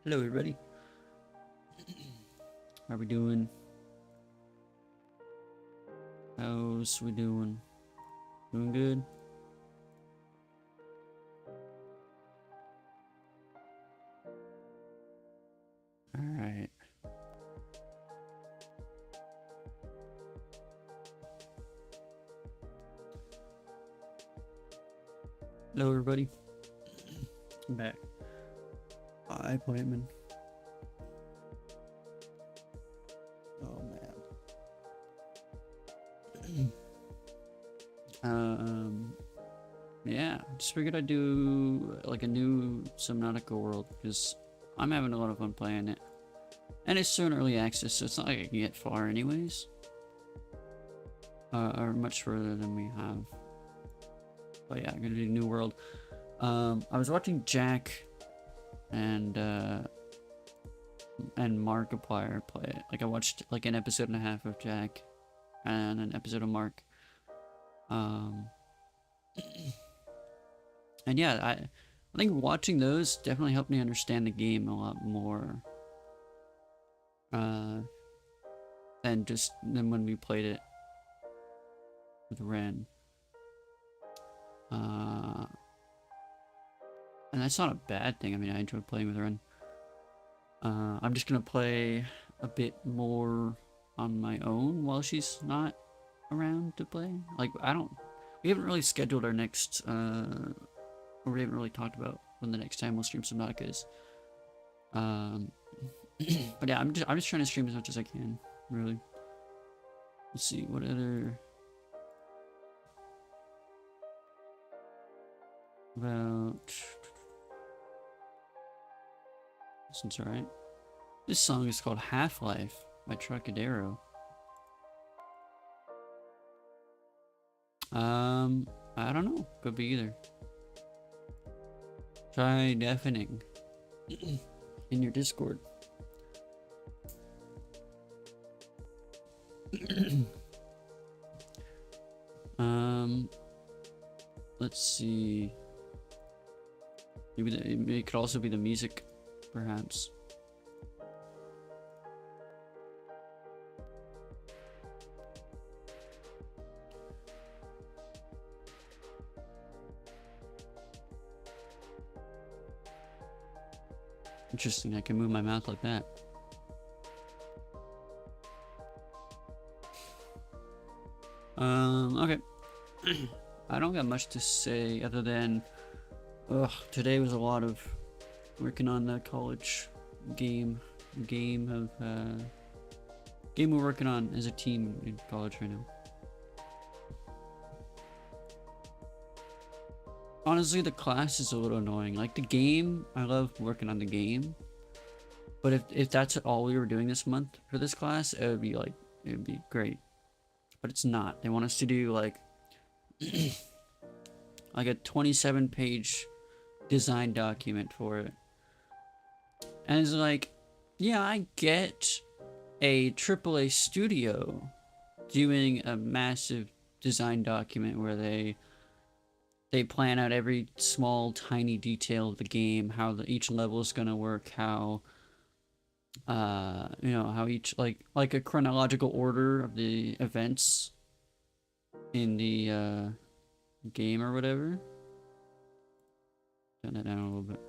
Hello, everybody. How are we doing? How's we doing? Doing good? Alright. Hello, everybody. I'm back. Hi, appointment. Oh, man. Yeah, just figured I'd do like a new Subnautica world because I'm having a lot of fun playing it. And it's still in early access, so it's not like I can get far anyways. Or much further than we have. But yeah, I'm gonna do a new world. I was watching Jack and Markiplier play it. Like I watched like an episode and a half of Jack and an episode of Mark. And yeah, I think watching those definitely helped me understand the game a lot more. Than when we played it with Ren. And that's not a bad thing. I mean, I enjoy playing with Ren. I'm just gonna play a bit more on my own while she's not around to play. Like, we haven't really scheduled our next, or we haven't really talked about when the next time we'll stream Subnautica is. But yeah, I'm just trying to stream as much as I can, really. Let's see, what other... About... This one's alright. This song is called Half-Life by Trocadero. I don't know. Could be either. Try deafening in your Discord. Let's see. Maybe it could also be the music, perhaps. Interesting, I can move my mouth like that. Okay. I don't got much to say other than, today was a lot of working on the college game we're working on as a team in college right now. Honestly, the class is a little annoying. Like the game, I love working on the game. But if that's all we were doing this month for this class, it would be great. But it's not. They want us to do like like a 27-page design document for it. And it's like, yeah, I get a AAA studio doing a massive design document where they plan out every small tiny detail of the game, how each level is going to work, how how each like a chronological order of the events in the game or whatever. Turn that down a little bit.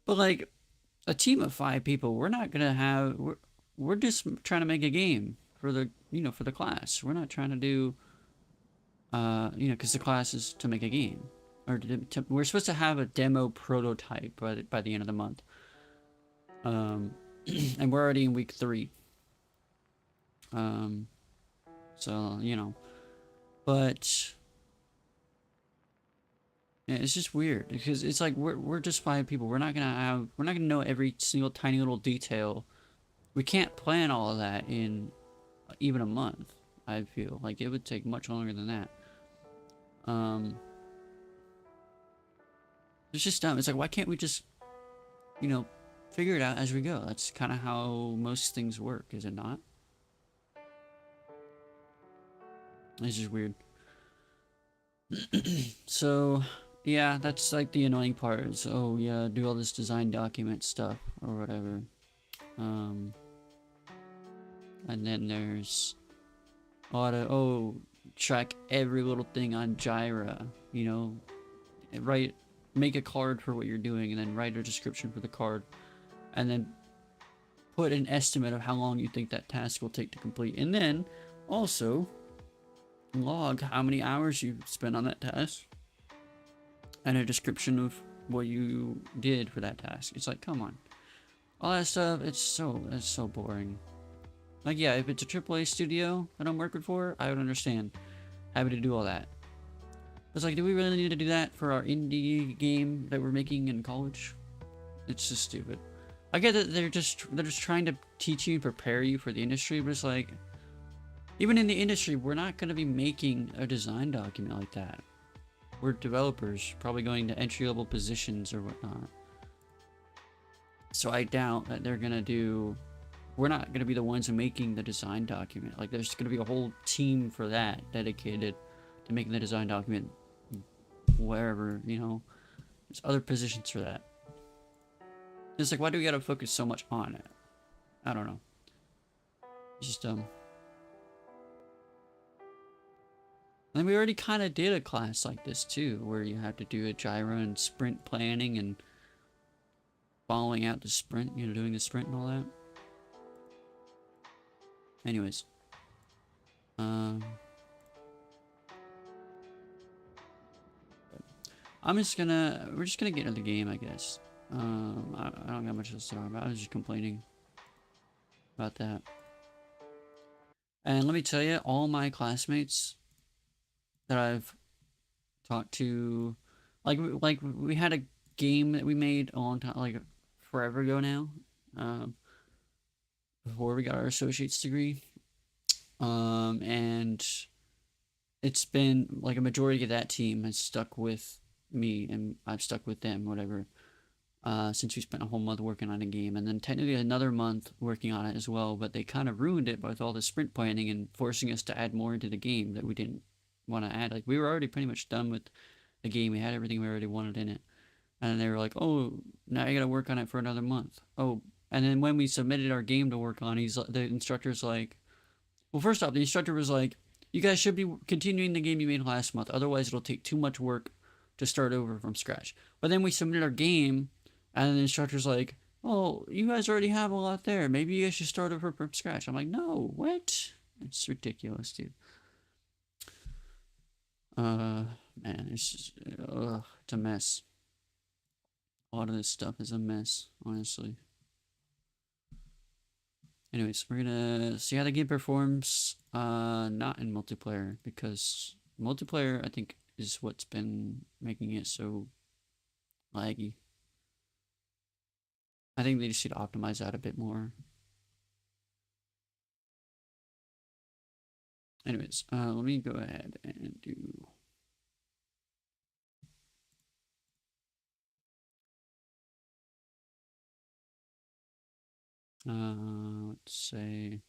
But like a team of 5 people, we're not gonna have. We're just trying to make a game for the for the class. We're not trying to do because the class is to make a game, or we're supposed to have a demo prototype by the end of the month. And we're already in week 3. So but yeah, it's just weird because it's like we're just 5 people. We're not gonna know every single tiny little detail. We can't plan all of that in even a month. I feel like it would take much longer than that. It's just dumb. It's like, why can't we just figure it out as we go? That's kind of how most things work, is it not? It's just weird. So Yeah, that's like the annoying part is, oh yeah, do all this design document stuff or whatever. Um, and then there's track every little thing on Jira, you know, write, make a card for what you're doing and then write a description for the card and then put an estimate of how long you think that task will take to complete. And then also log how many hours you spent on that task and a description of what you did for that task. It's like, come on. All that stuff, it's so boring. Like, yeah, if it's a AAA studio that I'm working for, I would understand. Happy to do all that. It's like, do we really need to do that for our indie game that we're making in college? It's just stupid. I get that they're just trying to teach you and prepare you for the industry, but it's like, even in the industry, we're not going to be making a design document like that. We're developers, probably going to entry-level positions or whatnot. So I doubt that they're going to do... We're not going to be the ones making the design document. Like, there's going to be a whole team for that dedicated to making the design document wherever, you know. There's other positions for that. It's like, why do we got to focus so much on it? I don't know. It's just dumb. And we already kind of did a class like this too, where you have to do a gyro and sprint planning and following out the sprint, you know, doing the sprint and all that. Anyways. We're just gonna get into the game, I guess. I don't got much else to talk about. I was just complaining about that. And let me tell you, all my classmates that I've talked to, like we had a game that we made a long time, like forever ago now, before we got our associate's degree, and it's been like a majority of that team has stuck with me, and I've stuck with them, whatever. Since we spent a whole month working on a game, and then technically another month working on it as well, but they kind of ruined it with all the sprint planning and forcing us to add more into the game that we didn't want to add. Like, we were already pretty much done with the game. We had everything we already wanted in it. And they were like, oh, now you gotta work on it for another month. Oh, and then when we submitted our game to work on, the instructor's like, well, first off, the instructor was like, you guys should be continuing the game you made last month, otherwise it'll take too much work to start over from scratch. But then we submitted our game, and the instructor's like, oh, you guys already have a lot there. Maybe you guys should start over from scratch. I'm like, no, what? It's ridiculous, dude. Man, it's just, it's a mess. A lot of this stuff is a mess, honestly. Anyways, we're gonna see how the game performs, not in multiplayer, because multiplayer, I think, is what's been making it so laggy. I think they just need to optimize that a bit more. Anyways, let me go ahead and do... let's say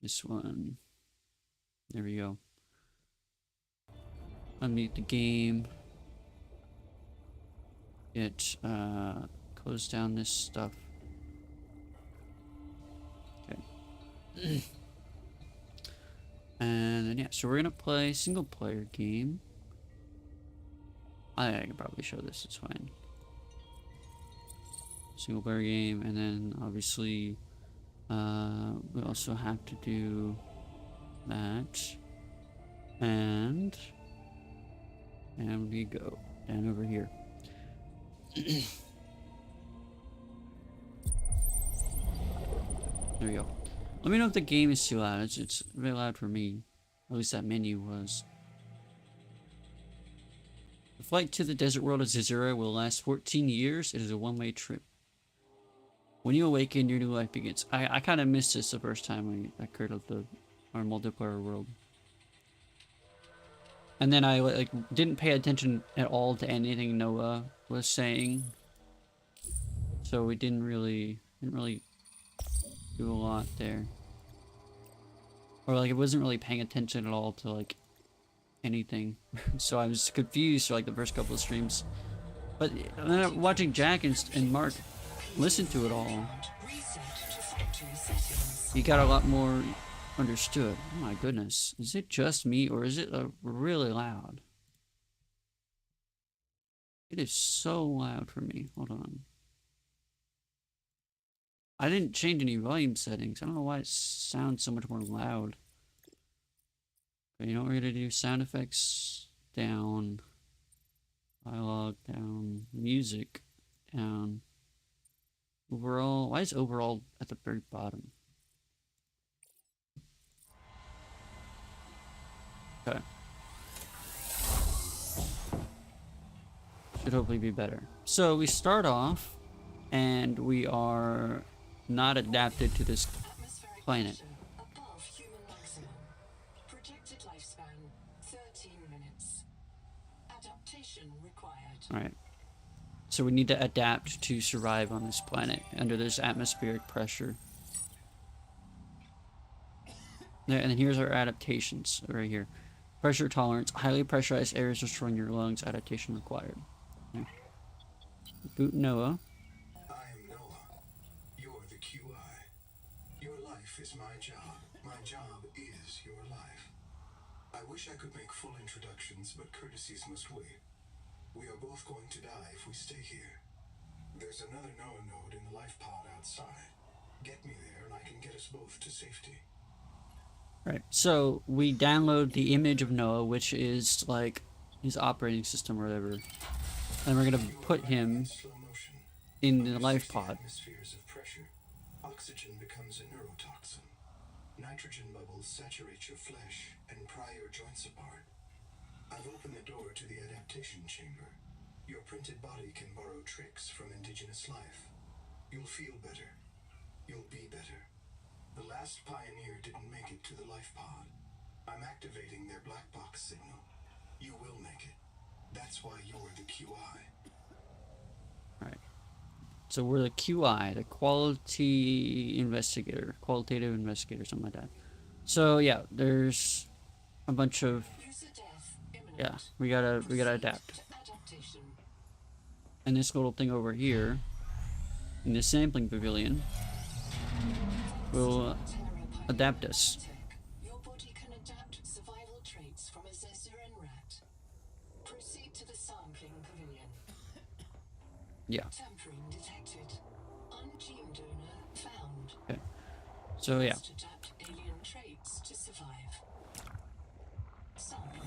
this one. There we go. Unmute the game. It close down this stuff. Okay. And then yeah, so we're gonna play single player game. I can probably show this, it's fine. Single player game, and then obviously we also have to do that. And we go down over here. There we go. Let me know if the game is too loud. It's very loud for me. At least that menu was. The flight to the desert world of Zazura will last 14 years. It is a one-way trip. When you awaken, your new life begins. I kind of missed this the first time I occurred of our multiplayer world. And then I like didn't pay attention at all to anything Noah was saying. So we didn't really do a lot there. Or like I wasn't really paying attention at all to like anything. So I was confused for like the first couple of streams. But watching Jack and Mark listen to it all, you got a lot more understood. Oh my goodness. Is it just me or is it really loud? It is so loud for me. Hold on. I didn't change any volume settings. I don't know why it sounds so much more loud. Okay, you know what we're gonna do? Sound effects down. Dialogue down. Music down. Overall. Why is overall at the very bottom? Okay. Should hopefully be better. So we start off and we are not adapted to this planet. Alright. So we need to adapt to survive on this planet under this atmospheric pressure. There, and then here's our adaptations right here. Pressure tolerance, highly pressurized areas destroying your lungs, adaptation required. Okay. Boot Noah. I am Noah. You're the QI. Your life is my job. My job is your life. I wish I could make full introductions, but courtesies must wait. We are both going to die if we stay here. There's another Noah node in the life pod outside. Get me there and I can get us both to safety. Right, so we download the image of Noah, which is like his operating system or whatever. And we're gonna put him in the life pod. Atmospheres of pressure, oxygen becomes a neurotoxin. Nitrogen bubbles saturate your flesh and pry your joints apart. I've opened the door to the adaptation chamber. Your printed body can borrow tricks from indigenous life. You'll feel better. You'll be better. The last pioneer didn't make it to the life pod. I'm activating their black box signal. You will make it. That's why you're the QI. Alright. So we're the QI, the quality investigator, qualitative investigator, something like that. So yeah, there's a bunch of we gotta adapt. And this little thing over here in the sampling pavilion will adapt us. Your body can adapt survival traits from a Zezuran rat. Proceed to the sampling pavilion. Yeah. Tampering detected. Ungene donor found. Okay. So yeah. Must adapt alien traits to survive. Sample.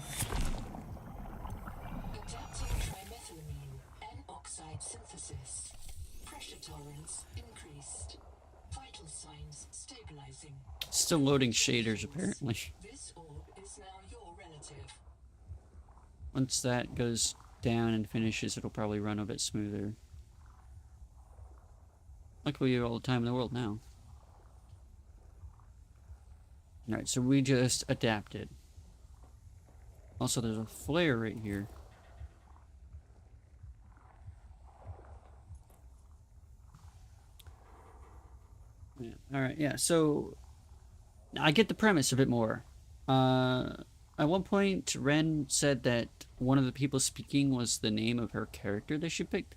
Adapting trimethylamine. N-oxide synthesis. Pressure tolerance increased. Vital signs stabilizing. Still loading shaders apparently. This orb is now your relative. Once that goes down and finishes, it'll probably run a bit smoother. Luckily, we have all the time in the world now. Alright, so we just adapted. Also, there's a flare right here. Yeah. Alright, yeah, so I get the premise a bit more. At one point, Ren said that one of the people speaking was the name of her character that she picked,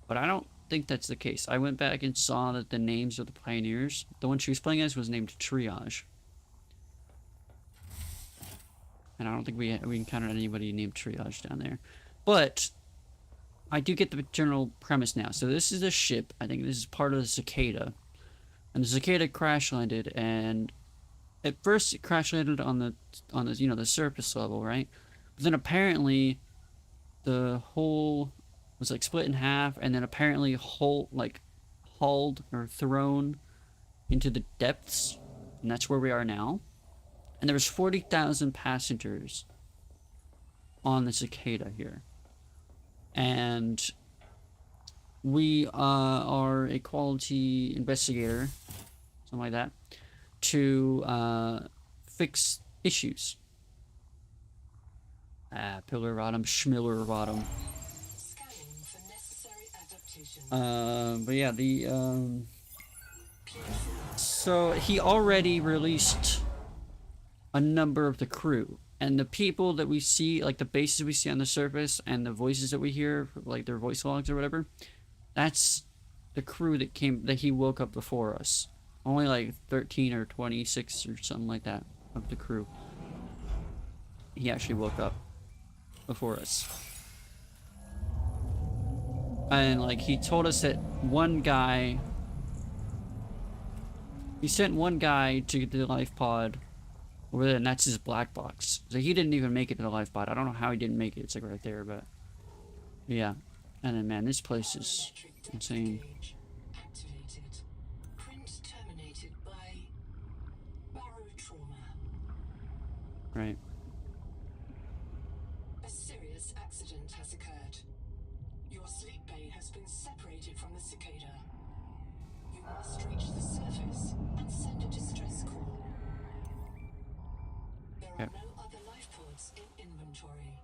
but I don't think that's the case. I went back and saw that the names of the pioneers, the one she was playing as was named Triage. And I don't think we encountered anybody named Triage down there. But I do get the general premise now. So this is a ship. I think this is part of the Cicada. And the Cicada crash landed, and at first it crash landed on the the surface level, right? But then apparently the hull was like split in half, and then apparently hauled or thrown into the depths, and that's where we are now. And there was 40,000 passengers on the Cicada here, and we are a quality investigator, something like that, to fix issues. Pillar bottom, schmiller bottom. Scanning for necessary adaptation. But yeah, so he already released a number of the crew. And the people that we see, like the bases we see on the surface and the voices that we hear, like their voice logs or whatever, that's the crew that he woke up before us. Only like 13 or 26 or something like that of the crew. He actually woke up before us. And like he told us that he sent one guy to the life pod over there, and that's his black box. So he didn't even make it to the life pod. I don't know how he didn't make it. It's like right there, but yeah. And then man, this place is insane. Activated. Print terminated by barotrauma. Right. A serious accident has occurred. Your sleep bay has been separated from the cicada. You must reach the surface and send a distress call. There are Yep. no other life pods in inventory.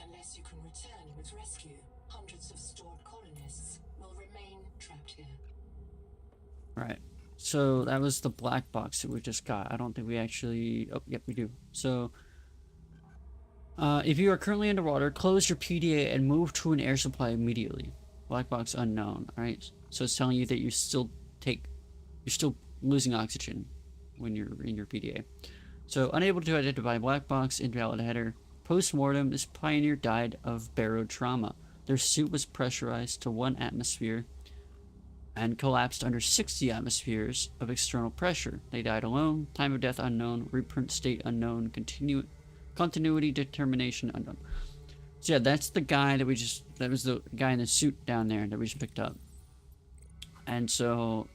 Unless you can return with rescue, hundreds of stored colonists will remain trapped here. Right. So that was the black box that we just got. I don't think we actually... Oh, yep, we do. So, if you are currently underwater, close your PDA and move to an air supply immediately. Black box unknown. Alright. So it's telling you that you're still losing oxygen when you're in your PDA. So, unable to identify black box, invalid header. Post-mortem, this pioneer died of barotrauma. Their suit was pressurized to 1 atmosphere and collapsed under 60 atmospheres of external pressure. They died alone. Time of death unknown. Reprint state unknown. Continuity determination unknown. So yeah, that's the guy that that was the guy in the suit down there that we just picked up. And so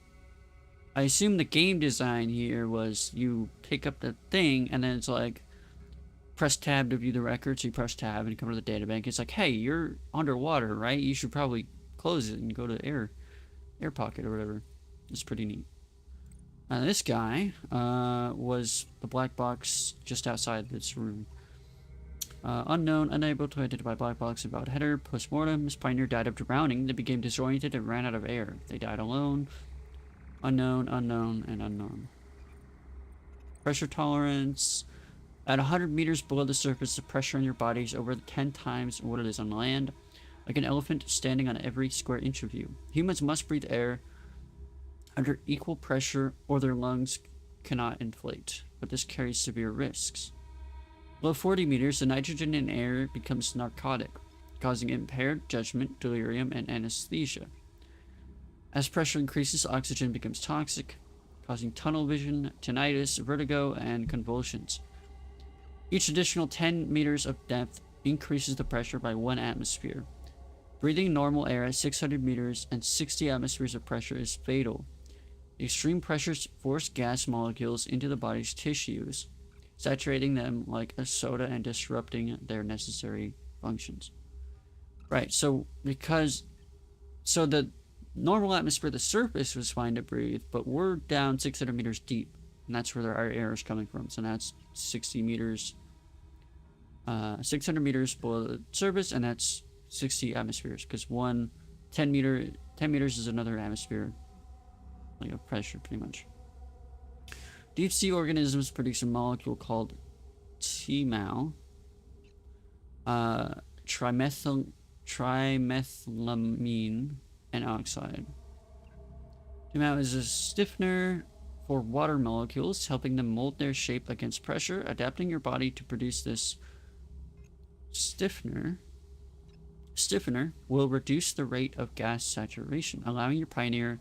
I assume the game design here was you pick up the thing and then it's like press tab to view the record. So you press tab and you come to the databank. It's like, hey, you're underwater, right? You should probably close it and go to air pocket or whatever. It's pretty neat. This guy was the black box just outside this room. Unknown, unable to identify black box about header. Postmortem, this pioneer died of drowning. They became disoriented and ran out of air. They died alone. Unknown, unknown, and unknown. Pressure tolerance. At 100 meters below the surface, the pressure on your body is over 10 times what it is on land. Like an elephant standing on every square inch of you. Humans must breathe air under equal pressure or their lungs cannot inflate, but this carries severe risks. Below 40 meters, the nitrogen in air becomes narcotic, causing impaired judgment, delirium, and anesthesia. As pressure increases, oxygen becomes toxic, causing tunnel vision, tinnitus, vertigo, and convulsions. Each additional 10 meters of depth increases the pressure by 1 atmosphere. Breathing normal air at 600 meters and 60 atmospheres of pressure is fatal. Extreme pressures force gas molecules into the body's tissues, saturating them like a soda and disrupting their necessary functions. Right, so the normal atmosphere, the surface was fine to breathe, but we're down 600 meters deep, and that's where our air is coming from. So that's 60 meters, 600 meters below the surface, and that's 60 atmospheres, because 10 meters is another atmosphere, like a pressure, pretty much. Deep sea organisms produce a molecule called TMAO, trimethylamine and oxide. TMAO is a stiffener for water molecules, helping them mold their shape against pressure. Adapting your body to produce this stiffener will reduce the rate of gas saturation, allowing your pioneer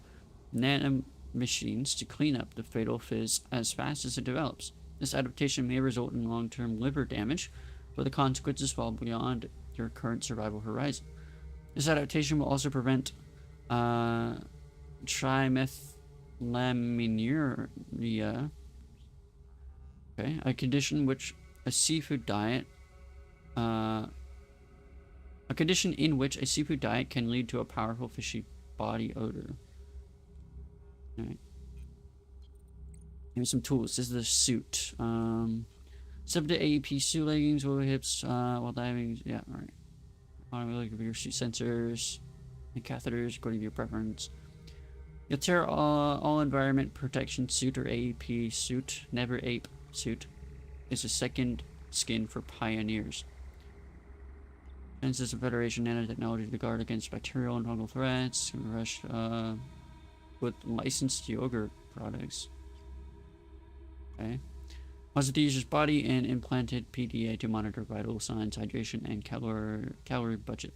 nanomachines to clean up the fatal fizz as fast as it develops. This adaptation may result in long-term liver damage, but the consequences fall beyond your current survival horizon. This adaptation will also prevent trimethylaminuria, a condition in which a seafood diet can lead to a powerful fishy body odor. Alright. Here's some tools. This is the suit. Sub to AEP suit leggings, over hips, while diving. Yeah, alright. Automatic of your suit sensors and catheters according to your preference. You'll tear all environment protection suit or AEP suit. Never ape suit. Is a second skin for pioneers. Genesis of Federation nanotechnology to guard against bacterial and fungal threats. Rush with licensed yogurt products. Okay. Caused the user's body and implanted PDA to monitor vital signs, hydration, and calorie budget.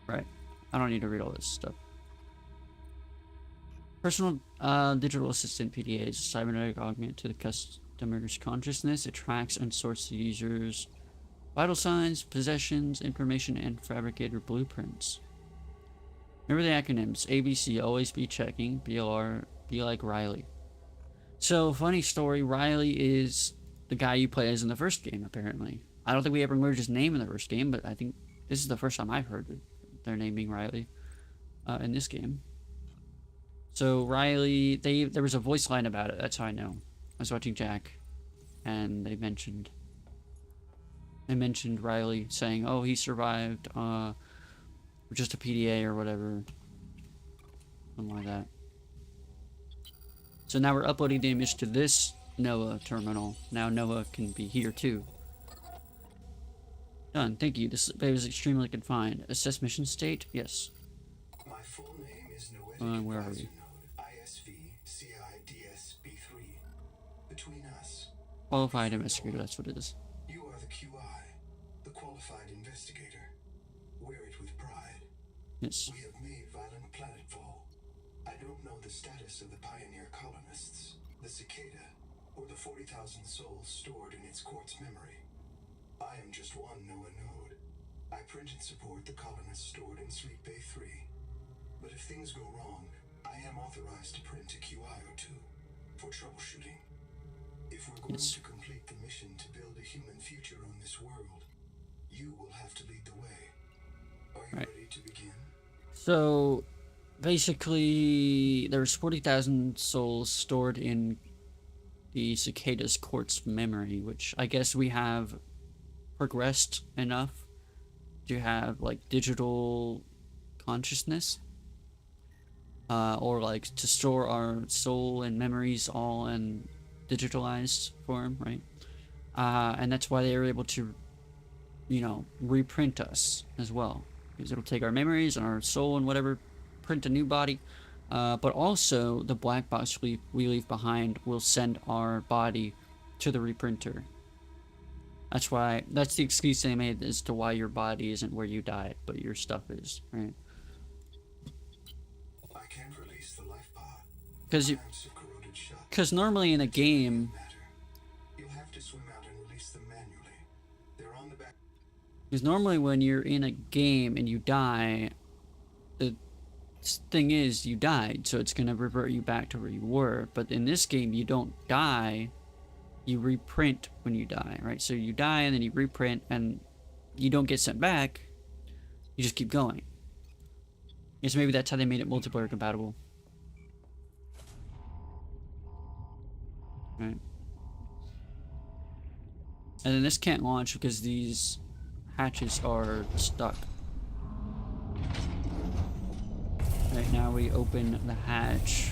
Right. I don't need to read all this stuff. Personal digital assistant PDA is a cybernetic augment to the customer's consciousness. It tracks and sorts the user's vital signs, possessions, information, and fabricator blueprints. Remember the acronyms. ABC, always be checking. BLR, be like Riley. So, funny story, Riley is the guy you play as in the first game, apparently. I don't think we ever learned his name in the first game, but I think this is the first time I've heard their name being Riley in this game. So, Riley, there was a voice line about it, that's how I know. I was watching Jack, and they mentioned Riley saying, oh, he survived, just a PDA or whatever. Something like that. So now we're uploading the image to this NOAA terminal. Now NOAA can be here too. Done. Thank you. This survey was extremely confined. Assess mission state? Yes. My full name is Noetic Where are Advisor we? Node ISV CIDSB3. Between us, Qualified investigator, that's what it is. you are the QI, the qualified investigator. Wear it with pride. Yes. We have made violent planetfall. I don't know the status of the pioneer colonists, the cicada, or the 40,000 souls stored in its quartz memory. I am just one NOAA node. I print and support the colonists stored in Sleep Bay 3. But if things go wrong, I am authorized to print a QI or two for troubleshooting. If we're going to complete the mission to build a human future on this world, you will have to lead the way. Are you ready to begin? So, basically, there's 40,000 souls stored in the cicada's quartz memory, which I guess we have progressed enough to have, like, digital consciousness. Or, like, to store our soul and memories all in digitalized form, right? And that's why they were able to, you know, reprint us as well. Because it'll take our memories and our soul and whatever, print a new body. But also, the black box we leave behind will send our body to the reprinter. That's the excuse they made as to why your body isn't where you died, but your stuff is, right? I can't release the life pod. Because normally in a game, You'll have to swim out and release them manually. They're on the back. because normally when you're in a game and you die, the thing is you died, so it's gonna revert you back to where you were. But in this game, you don't die. You reprint when you die, right? So you die and then you reprint and you don't get sent back. You just keep going. Guess maybe that's how they made it multiplayer compatible. Right. And then this can't launch because these hatches are stuck. Right now we open the hatch.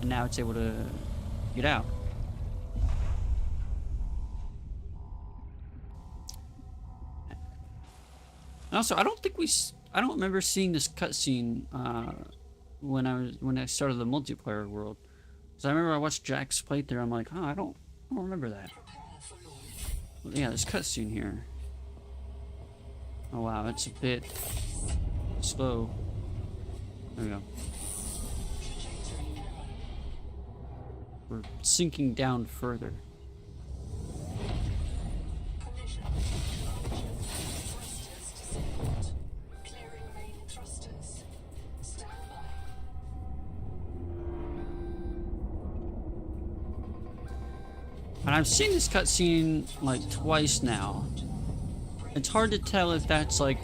And now it's able to get out. And also, I don't remember seeing this cutscene when I started the multiplayer world. Because I remember I watched Jack's playthrough. I'm like, oh, I don't remember that. Well, yeah, this cutscene here. Oh wow, it's a bit slow. There we go. We're sinking down further. And I've seen this cutscene like twice now. It's hard to tell if that's like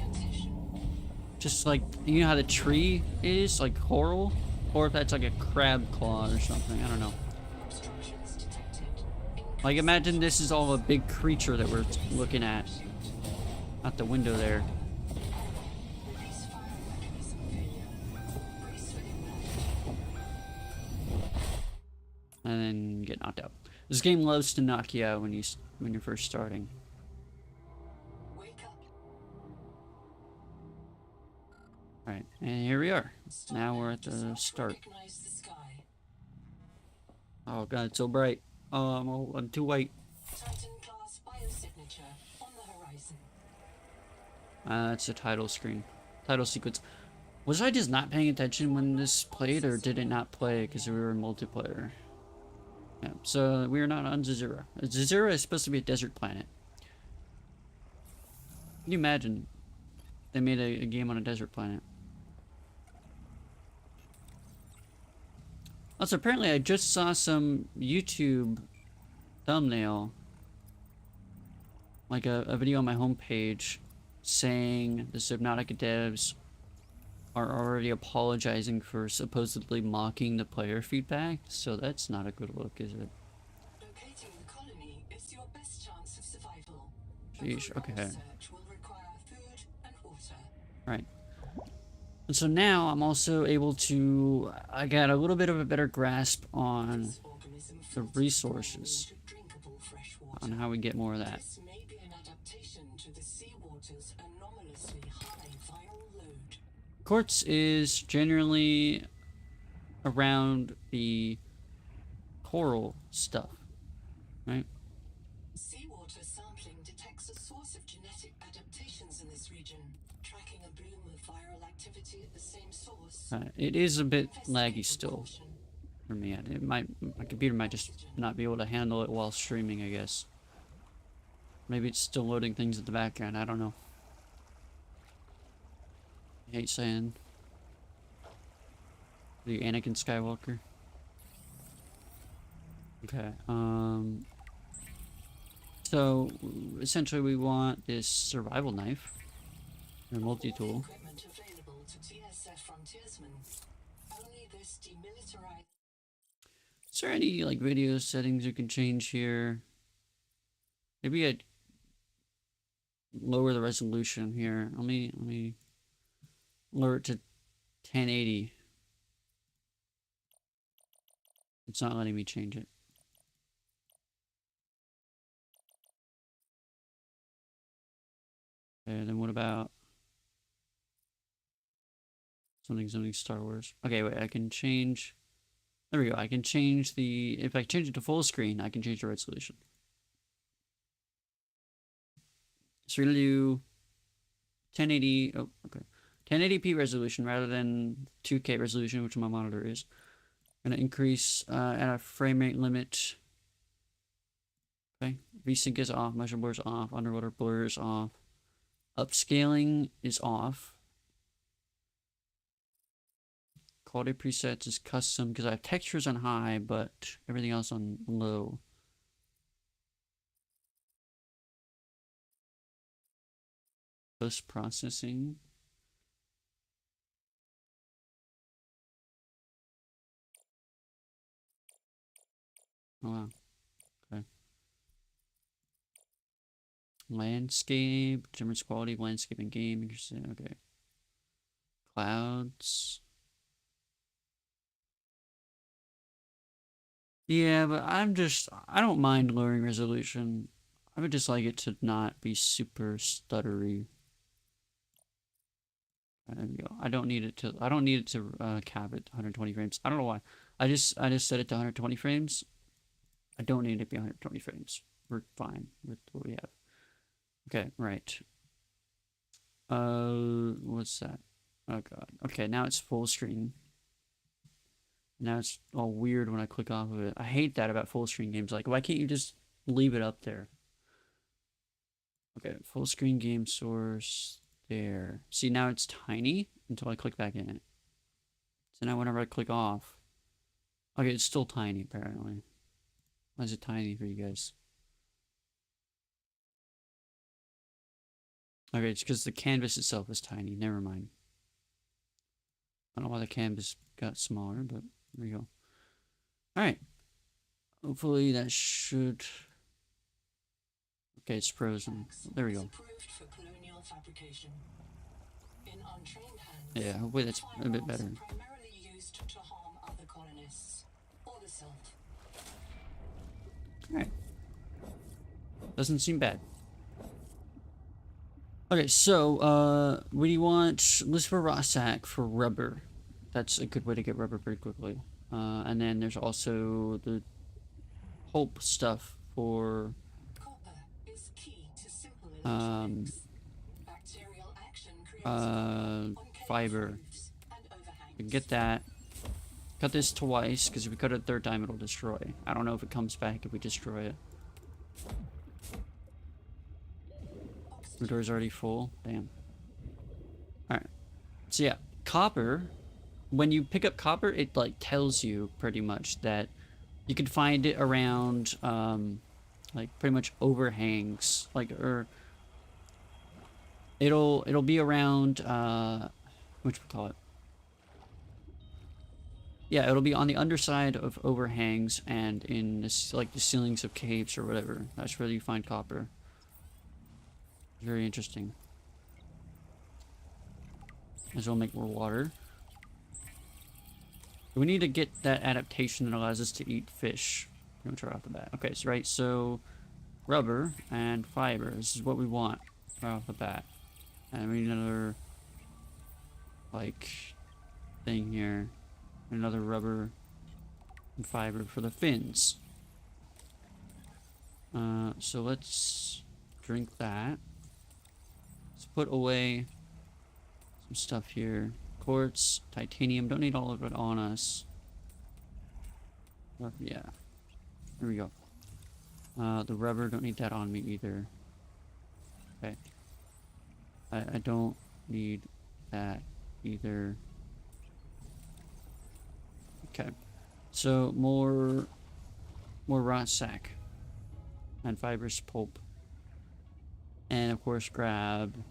just like, you know how the tree is like coral, or if that's like a crab claw or something. I don't know. Like, imagine this is all a big creature that we're looking at out the window there. And then get knocked out. This game loves to knock you out when you're first starting. Wake up. All right, and here we are. Now we're at Does the not start. recognize the sky. Oh god, it's so bright. Oh, I'm too white. Titan class biosignature on the horizon. It's a title screen, title sequence. Was I just not paying attention when this played, or did it not play because we were in multiplayer? Yeah, so we are not on Zazura. Zazura is supposed to be a desert planet. Can you imagine? They made a game on a desert planet. Also, apparently I just saw some YouTube thumbnail, like a video on my homepage, saying the Subnautica devs are already apologizing for supposedly mocking the player feedback, so that's not a good look, is it? Locating the colony is your best chance of survival. Sheesh, okay. Search will require food and water. Right. And so now I'm also able to, I got a little bit of a better grasp on This organism the filters resources, into drinkable fresh water. on how we get more of that. This may be an adaptation to the seawater's anomalously high viral load. Quartz is generally around the coral stuff, right? Seawater sampling detects a source of genetic adaptations in this region, tracking a bloom of viral activity at the same source. It is a bit laggy Investigate still propulsion. for me. My computer might just not be able to handle it while streaming, I guess. Maybe it's still loading things in the background, I don't know. I hate saying. Are you Anakin Skywalker? Okay, so essentially we want this survival knife, or multi-tool. Equipment available to TSF frontiersmen. Only this demilitarized. Is there any like video settings you can change here? Maybe I'd lower the resolution here. Let me lower it to 1080. It's not letting me change it. Okay, then what about something Star Wars? Okay, wait, I can change. There we go. I can change the. If I change it to full screen, I can change the resolution. So we're gonna do 1080. Oh, okay. 1080p resolution rather than 2K resolution, which my monitor is. I'm gonna increase at a frame rate limit. Okay, VSync is off, measure blur is off, underwater blur is off, upscaling is off. Quality presets is custom because I have textures on high, but everything else on low. Post processing. Oh wow. Okay. Landscape, determines quality of landscape and game. Okay. Clouds. Yeah, but I don't mind lowering resolution. I would just like it to not be super stuttery. There we go. I don't need it to cap it 120 frames. I don't know why. I just set it to 120 frames. I don't need it to be 120 frames. We're fine with what we have. Okay, right. What's that? Oh god. Okay, now it's full screen. Now it's all weird when I click off of it. I hate that about full screen games. Like, why can't you just leave it up there? Okay, full screen game source there. See, now it's tiny until I click back in it. So now whenever I click off, okay, it's still tiny apparently. Why is it tiny for you guys? Okay, it's because the canvas itself is tiny. Never mind. I don't know why the canvas got smaller, but there you go. Alright. Hopefully that should... Okay, it's frozen. There we go. Approved for colonial fabrication. In untrained hands, Yeah, hopefully that's a bit better. firearms are primarily used to harm other colonists or the self. Doesn't seem bad. Okay, so, what do you want? List for raw sack for rubber. That's a good way to get rubber pretty quickly. And then there's also the pulp stuff for, Copper is key to simple um, electronics. Bacterial action creates copper on cave fiber. roofs and overhangs. We can get that. Cut this twice, because if we cut it a third time, it'll destroy. I don't know if it comes back if we destroy it. The door's already full. Damn. Alright. So yeah, copper. When you pick up copper, it like tells you pretty much that you can find it around like pretty much overhangs. Like or it'll be around what you call it? Yeah, it'll be on the underside of overhangs and in this, like the ceilings of caves or whatever. That's where you find copper. Very interesting. As well make more water. We need to get that adaptation that allows us to eat fish. Pretty much right off the bat. Okay, so right, so rubber and fiber. This is what we want right off the bat. And we need another like thing here. Another rubber and fiber for the fins. So let's drink that. Let's put away some stuff here. Quartz, titanium. Don't need all of it on us. Yeah. There we go. The rubber, don't need that on me either. Okay. I don't need that either. Okay. So more raw sack and fibrous pulp. And of course grab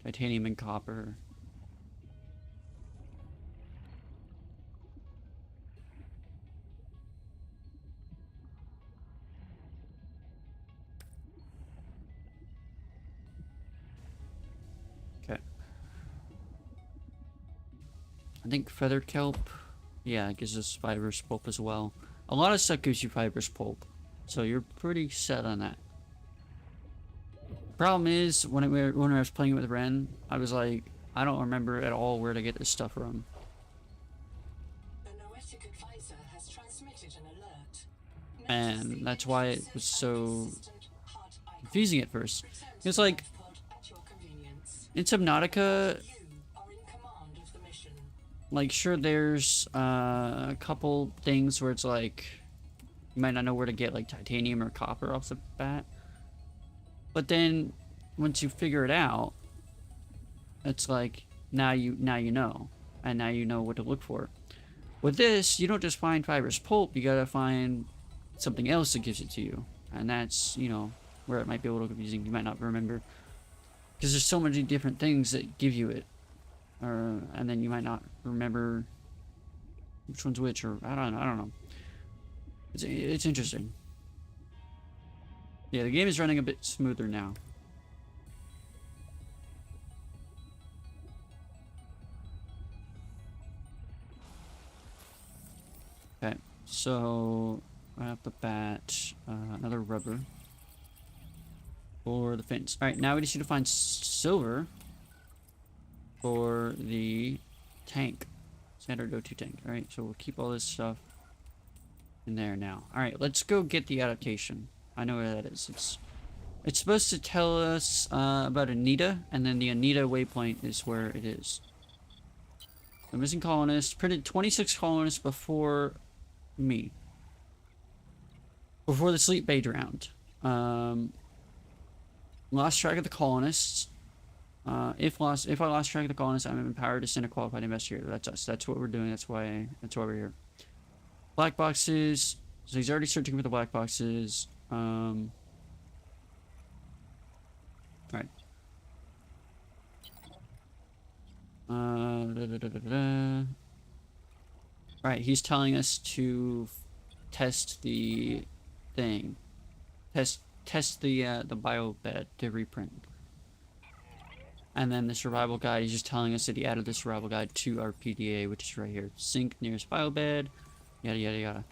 titanium and copper. Okay. I think feather kelp, yeah, it gives us fibrous pulp as well. A lot of stuff gives you fibrous pulp, so you're pretty set on that. Problem is, when I was playing with Ren, I was like, I don't remember at all where to get this stuff from. The noetic advisor has transmitted an alert. And that's why it was so confusing at first. It's like, in Subnautica, like, sure, there's a couple things where it's like, you might not know where to get, like, titanium or copper off the bat. But then, once you figure it out, it's like, now you know. And now you know what to look for. With this, you don't just find fibrous pulp, you gotta find something else that gives it to you. And that's, you know, where it might be a little confusing. You might not remember. Because there's so many different things that give you it. And then you might not remember which one's which, or I don't know. It's interesting. Yeah, the game is running a bit smoother now. Okay, so right off the bat, another rubber for the fins. All right, now we just need to find silver for the tank, standard O2 tank. All right, so we'll keep all this stuff in there now. All right, let's go get the adaptation. I know where that is. It's supposed to tell us about Anita, and then the Anita waypoint is where it is. The missing colonist printed 26 colonists before me. Before the sleep bay drowned. Lost track of the colonists. If I lost track of the colonists, I'm empowered to send a qualified investigator. That's us. That's what we're doing. That's why we're here. Black boxes. So he's already searching for the black boxes. Right. Right, he's telling us to test the thing. Test the bio bed to reprint. And then the survival guide, he's just telling us that he added the survival guide to our PDA, which is right here. Sink nearest bio bed, yada yada yada.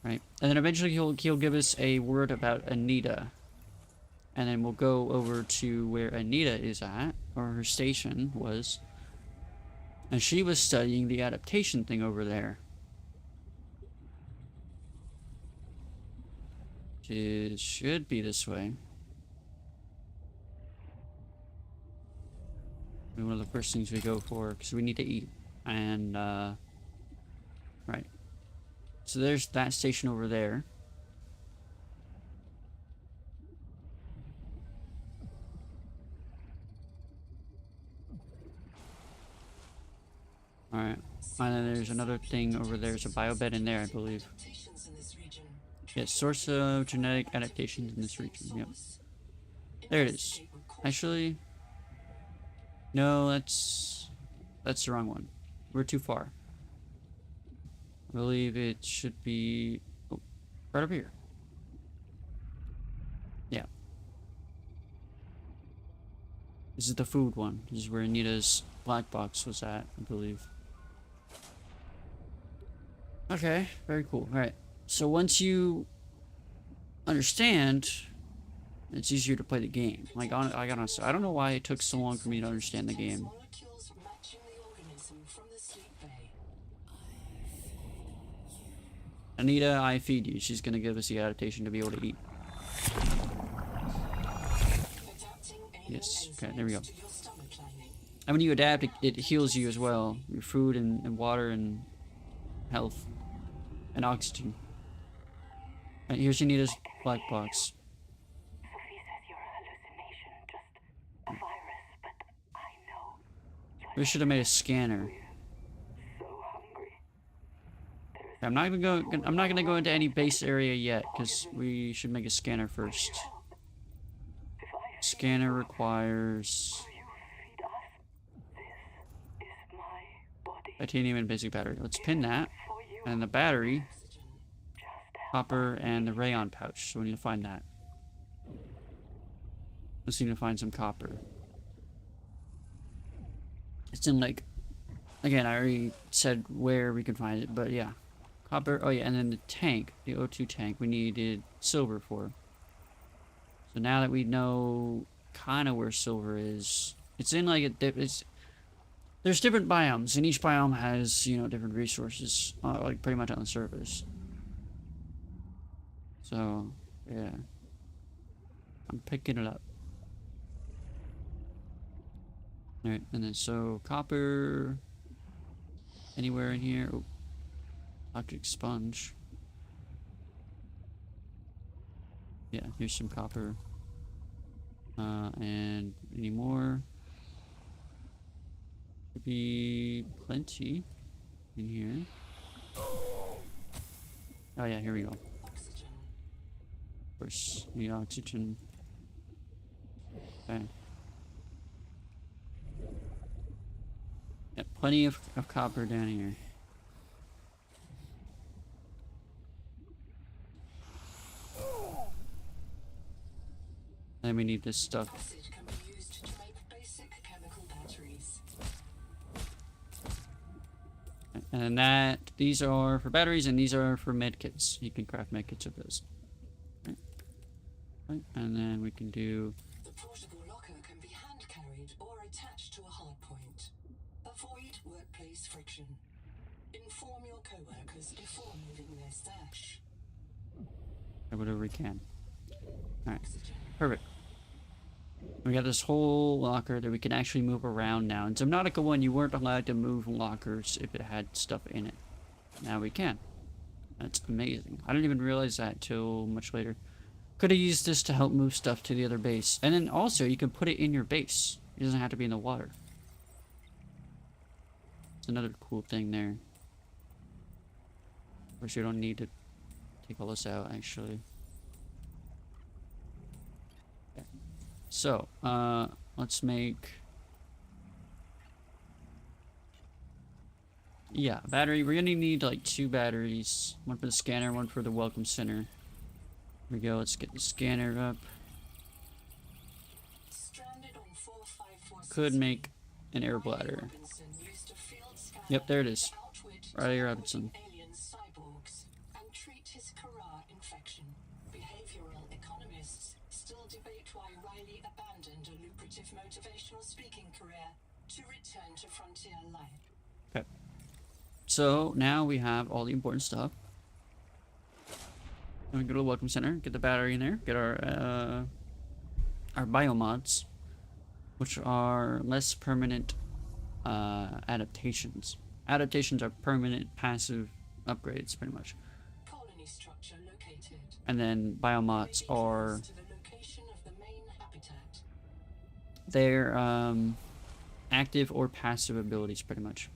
Right? And then eventually he'll give us a word about Anita. And then we'll go over to where Anita is at, or her station was. And she was studying the adaptation thing over there. It should be this way. One of the first things we go for, because we need to eat. And, right. So there's that station over there. Alright. And then there's another thing over there. There's a biobed in there, I believe. Yes, source of genetic adaptations in this region. Yep. There it is. Actually, no, that's the wrong one. We're too far. I believe it should be right over here. Yeah. This is the food one. This is where Anita's black box was at, I believe. Okay, very cool. Alright. So once you understand, it's easier to play the game. Like, I don't know why it took so long for me to understand the game. Anita, I feed you. She's gonna give us the adaptation to be able to eat. Yes, okay, there we go. And when you adapt, it heals you as well. Your food and water and health. And oxygen. Right, here's Anita's black box. Sophie says you're a hallucination, just a virus, but I know. We should have made a scanner. So hungry. I'm not gonna go into any base area yet, because we should make a scanner first. Scanner requires Will you feed us? This is my body. titanium and basic battery. Let's pin that. For you. And the battery, Just help. copper, and the rayon pouch. So we need to find that. Let's need to find some copper. It's in like, again, I already said where we can find it, but yeah. Copper, oh yeah, and then the tank, the O2 tank, we needed silver for. So now that we know kind of where silver is, it's in like there's different biomes, and each biome has, you know, different resources, like pretty much on the surface. So, yeah. I'm picking it up. Alright, and then so copper anywhere in here. Oh, electric sponge. Yeah, here's some copper. And any more? Could be plenty in here. Oh yeah, here we go. Oxygen. Of course, need oxygen. Okay. Yeah, plenty of copper down here. Then we need this stuff. Acid can be used to make basic chemical batteries. And that, these are for batteries and these are for medkits. You can craft medkits of those. Right. Right. And then we can do, The portable locker can be hand carried or attached to a hard point. Avoid workplace friction. Inform your co-workers before moving their stash. whatever we can. Alright, Oxygen. perfect. We got this whole locker that we can actually move around now. In Subnautica 1, you weren't allowed to move lockers if it had stuff in it. Now we can. That's amazing. I didn't even realize that till much later. Could have used this to help move stuff to the other base. And then also, you can put it in your base. It doesn't have to be in the water. It's another cool thing there. Of course, you don't need to take all this out, actually. Okay. So, let's make... Yeah, battery. We're gonna need like 2 batteries. One for the scanner, one for the welcome center. Here we go. Let's get the scanner up. Stranded on 4546. Could make an air bladder. Robinson used a field scanner Yep, there it is. to outwit Riley Robinson. alien cyborgs and treat his Kara infection. Behavioral economists still debate why Riley abandoned a lucrative motivational speaking career to return to frontier life. Okay. So now we have all the important stuff. And we go to the welcome center, get the battery in there, get our biomods, which are less permanent adaptations. Adaptations are permanent passive upgrades, pretty much. Colony structure located. And then biomods are To the location of the main habitat. their active or passive abilities, pretty much.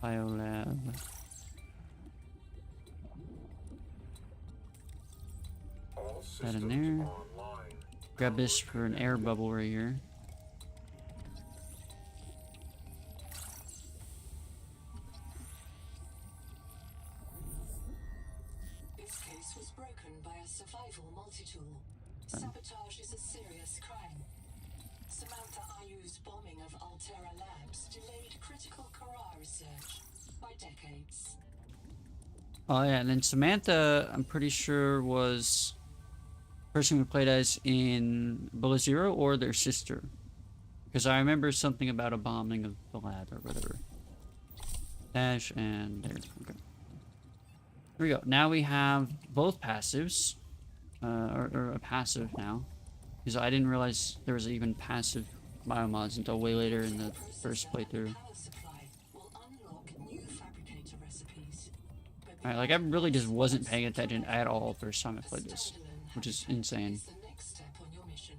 Biolab. That in there. Grab this for an air bubble right here. This case was broken by a survival multi-tool. Sabotage is a serious crime. Samantha Ayu's bombing of Altera Labs delayed critical Kara research by decades. Oh yeah, and then Samantha, I'm pretty sure was the person we played as in Below Zero or their sister. Because I remember something about a bombing of the lab or whatever. Dash and there. Okay. Here we go. Now we have both passives. Or a passive now. Because I didn't realize there was even passive biomods until way later in the first playthrough. Power supply will unlock new fabricator recipes. But Alright, like I really just wasn't paying attention at all first time I played this. Which is insane. is the next step on your mission.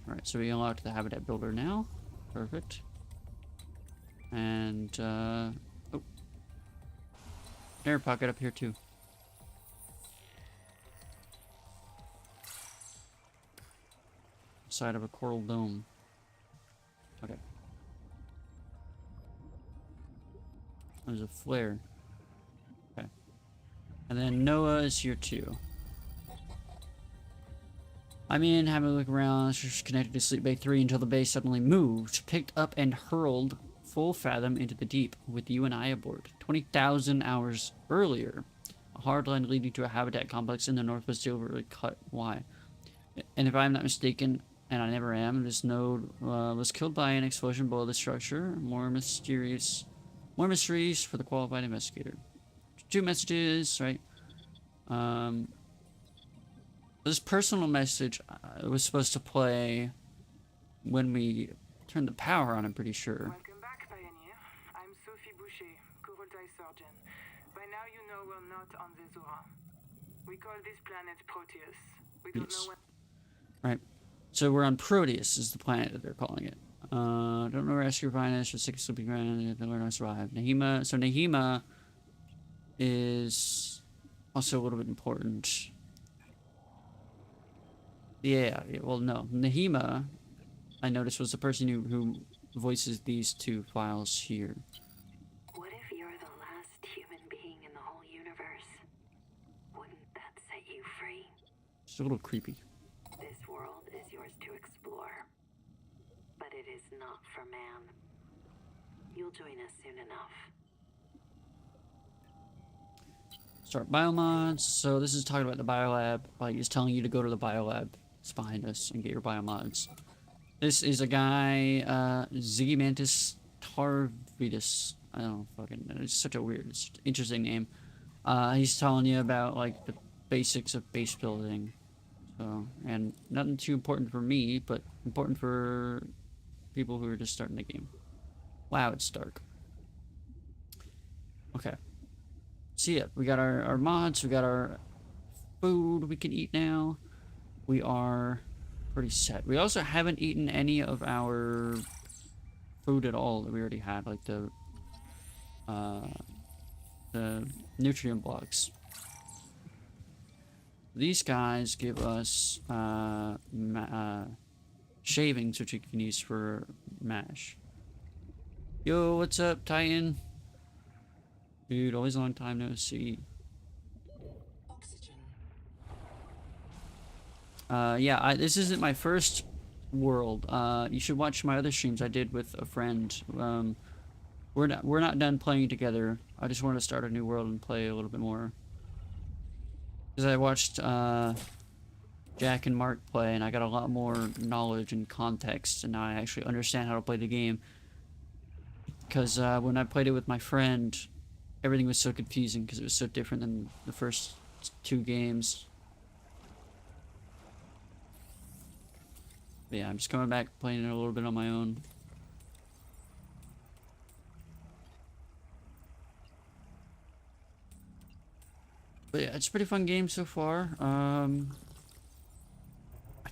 Alright, so we unlocked the habitat builder now. Perfect. And, oh. Air pocket up here too. Side of a coral dome. Okay. There's a flare. Okay. And then Noah is here too. I'm in, having a look around, just connected to Sleep Bay 3 until the bay suddenly moved, picked up and hurled full fathom into the deep, with you and I aboard. 20,000 hours earlier, a hard line leading to a habitat complex in the northwest deliberately cut. Why? And if I'm not mistaken, and I never am, this node was killed by an explosion below the structure. More mysteries for the qualified investigator. 2 messages, right? This personal message was supposed to play when we turned the power on, I'm pretty sure. Welcome back, Pioneer. I'm Sophie Boucher, Covoltai surgeon. By now you know we're not on the Zora. We call this planet Proteus. We don't know when... Right. So we're on Proteus is the planet that they're calling it. Don't know where rescue finest for 6 sleeping ground to learn how to survive. Nahima, so Nahima is also a little bit important. Yeah, well no. Nahima, I noticed, was the person who voices these 2 files here. What if you're the last human being in the whole universe? Wouldn't that set you free? It's a little creepy. This world is yours to explore, but it is not for man. You'll join us soon enough. Start biomods. So this is talking about the biolab. Like it's telling you to go to the biolab. It's behind us and get your biomods. This is a guy, Zygomantis Tarvidus. I don't know, fucking, it's such a weird, it's an interesting name. He's telling you about like the basics of base building. So, and nothing too important for me, but important for people who are just starting the game. Wow, it's dark. Okay. So yeah, we got our mods, we got our food we can eat now. We are pretty set. We also haven't eaten any of our food at all that we already had, like the nutrient blocks. These guys give us shavings, which you can use for mash. Yo, what's up, Titan? Dude, always a long time no see. Oxygen. Yeah, this isn't my first world. You should watch my other streams I did with a friend. We're not done playing together. I just want to start a new world and play a little bit more. Because I watched Jack and Mark play, and I got a lot more knowledge and context, and now I actually understand how to play the game. Because when I played it with my friend, everything was so confusing because it was so different than the first 2 games. But yeah, I'm just coming back, playing it a little bit on my own. But yeah, it's a pretty fun game so far. I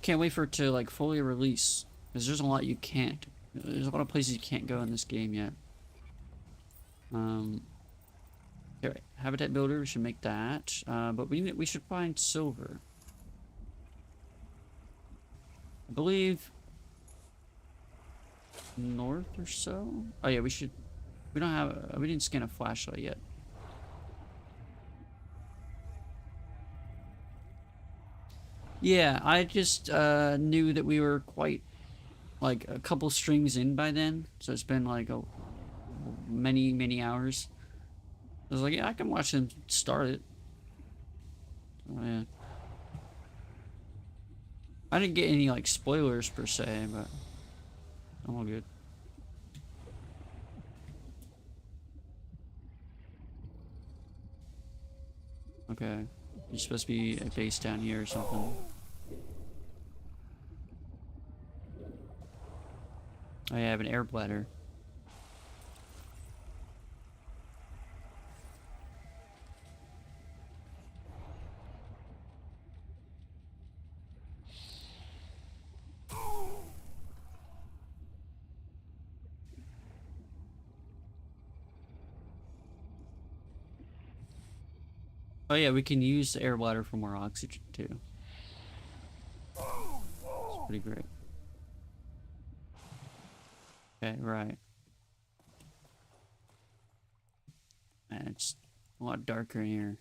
can't wait for it to like fully release, because there's a lot you can't. There's a lot of places you can't go in this game yet. Alright, habitat builder, we should make that. But we should find silver. I believe north or so. Oh yeah, we should. We don't have. We didn't scan a flashlight yet. Yeah, I just knew that we were quite like a couple strings in by then, so it's been like many hours. I was like, yeah, I can watch them start it. Oh yeah. I didn't get any like spoilers per se, but I'm all good. Okay. You're supposed to be a base down here or something. Oh, yeah, I have an air bladder. Oh yeah, we can use the air bladder for more oxygen too. It's pretty great. Okay, right. Man, it's a lot darker in here.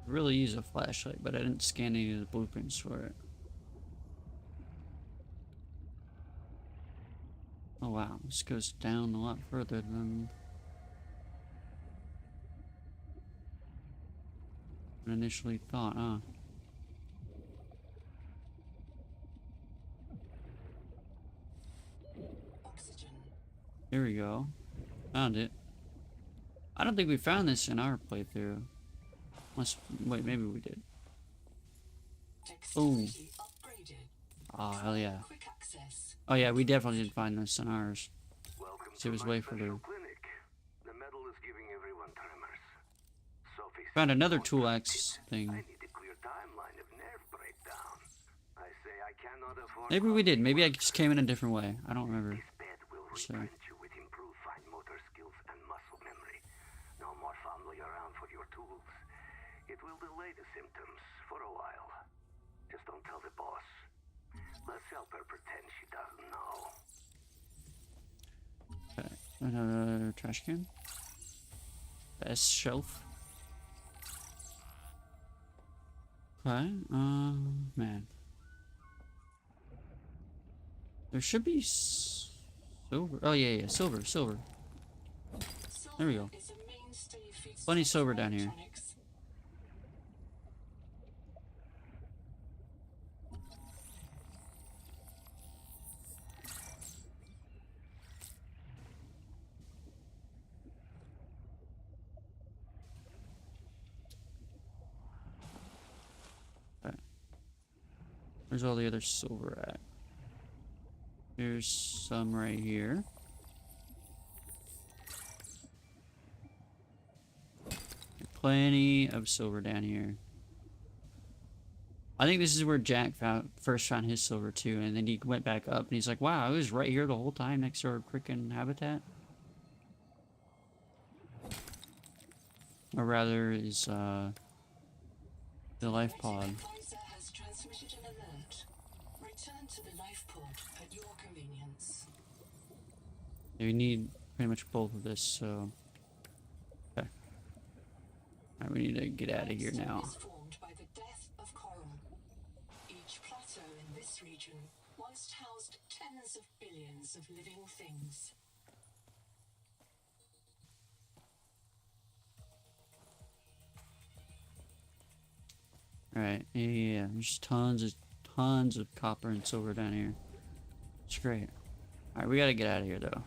Really use a flashlight, but I didn't scan any of the blueprints for it. Oh wow, this goes down a lot further than I initially thought, huh? Oxygen. Here we go. Found it. I don't think we found this in our playthrough. Unless, wait, maybe we did. Boom. Dexterity upgraded. Oh, hell yeah. Quick access. Oh yeah, we definitely did find this in ours. Welcome So it was to way my further. special clinic. The metal is giving everyone tremors. Sophie Found said, another "Don't tool trust X it. thing. I need a clear timeline of nerve breakdown. I say I cannot afford Maybe we did. Maybe I work. just came in a different way. I don't remember. This bed will So, reprint you with improved fine motor skills and muscle memory. No more fumbling around for your tools. It will delay the symptoms for a while. Just don't tell the boss. Let's help her pretend she doesn't know. okay. Another trash can. Best shelf. Okay. Man. There should be silver. Oh yeah, yeah, silver. There we go. Is a mainstay feedstock Plenty for silver down here. electronics. Okay. Where's all the other silver at? Here's some right here. Plenty of silver down here. I think this is where Jack first found his silver too, and then he went back up and he's like, wow, it was right here the whole time next to our freaking habitat. Or rather, is the life pod. Advisor has transmitted an alert. Return to the life pod at your convenience. We need pretty much both of this, so... Okay. Alright, we need to get out of here now. Limestone is formed by the death of coral. Each plateau in this region once housed tens of billions of living things. Alright, yeah, there's tons of copper and silver down here. It's great. Alright, we gotta get out of here, though.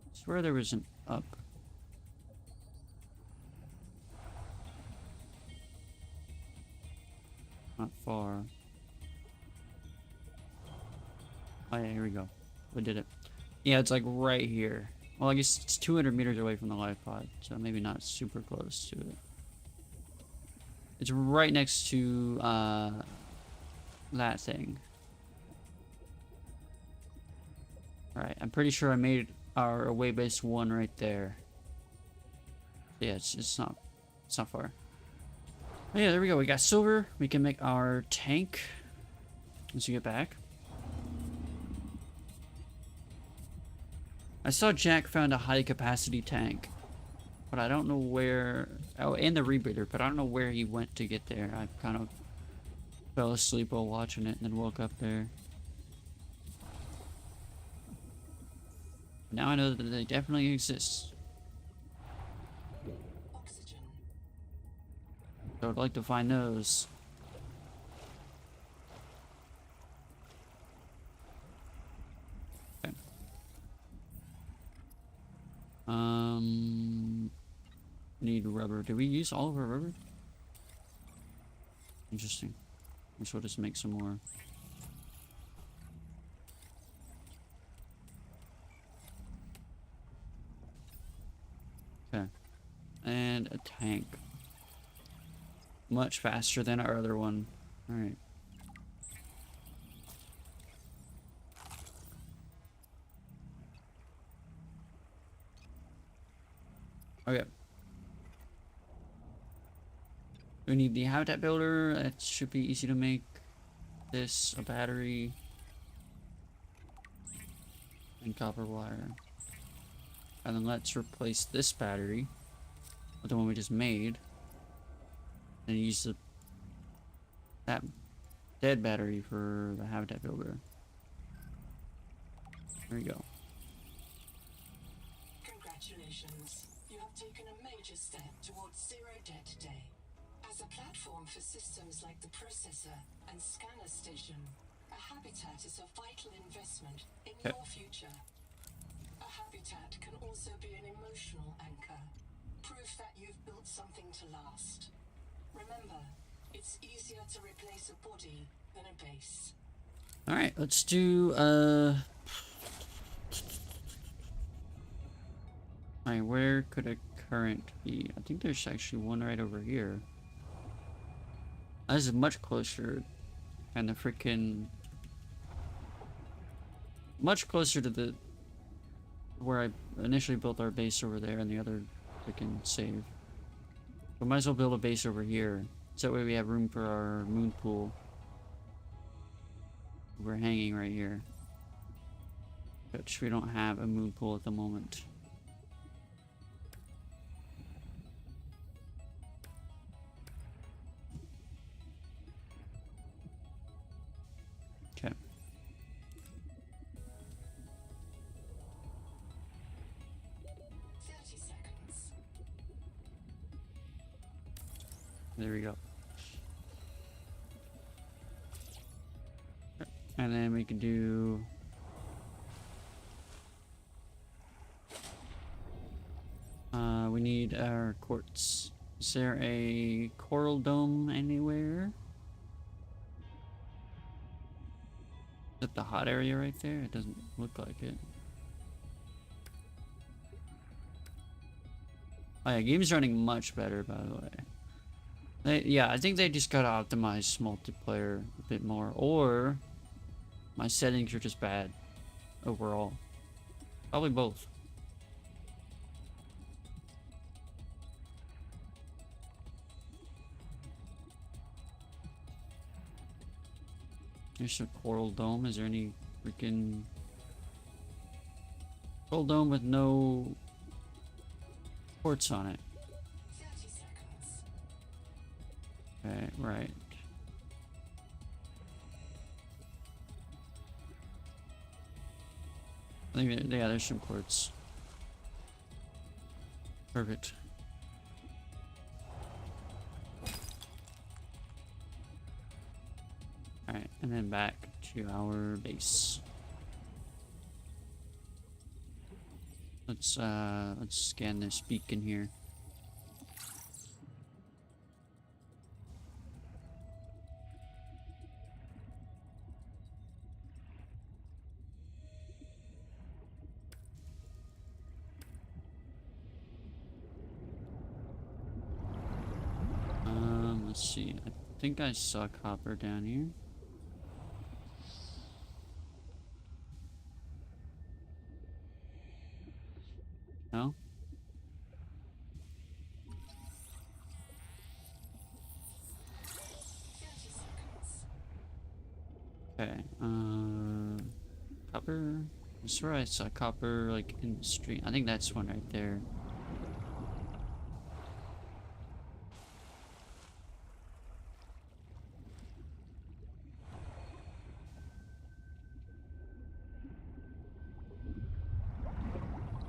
I swear there was an up. Not far. Oh yeah, here we go. We did it. Yeah, it's like right here. Well, I guess it's 200 meters away from the life pod, so maybe not super close to it. It's right next to that thing. Alright, I'm pretty sure I made our away base 1 right there. Yeah, it's not far. Oh, yeah, there we go. We got silver. We can make our tank once we get back. I saw Jack found a high capacity tank, but I don't know where. Oh, and the rebreather, but I don't know where he went to get there. I kind of fell asleep while watching it and then woke up there. Now I know that they definitely exist. Oxygen. So I'd like to find those. Okay. Need rubber. Did we use all of our rubber? Interesting. I guess we'll just make some more. Okay. And a tank. Much faster than our other one. Alright. Okay. We need the habitat builder. That should be easy to make. This, a battery, and copper wire. And then let's replace this battery with the one we just made. And use that dead battery for the habitat builder. There we go. Congratulations. You have taken a major step towards zero debt today. As a platform for systems like the processor and scanner station, a habitat is a vital investment in your future. A habitat can also be an emotional anchor, proof that you've built something to last. Remember, it's easier to replace a body than a base. Alright, let's do Alright, where could a current be? I think there's actually one right over here. This is much closer, and the freaking much closer to the where I initially built our base over there and the other freaking save. We might as well build a base over here, so that way we have room for our moon pool. We're hanging right here, which we don't have a moon pool at the moment. Okay. There we go. And then we can do we need our quartz. Is there a coral dome anywhere? Is that the hot area right there? It doesn't look like it. Oh yeah, game's running much better, by the way. Yeah, I think they just gotta optimize multiplayer a bit more, or my settings are just bad overall. Probably both. There's a coral dome. Is there any freaking... Full dome with no ports on it. 30 seconds. Okay, right. I think yeah, there's some quartz. Perfect. Alright, and then back to our base. Let's scan this beacon here. Let's see. I think I saw copper down here. No? 30 seconds. Okay, copper? I swear I saw copper, like, in the street. I think that's one right there.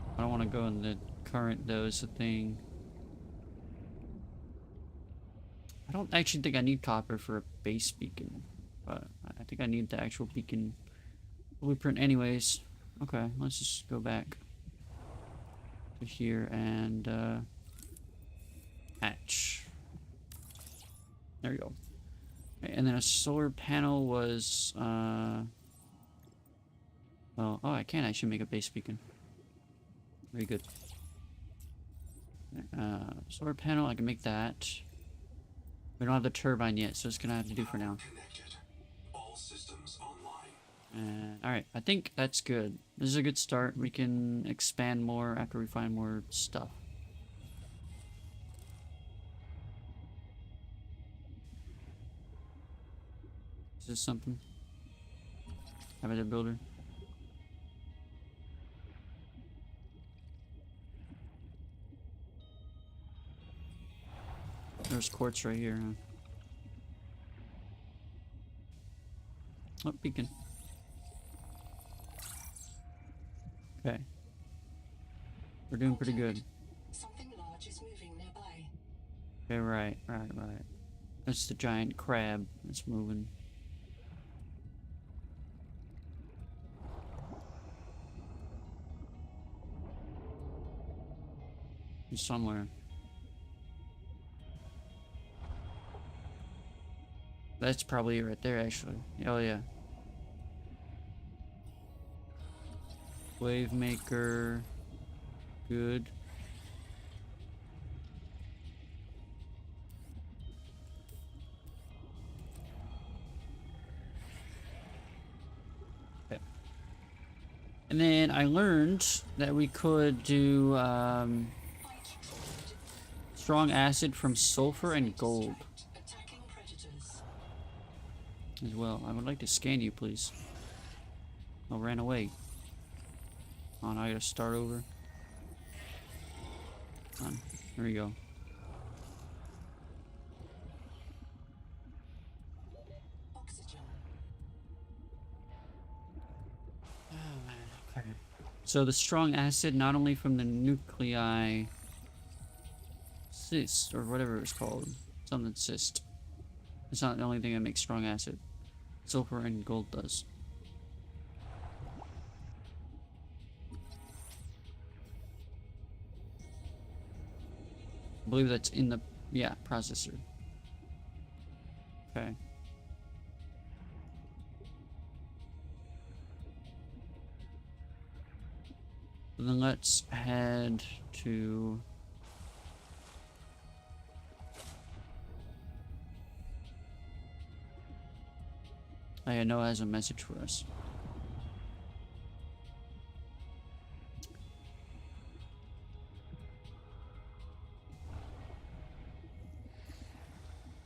I don't want to go in the current, though, is the thing. I don't actually think I need copper for a base beacon, but I think I need the actual beacon blueprint anyways. Okay, let's just go back to here and hatch. There we go. Okay, and then a solar panel was well, oh, I can actually make a base beacon. Very good. Solar panel, I can make that. We don't have the turbine yet, so it's gonna have to do for now. Connected. All systems online. Alright, I think that's good. This is a good start. We can expand more after we find more stuff. Is this something? Habitat builder? There's quartz right here, huh? Oh, beacon. Okay. We're doing pretty good. Something large is moving nearby. Okay, right. That's the giant crab that's moving. He's somewhere. That's probably right there, actually. Oh, yeah. Wave maker. Good. Okay. And then I learned that we could do strong acid from sulfur and gold Attacking predators. as well. I would like to scan you, please. Oh, ran away. Oh, now I gotta start over. On. There we go. Oxygen. Okay. So the strong acid, not only from the nuclei cyst, or whatever it's called. Something cyst. It's not the only thing that makes strong acid. Sulfur and gold does. I believe that's in the, yeah, processor. Okay. So then let's head to... I know it has a message for us.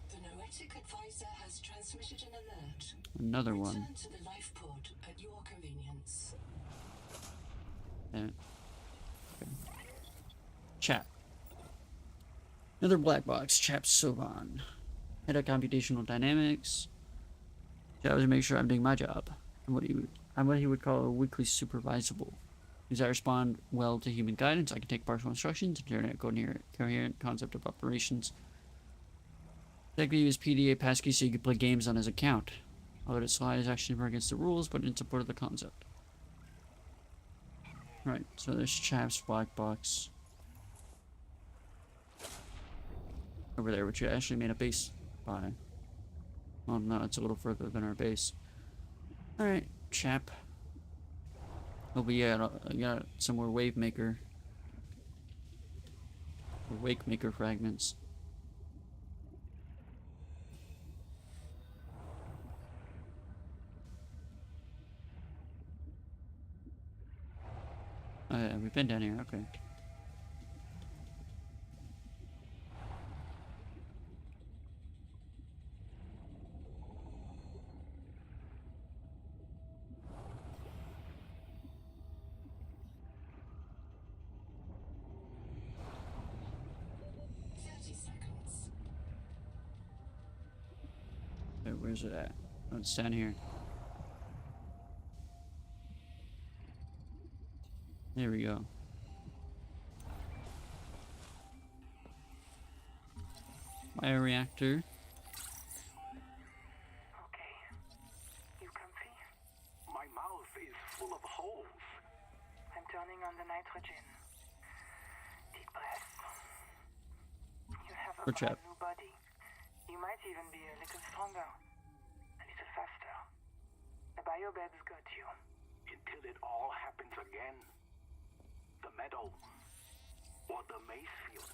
The Noetic advisor has transmitted an alert. Another one. Return to the life pod at your convenience. Damn it. Okay. Chap. Another black box. Chap Sovan. Head of computational dynamics. Job is to make sure I'm doing my job. I'm what he would call a weekly supervisable. Because I respond well to human guidance, I can take partial instructions and generate a coherent concept of operations. Technically use PDA passkey so you can play games on his account. I'll let it slide as action for against the rules, but in support of the concept. Right, so there's Chap's black box. Over there, which we actually made a base by. Well, no, it's a little further than our base. Alright, Chap. Oh, but yeah, I got some more wave maker. Or wake maker fragments. Oh yeah, we've been down here, okay. Wait, where's it at? Oh, it's down here. There we go. Bioreactor. Okay. You comfy? My mouth is full of holes. I'm turning on the nitrogen. Deep breath. You have a Good job. brand new body. You might even be a little stronger. A little faster. The biobeds got you. Until it all happens again. The meadow. Or the maze field.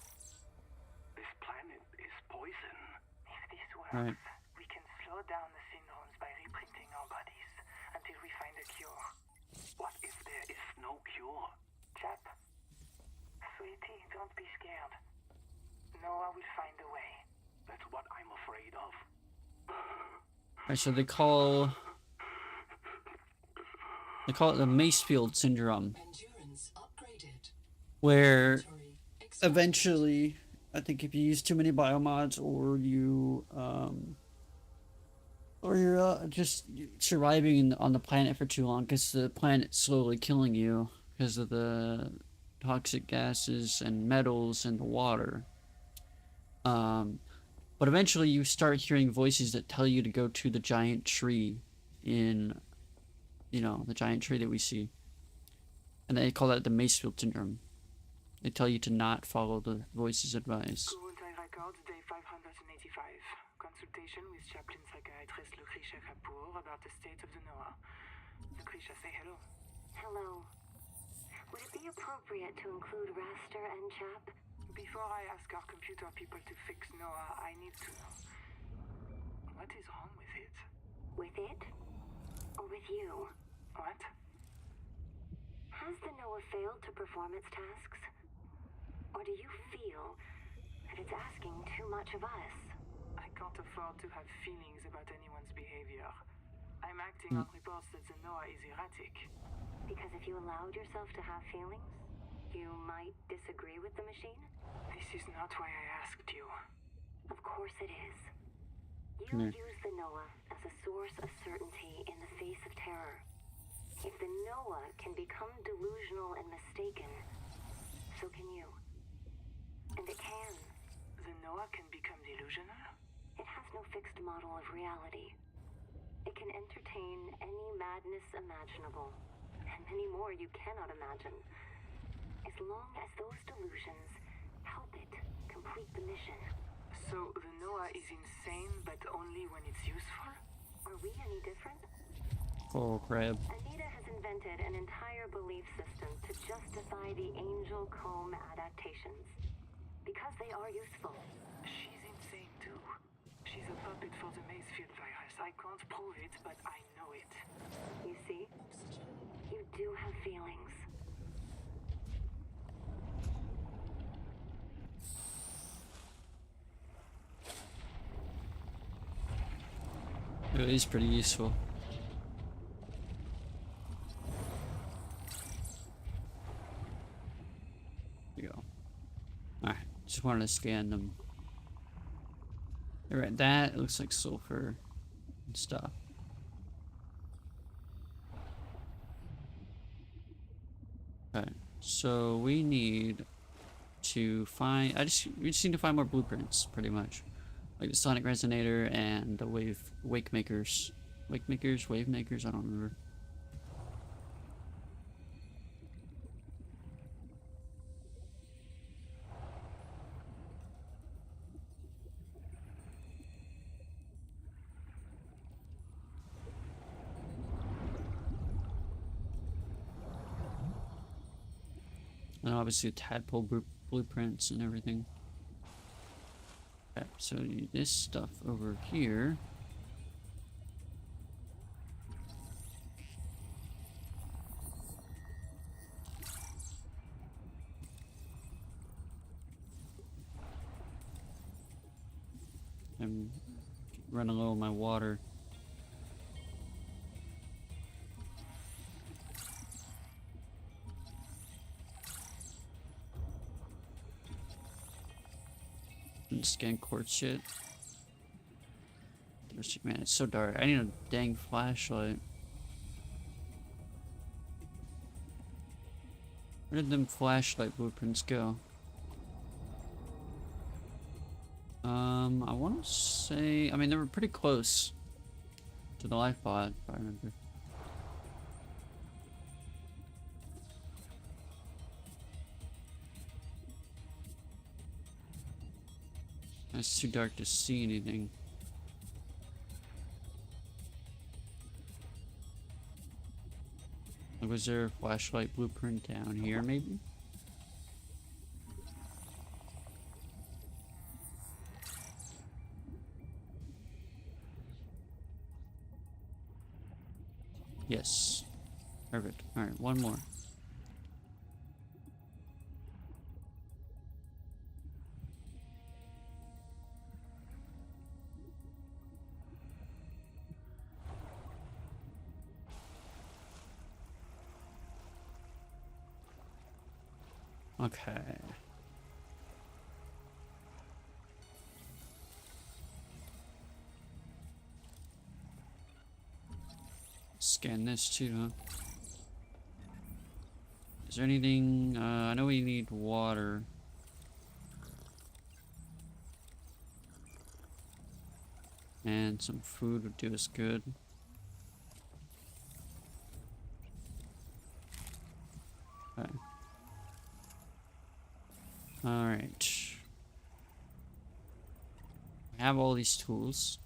This planet is poison. If this works, Right. we can slow down the syndromes by reprinting our bodies until we find a cure. What if there is no cure? Chap. Sweetie, don't be scared. Noah will find a way. That's what I'm afraid of. Alright, so they call it the Macefield syndrome. Endurance upgraded. Where Inventory expanded. eventually, I think if you use too many biomods or you're just surviving on the planet for too long because the planet's slowly killing you because of the toxic gases and metals in the water. But eventually you start hearing voices that tell you to go to the giant tree in, the giant tree that we see. And they call that the Macefield syndrome. They tell you to not follow the voice's advice. Kurultai Records, day 585. Consultation with chaplain psychiatrist Lucretia Kapoor about the state of the Noah. Lucretia, say hello. Hello. Would it be appropriate to include Raster and Chap? Before I ask our computer people to fix Noah, I need to know. What is wrong with it? With it? Or with you? What? Has the Noah failed to perform its tasks? Or do you feel that it's asking too much of us? I can't afford to have feelings about anyone's behavior. I'm acting on reports that the Noah is erratic. Because if you allowed yourself to have feelings, you might disagree with the machine? This is not why I asked you. Of course it is. Come You here. use the Noah as a source of certainty in the face of terror. If the Noah can become delusional and mistaken, so can you. And it can. The Noah can become delusional? It has no fixed model of reality. It can entertain any madness imaginable, and many more you cannot imagine. As long as those delusions help it complete the mission. So the Noah is insane, but only when it's useful? Are we any different? Oh, crab. Anita has invented an entire belief system to justify the Angel Comb adaptations. Because they are useful. She's insane too. She's a puppet for the Macefield virus. I can't prove it, but I know it. You see? You do have feelings. It is pretty useful. wanted to scan them. Alright, that looks like sulfur and stuff. Okay, so we need to find. We just need to find more blueprints, pretty much, like the sonic resonator and the wake makers. Wave makers. I don't remember. And obviously tadpole blueprints and everything. Okay, so this stuff over here. I'm running low on my water. And scan quartz shit. Man, it's so dark. I need a dang flashlight. Where did them flashlight blueprints go? I want to say... I mean, they were pretty close to the life pod, if I remember. It's too dark to see anything. Like, was there a flashlight blueprint down here, maybe? Yes. Perfect. Alright, one more. Okay. Scan this too, huh? Is there anything... I know we need water. And some food would do us good. Okay. Alright. I have all these tools.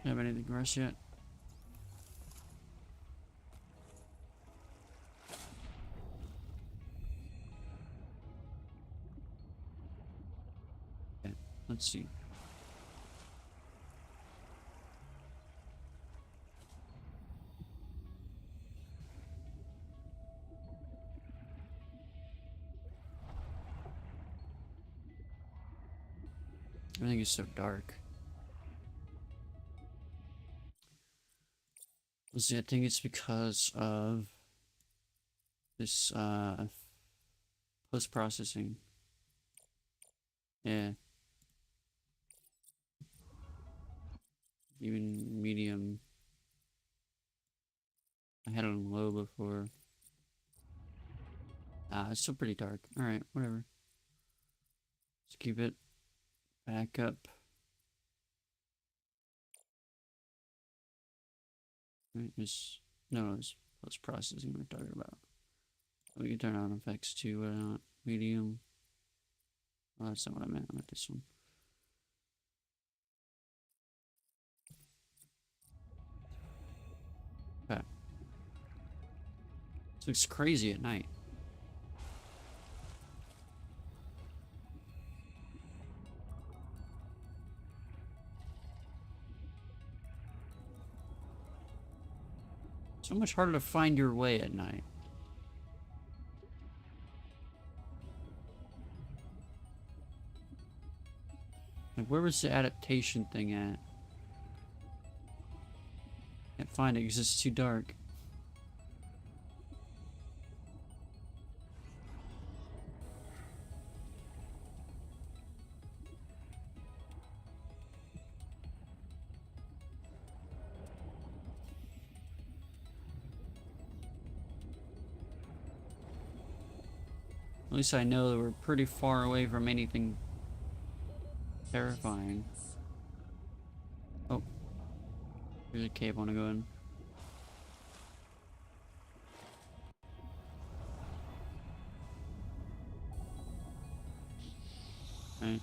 Have anything for us yet? Okay, let's see. Everything is so dark. Let's see, I think it's because of this post-processing. Yeah. Even medium. I had it on low before. It's still pretty dark. Alright, whatever. Let's keep it back up. Right, no, it's post-processing we're talking about. We can turn on effects too, but not medium. Oh, that's not what I meant. I meant this one. Okay. This looks crazy at night. So much harder to find your way at night. Like, where was the adaptation thing at? Can't find it because it's too dark. At least I know that we're pretty far away from anything terrifying. Oh. There's a cave I want to go in. Right.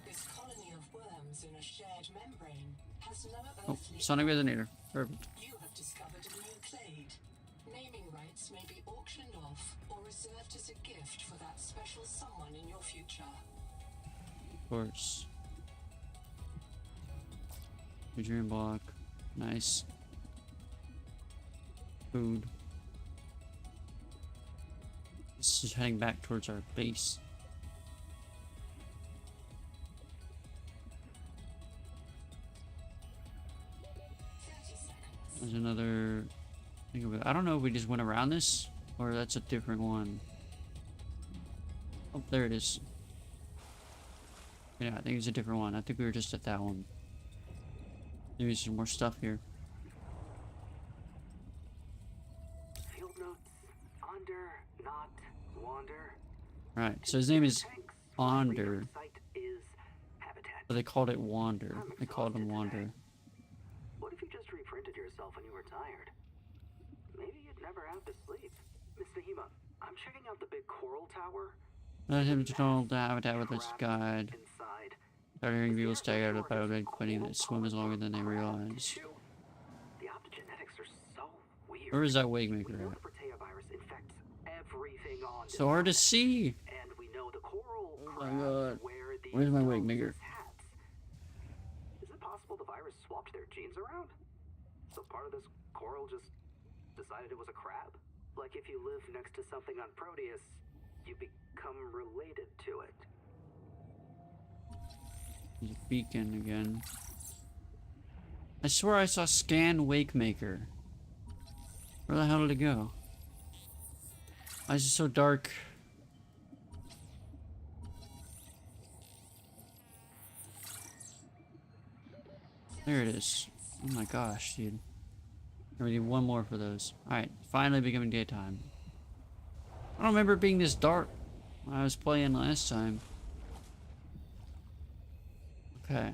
This colony of worms in a shared membrane has no Oh, earthly. Sonic Resonator. Perfect. You have discovered a new clade. Naming rights may be auctioned off or reserved as a gift for that special someone in your future. Of course. Your dream block. Nice. Food. This is heading back towards our base. There's another thing of it. I don't know if we just went around this or that's a different one. Oh, there it is. Yeah, I think it's a different one. I think we were just at that one. Maybe some more stuff here. Field notes. Under, not, wander. Right, so his name is Tanks. Onder, Site is habitat. but they called it Wander. They called him Wander. What if you just reprinted yourself when you were tired? Maybe you'd never have to sleep. Miss Nahima, I'm checking out the big coral tower. Let him to know the habitat with his guide. Inside. Started hearing people stagger out of the bed, quitting that swim is longer than they realize. The optogenetics are so weird. Where is that We wig maker know at? the Protea virus infects everything on So hard to this see. planet, and we know the coral Oh my crabs God. wear these Where's my wig domeless maker? hats. Is it possible the virus swapped their genes around? So part of this coral just decided it was a crab? Like if you live next to something on Proteus, you become related to it. There's a beacon again. I swear I saw Scan Wake Maker. Where the hell did it go? Why is it so dark? There it is. Oh my gosh, dude. We need one more for those. Alright, finally becoming daytime. I don't remember it being this dark when I was playing last time. Okay.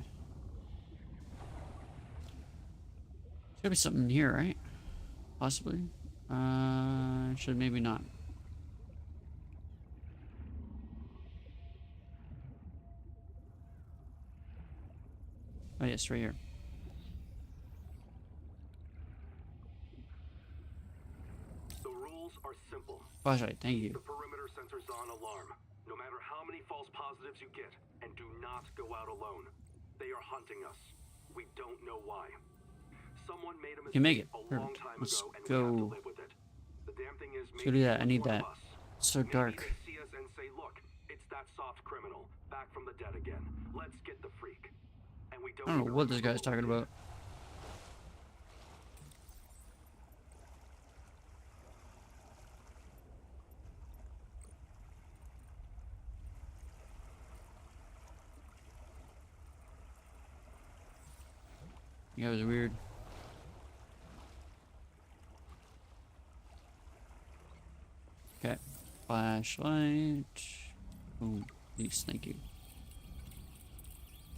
Should be something here, right? Possibly. Should maybe not. Oh yes, right here. The rules are simple. Flashlight, thank you. The perimeter sensors on alarm, no matter how many false positives you get, and do not go out alone. They are hunting us. We don't know why. Someone made a You make mistake it. a long Perfect. time Let's ago, and we go. have to live with it. The damn thing is, Let's go do that. I need one that. of us. It's so Maybe dark. they see us and say, "Look, it's that soft criminal back from the dead again. Let's get the freak." And we I don't know even what this remember guy's what we talking did. about. Yeah, it was weird. Okay. Flashlight. Boom. Please, thank you.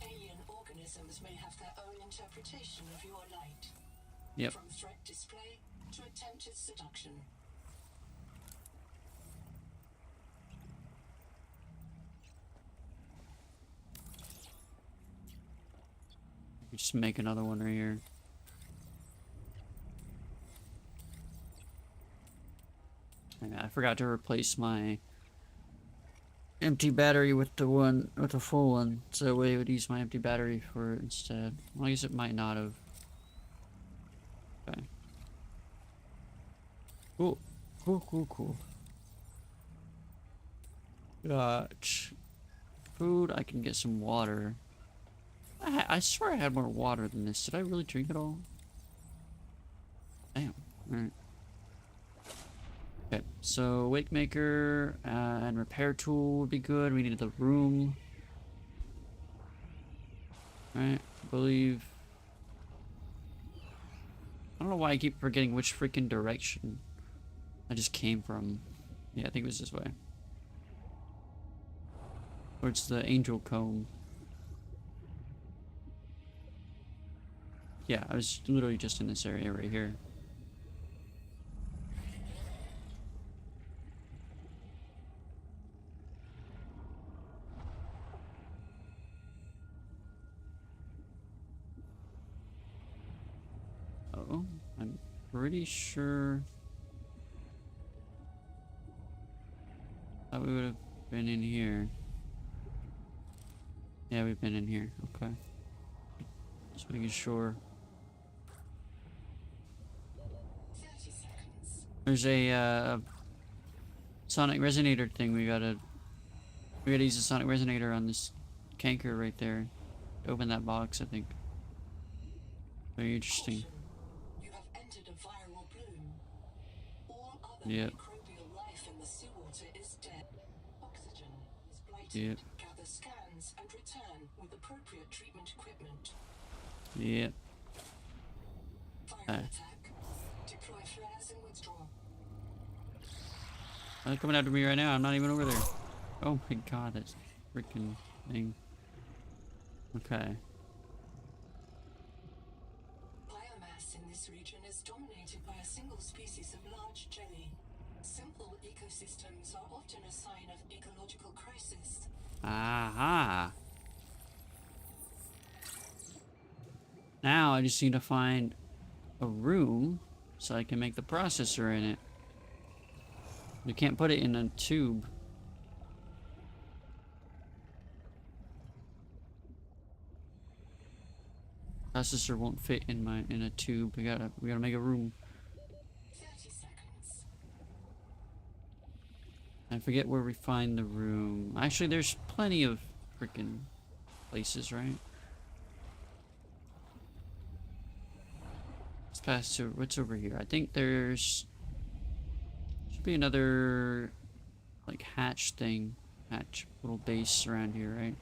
Alien organisms may have their own interpretation of your light. Yep. From threat display to attempted seduction. Just make another one right here. I forgot to replace my empty battery with the one with the full one, so that way it would use my empty battery for it instead. Well, I guess it might not have. Okay. Cool. Cool. Got food. I can get some water. I swear I had more water than this. Did I really drink it all? Damn. Alright. Okay. So wake maker and repair tool would be good. We need the room. Right, I believe. I don't know why I keep forgetting which freaking direction I just came from. Yeah, I think it was this way. Towards the angel comb. Yeah, I was literally just in this area right here. Oh, I'm pretty sure that we would have been in here. Yeah, we've been in here. Okay. Just making sure. 30 seconds. There's a sonic resonator thing. We gotta use a sonic resonator on this canker right there to open that box, I think. Very interesting. You have entered a viral bloom. All other Yep. microbial life in the seawater is dead. Oxygen is blighted. Yep. Gather scans and return with appropriate treatment equipment. Yep. Viral attack. Deploy flares and withdraw. They're coming after me right now. I'm not even over there. Oh my god, that's freaking thing. Okay. Biomass in this region is dominated by a single species of large jelly. Simple ecosystems are often a sign of ecological crisis. Aha. Now I just need to find a room so I can make the processor in it. You can't put it in a tube. Processor won't fit in a tube. We gotta make a room. 30 seconds. I forget where we find the room. Actually, there's plenty of freaking places, right? Let's pass to what's over here. I think there's should be another like hatch thing, hatch little base around here, right?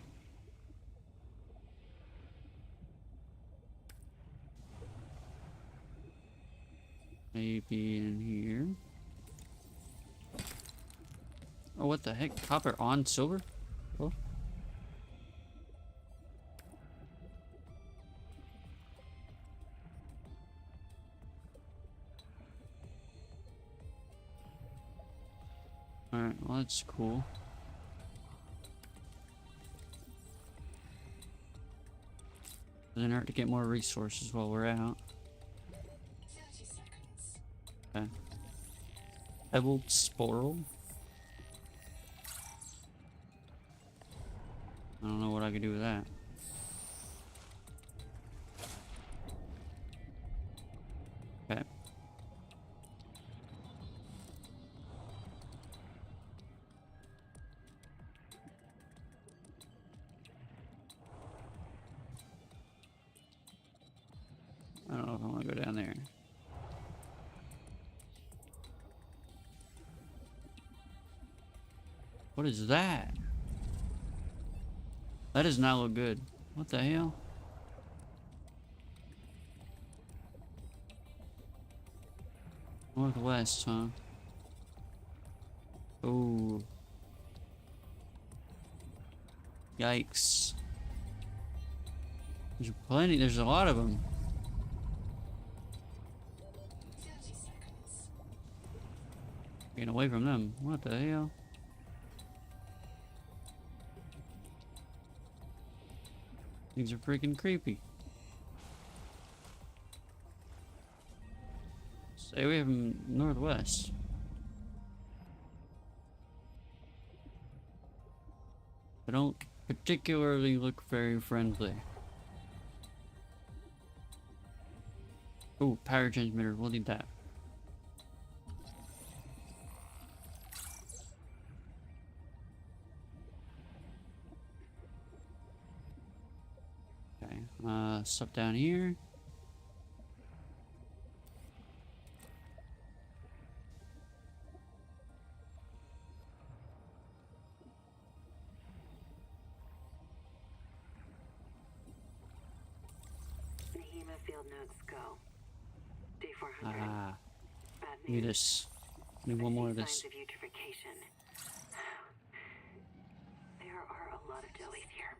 Maybe in here. Oh, what the heck? Copper on silver? Oh. Alright, well that's cool. Doesn't hurt to get more resources while we're out. 30 seconds. Okay. Pebbled sporal? I don't know what I could do with that. Okay. I don't know if I want to go down there. What is that? That does not look good. What the hell? Northwest, huh? Oh. Yikes. There's plenty, there's a lot of them. 30 seconds. Getting away from them. What the hell? These are freaking creepy. Stay away from Northwest. They don't particularly look very friendly. Oh, power transmitter. We'll need that. Okay. Stuff down here. field notes go. Day 400. Ah, Bad look at news. this. Need I one more see of this. signs of eutrophication. There are a lot of jellies here.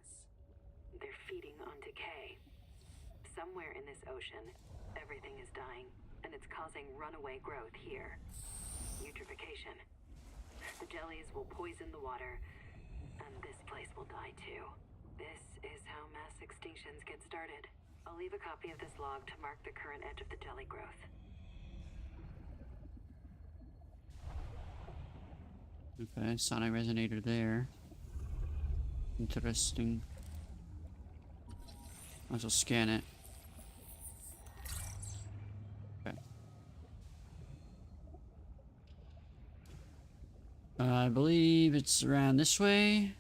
They're feeding on decay. Somewhere in this ocean, everything is dying, and it's causing runaway growth here. Eutrophication. The jellies will poison the water, and this place will die too. This is how mass extinctions get started. I'll leave a copy of this log to mark the current edge of the jelly growth. Okay, sonic resonator there. Interesting. Might as well scan it. Okay. I believe it's around this way.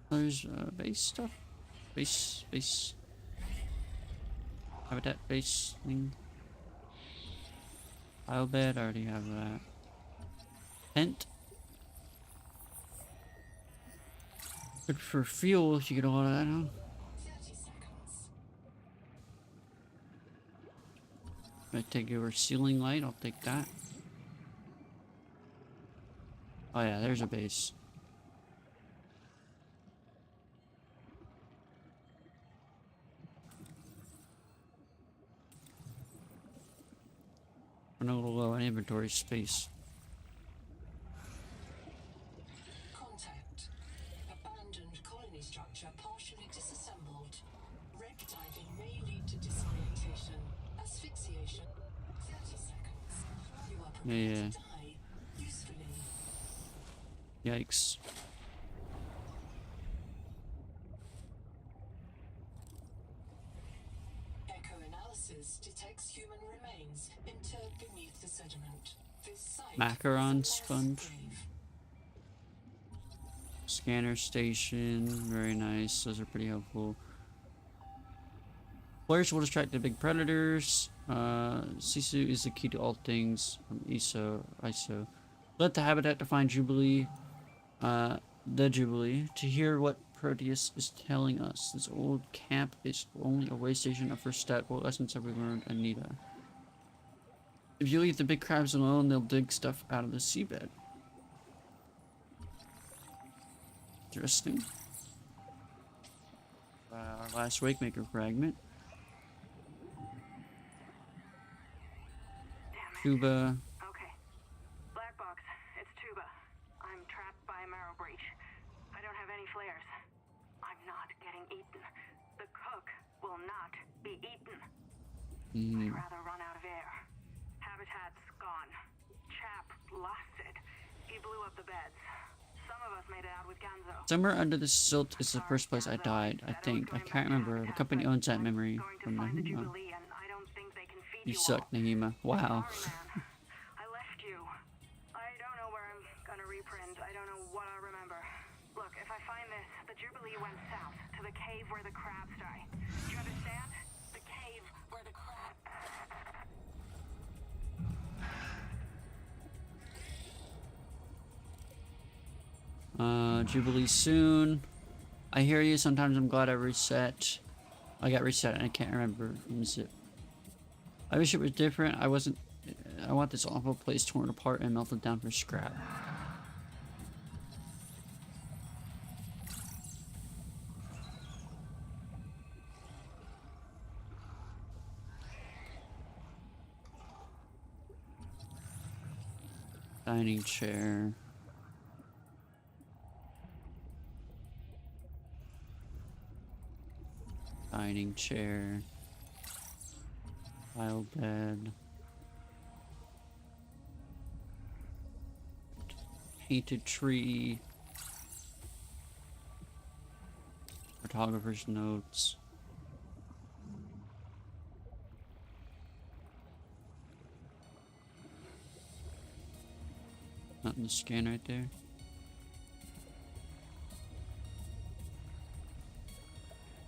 There's base stuff. Base. Habitat base thing. Tile bed, I already have that. Tent. Good for fuel if you get a lot of that, huh? 30 seconds. I take over ceiling light, I'll take that. Oh yeah, there's a base. We're a little low on inventory space. Contact. Abandoned colony structure partially disassembled. Wreck diving may lead to disorientation, asphyxiation. 30 seconds. You are prepared Yeah. to die usefully. Yikes. Echo analysis detects human remains interred beneath the sediment. This site Macaron is a mass sponge. grave. Scanner station, very nice. Those are pretty helpful. Players will distract the big predators. Sisu is the key to all things from ISO. Let the habitat define Jubilee. The Jubilee. To hear what Proteus is telling us. This old camp is only a way station. A first step. What lessons have we learned, Anita? If you leave the big crabs alone, they'll dig stuff out of the seabed. Interesting. Our last Wakemaker fragment. Tuba. Okay. Black box, it's Tuba. I'm trapped by a marrow breach. I don't have any flares. I'm not getting eaten. The cook will not be eaten. I'd rather run out of air. Habitat's gone. Chap lost it. He blew up the beds. Some of us made it out with Ganzo. Somewhere under the silt is the first place I died, I think. I can't remember. The company owns that memory from Going to find the Nahima. Jubilee, and I don't think they can feed You you suck, all. Nahima. Wow. Sorry, man. I left you. I don't know where I'm gonna reprint. I don't know what I remember. Look, if I find this, the Jubilee went south to the cave where the crabs die. Do you understand? The cave where the crabs. Jubilee soon. I hear you. Sometimes I'm glad I reset. I got reset and I can't remember from zip. I wish it was different. I want this awful place torn apart and melted down for scrap. Dining chair. Dining chair. Pile bed. Painted tree. Photographer's notes. Not in the scan right there.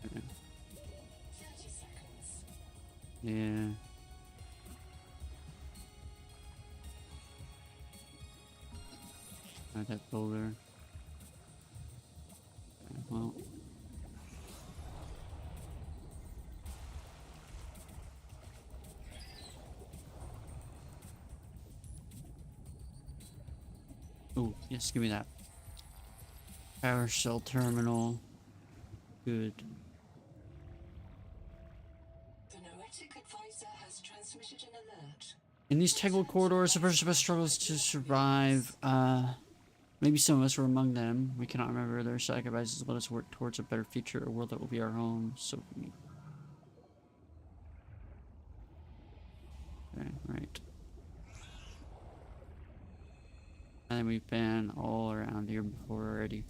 Okay. 30 seconds. Yeah. Not that folder. Okay, well. Oh, yes, give me that. Power cell terminal. Good. The Noetic advisor has transmitted an alert. In these technical corridors, the first of us struggles to survive. Maybe some of us were among them. We cannot remember their sacrifices. Let us work towards a better future, a world that will be our home. So okay, right. And then we've been all around here before already.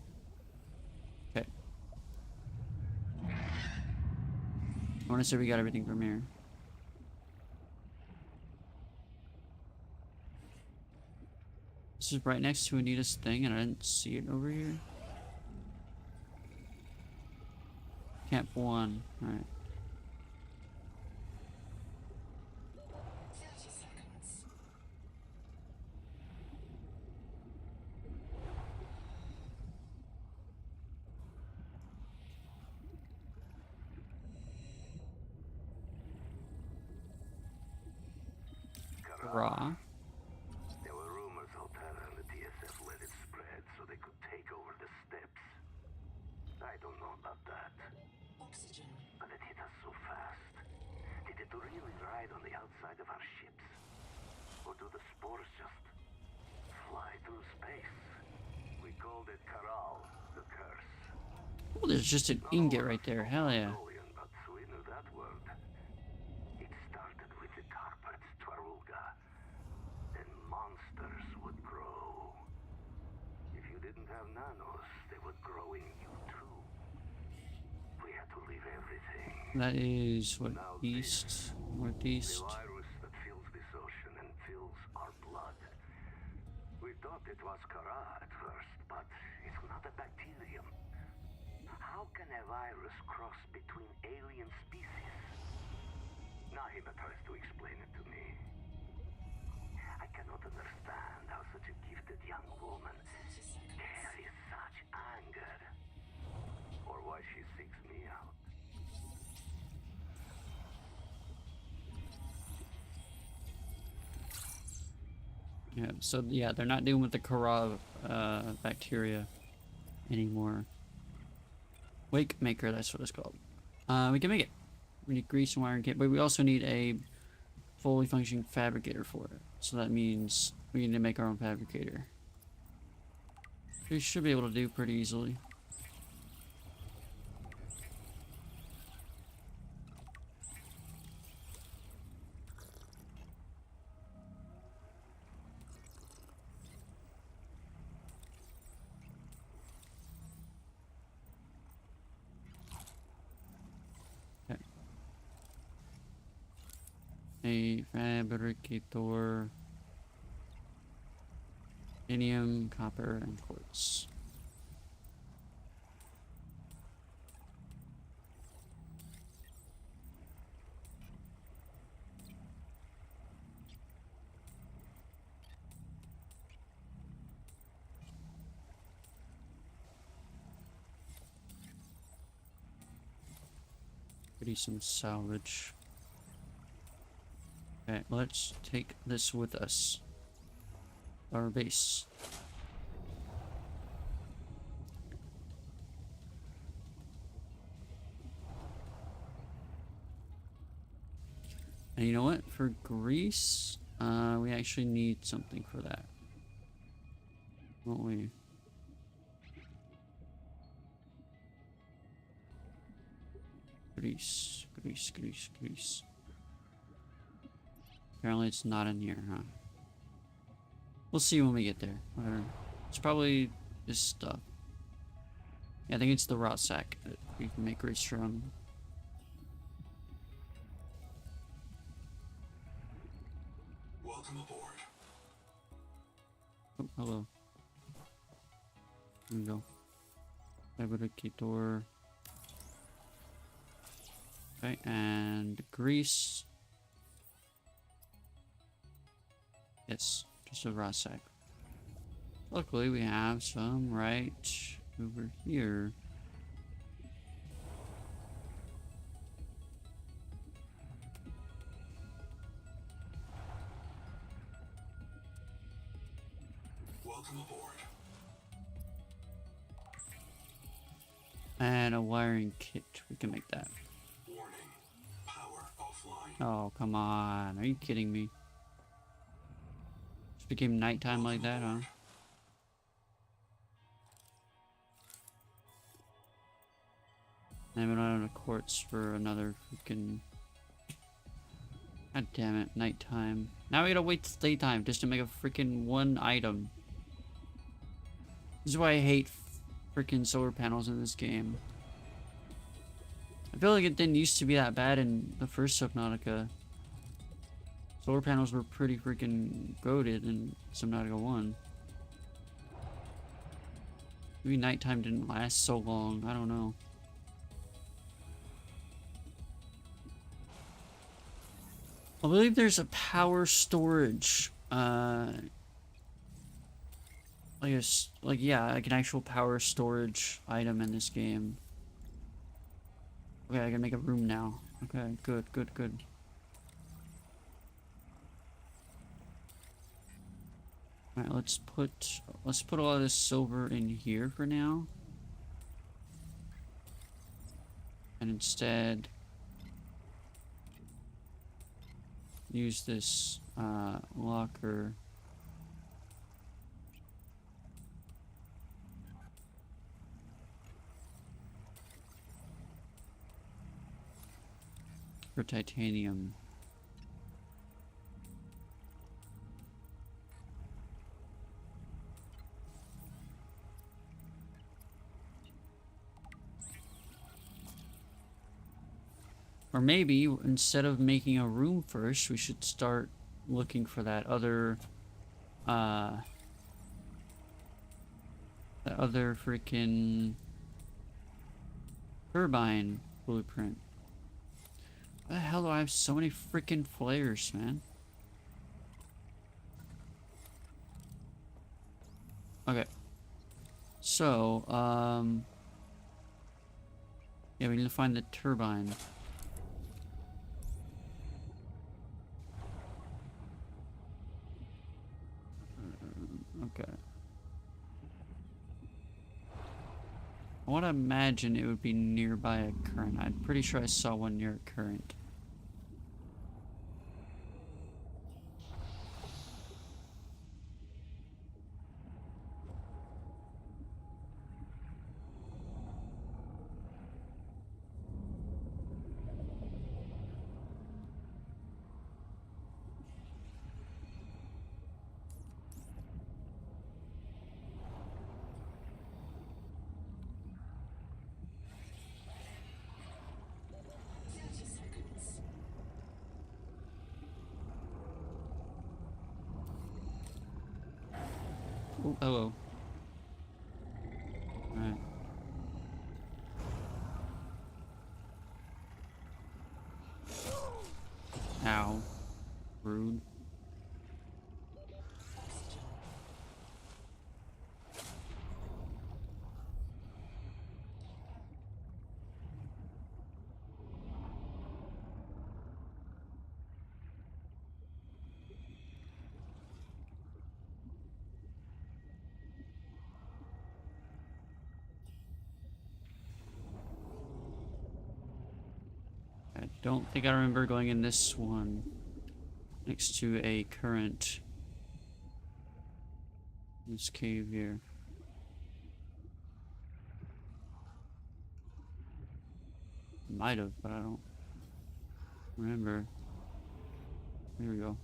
Okay. I want to say we got everything from here. This is right next to Anita's thing, and I didn't see it over here. Camp 1. Alright. 30 seconds. Raw. There were rumors Altera and the TSF let it spread so they could take over the steppes. I don't know about that, Oxygen. but it hit us so fast. Did it really ride on the outside of our ships? Or do the spores just fly through space? We called it Karal, the curse. Oh, there's just an ingot right there. Hell yeah. Mongolian, but we knew that word. It started with the carpets, Twarulga. Then monsters would grow. If you didn't have nanos, they would grow in you too. We had to leave everything. That is what, Now east, The northeast. virus that fills this ocean and fills our blood. We thought it was Kara at first, but it's not a bacterium. How can a virus cross between alien species? Nahima tries to explain it to me. I cannot understand how such a gifted young woman 30 seconds. carries such anger. Or why she seeks me out. Yeah, so yeah, they're not dealing with the Kara bacteria anymore. Wake maker, that's what it's called. We can make it. We need grease and wire kit, but we also need a fully functioning fabricator for it. So that means we need to make our own fabricator. We should be able to do pretty easily. Okay. A fabricator. Titanium, copper, and quartz. Pretty some salvage. Okay, let's take this with us. Our base. And you know what? For grease, we actually need something for that. Won't we? Grease, grease, grease, grease. Apparently it's not in here, huh? We'll see when we get there. Whatever. It's probably this stuff. Yeah, I think it's the rot sack that we can make grease from. Welcome aboard. Oh, hello. There we go. Fabricator. Okay, and grease. Yes, just a raw sack. Luckily, we have some right over here. Welcome aboard. And a wiring kit. We can make that. Warning. Power offline. Oh, come on. Are you kidding me? Just became nighttime like that, huh? And we're not on a quartz for another freaking... God damn it, nighttime. Now we gotta wait till daytime just to make a freaking one item. This is why I hate freaking solar panels in this game. I feel like it didn't used to be that bad in the first Subnautica. Solar panels were pretty freaking goated in Subnautica 1. Maybe nighttime didn't last so long, I don't know. I believe there's a power storage, like an actual power storage item in this game. Okay, I can make a room now. Okay, good. Alright, let's put all of this silver in here for now. And instead use this locker for titanium. Or maybe instead of making a room first, we should start looking for that other freaking turbine blueprint. Why the hell do I have so many freaking flares, man? Okay. So, yeah, we need to find the turbine. Okay. I want to imagine it would be nearby a current. I'm pretty sure I saw one near a current. Oh, hello. Alright. Ow. Rude. I don't think I remember going in this one next to a current. This cave here. Might have, but I don't remember. Here we go.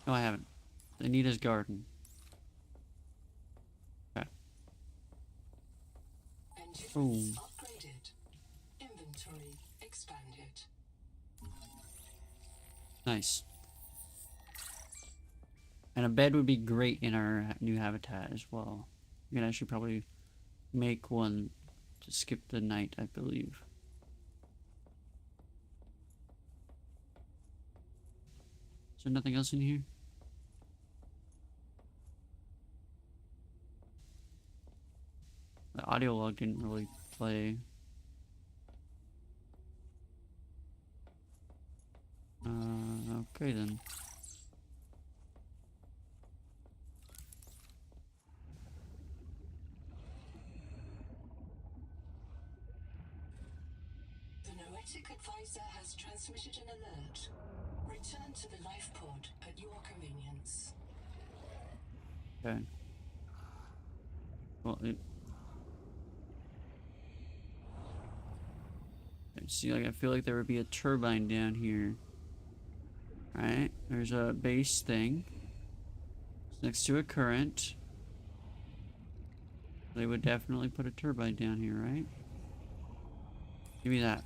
No, I haven't. Anita's garden. Okay. Boom. Upgraded. Inventory expanded. Nice. And a bed would be great in our new habitat as well. We can actually probably make one to skip the night, I believe. Is there nothing else in here? The audio log didn't really play. Okay then. Galactic Advisor has transmitted an alert. Return to the life pod at your convenience. Okay. Well, see, like I feel like there would be a turbine down here. Right? There's a base thing. It's next to a current. They would definitely put a turbine down here, right? Give me that.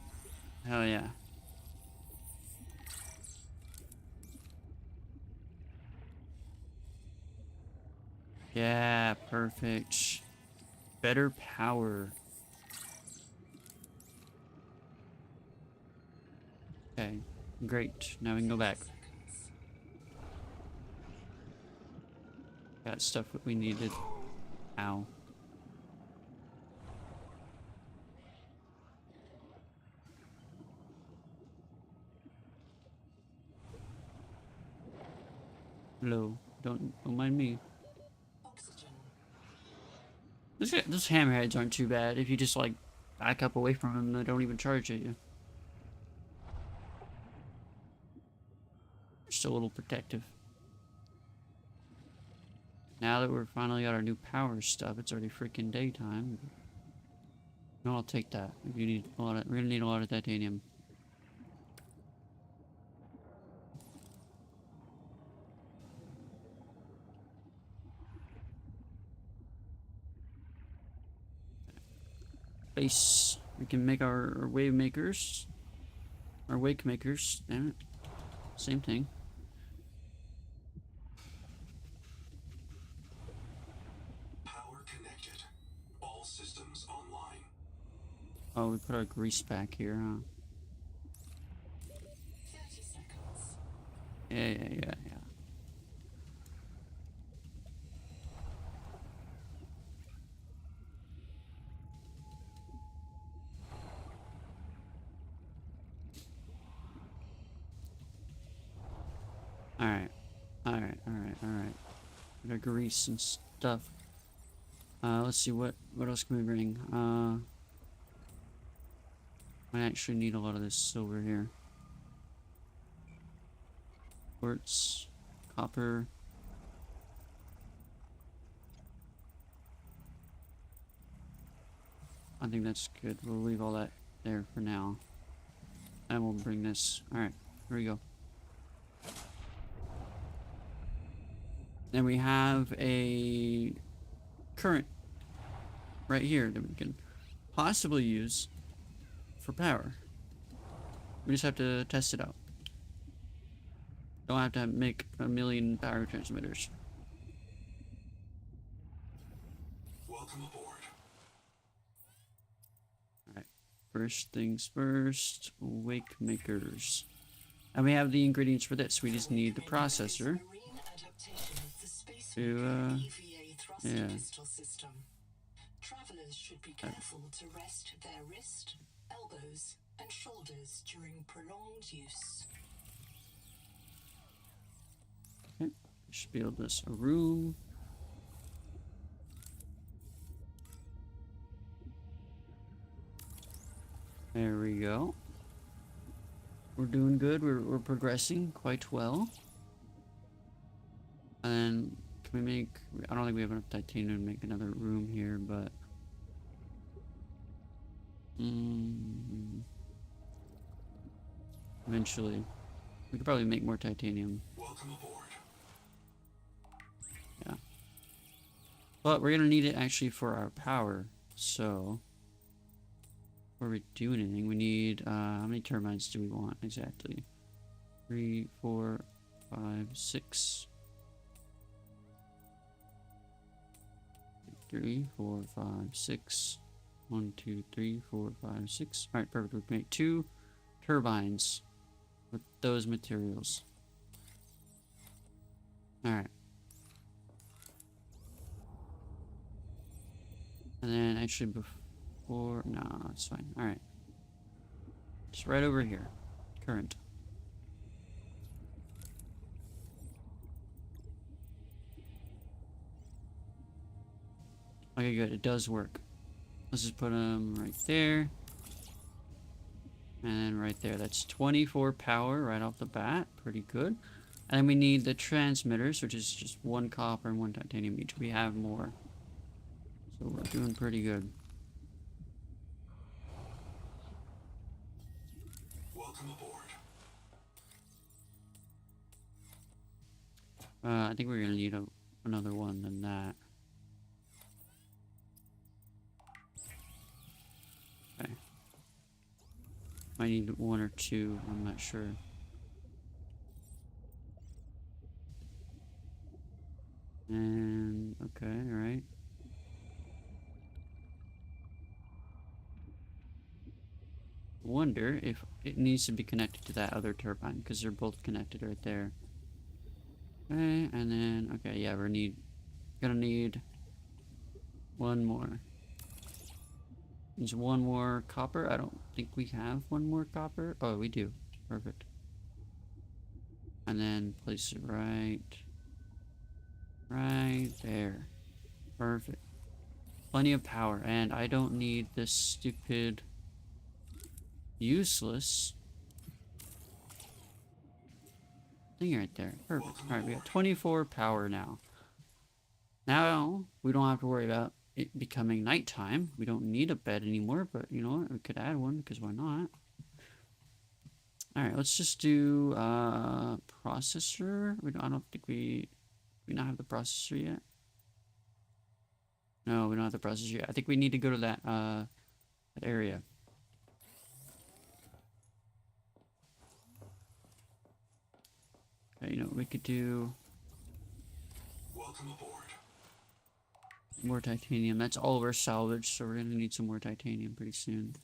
Hell yeah. Yeah, perfect. Better power. Okay, great. Now we can go back. Got stuff that we needed. Ow. Hello. Don't mind me. Oxygen. Those hammerheads aren't too bad. If you just like back up away from them, they don't even charge at you. Just a little protective. Now that we're finally got our new power stuff, it's already freaking daytime. No, I'll take that. You need a lot of, we're gonna need a lot of titanium. Base. We can make our wave makers. Our wake makers. Damn it. Same thing. Power connected. All systems online. Oh, we put our grease back here, huh? 30 seconds. Yeah. Alright. Got grease and stuff. Let's see, what else can we bring? I actually need a lot of this silver here. Quartz, copper. I think that's good. We'll leave all that there for now. And we'll bring this. Alright, here we go. Then we have a current right here that we can possibly use for power. We just have to test it out. Don't have to make a million power transmitters. Welcome aboard. Alright, first things first, wake makers. And we have the ingredients for this. We just need the processor Marine adaptation of the space to, EVA thrust yeah. pistol system. Travelers should be careful to rest their wrist, elbows, and shoulders during prolonged use. Okay, should build us a room. There we go. We're doing good. We're progressing quite well. And can we make... I don't think we have enough titanium to make another room here, but... eventually. We could probably make more titanium. Welcome aboard. Yeah. But we're gonna need it actually for our power, so... Before we do anything, we need... how many turbines do we want exactly? 3, 4, 5, 6... 3, 4, 5, 6. 1, 2, 3, 4, 5, 6. Alright, perfect. We can make 2 turbines with those materials. Alright. And then actually before... No, it's fine. Alright. Just right over here. Current. Okay, good. It does work. Let's just put them right there. And then right there, that's 24 power right off the bat. Pretty good. And then we need the transmitters, which is just 1 copper and 1 titanium each. We have more. So we're doing pretty good. Welcome aboard. I think we're gonna need another one than that. Okay. I need 1 or 2, I'm not sure. And, okay, alright. Wonder if it needs to be connected to that other turbine, because they're both connected right there. Okay, and then, okay, yeah, gonna need 1 more. There's 1 more copper. I don't think we have 1 more copper. Oh, we do. Perfect. And then place it right there. Perfect. Plenty of power, and I don't need this stupid, useless thing right there. Perfect. Alright, we got 24 power now. Now, we don't have to worry about it becoming nighttime. We don't need a bed anymore, but you know what? We could add one, because why not? Alright, let's just do processor. I don't think we not have the processor yet. No, we don't have the processor yet. I think we need to go to that area. Okay, you know what we could do? Welcome aboard. More titanium. That's all of our salvage, so we're gonna need some more titanium pretty soon.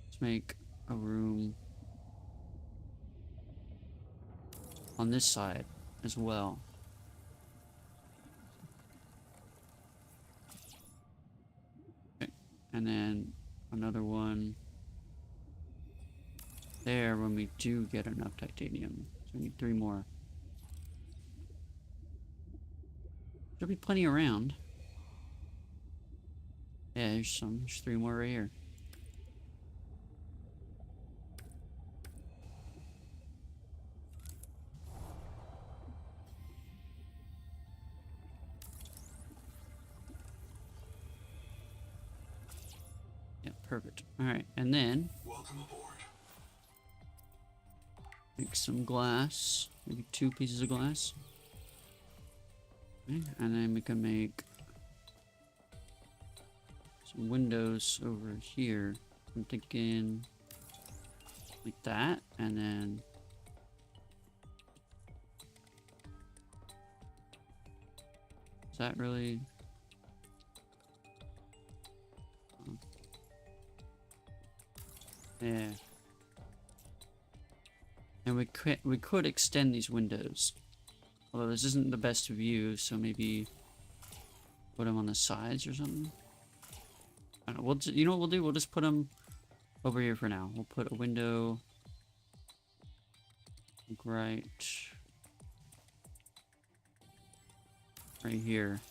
Let's make a room on this side as well. Okay. And then another one there when we do get enough titanium. So we need 3 more. There'll be plenty around. Yeah, there's 3 more right here. Yeah, perfect. Alright, and then Welcome aboard. make some glass. Maybe 2 pieces of glass. Okay, and then we can make some windows over here. I'm thinking like that, and then is that really? Yeah. And we could extend these windows. Although this isn't the best view, so maybe put them on the sides or something. I don't know, you know what we'll do? We'll just put them over here for now. We'll put a window right here.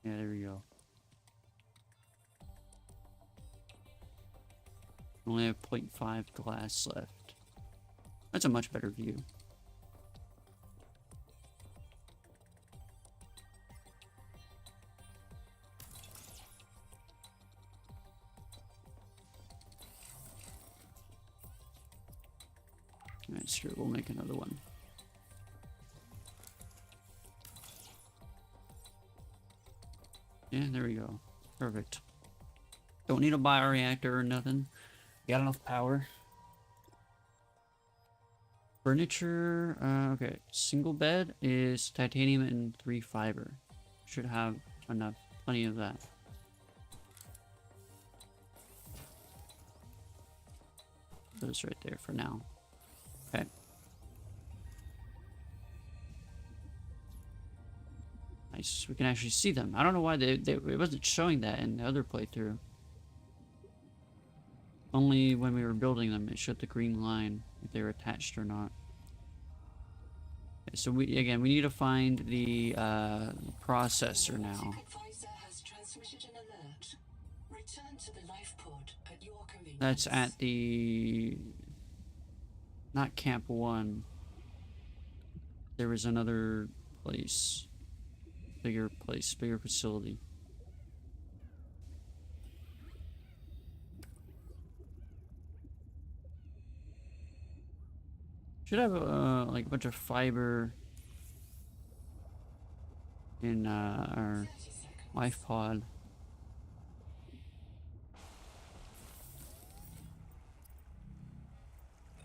Yeah, there we go. Only have 0.5 glass left. That's a much better view. Alright, sure, we'll make another one. Yeah, there we go. Perfect. Don't need a bioreactor or nothing. Got enough power. Furniture, okay. Single bed is titanium and 3 fiber. Should have enough, plenty of that. Those right there for now. Okay. Nice. We can actually see them. I don't know why it wasn't showing that in the other playthrough. Only when we were building them, it showed the green line, if they were attached or not. so we need to find the processor now. Advisor has transmitted an alert. Return to the life pod at your convenience. That's at the... not Camp 1. There was another place. Bigger place, bigger facility. Should have like a bunch of fiber in our life pod.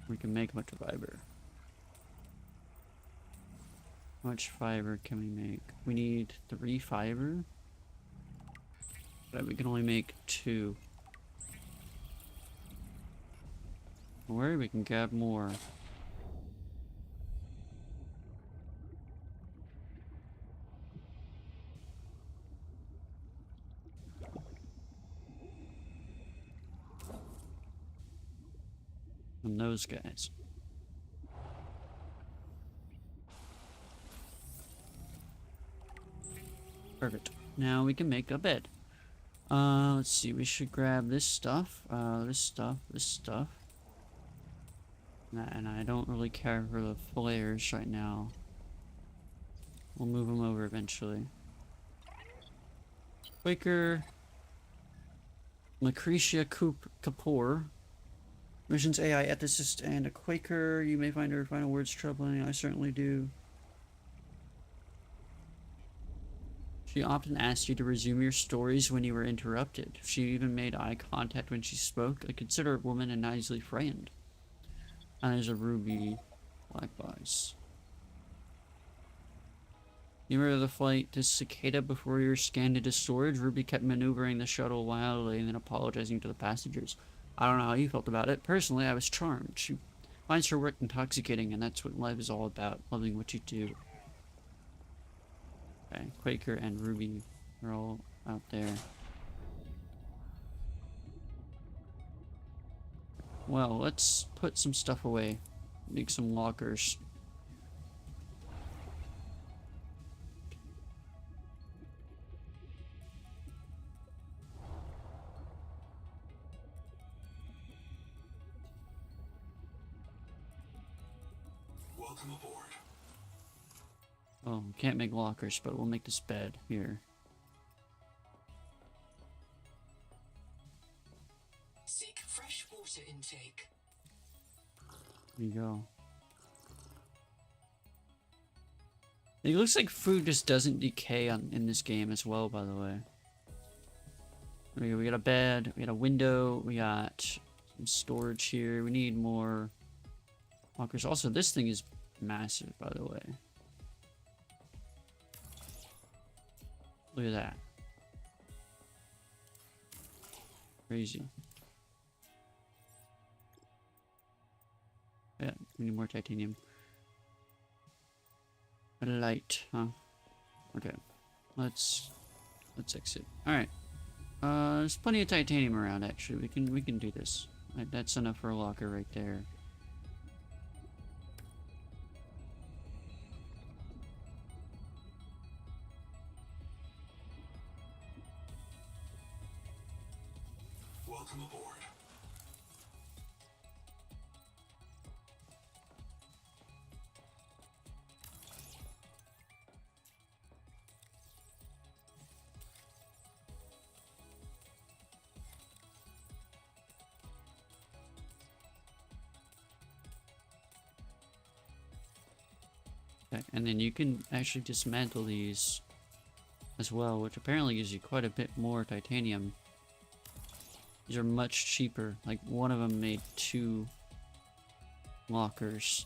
We can make a bunch of fiber. How much fiber can we make? We need 3 fiber, but we can only make 2. Don't worry, we can grab more. From those guys. Perfect. Now we can make a bed. Let's see. We should grab this stuff. This stuff. And I don't really care for the flares right now. We'll move them over eventually. Quaker. Lucretia Kapoor. Missions AI ethicist and a Quaker. You may find her final words troubling. I certainly do. She often asked you to resume your stories when you were interrupted. She even made eye contact when she spoke, a considerate woman and not easily frightened. And there's a ruby black box. You remember the flight to Cicada before you were scanned into storage? Ruby kept maneuvering the shuttle wildly and then apologizing to the passengers. I don't know how you felt about it. Personally, I was charmed. She finds her work intoxicating, and that's what life is all about, loving what you do. Okay, Quaker and Ruby are all out there. Well, let's put some stuff away. Make some lockers. Welcome aboard. Oh, we can't make lockers, but we'll make this bed here. Seek fresh water intake. There you go. It looks like food just doesn't decay in this game as well, by the way. We got a bed, we got a window, we got some storage here. We need more lockers. Also, this thing is massive, by the way. Look at that. Crazy. Yeah, we need more titanium. A light, huh? Okay. Let's exit. Alright. There's plenty of titanium around actually. We can do this. Right, that's enough for a locker right there. Welcome aboard. Okay, and then you can actually dismantle these as well, which apparently gives you quite a bit more titanium. These are much cheaper. Like, one of them made 2 lockers.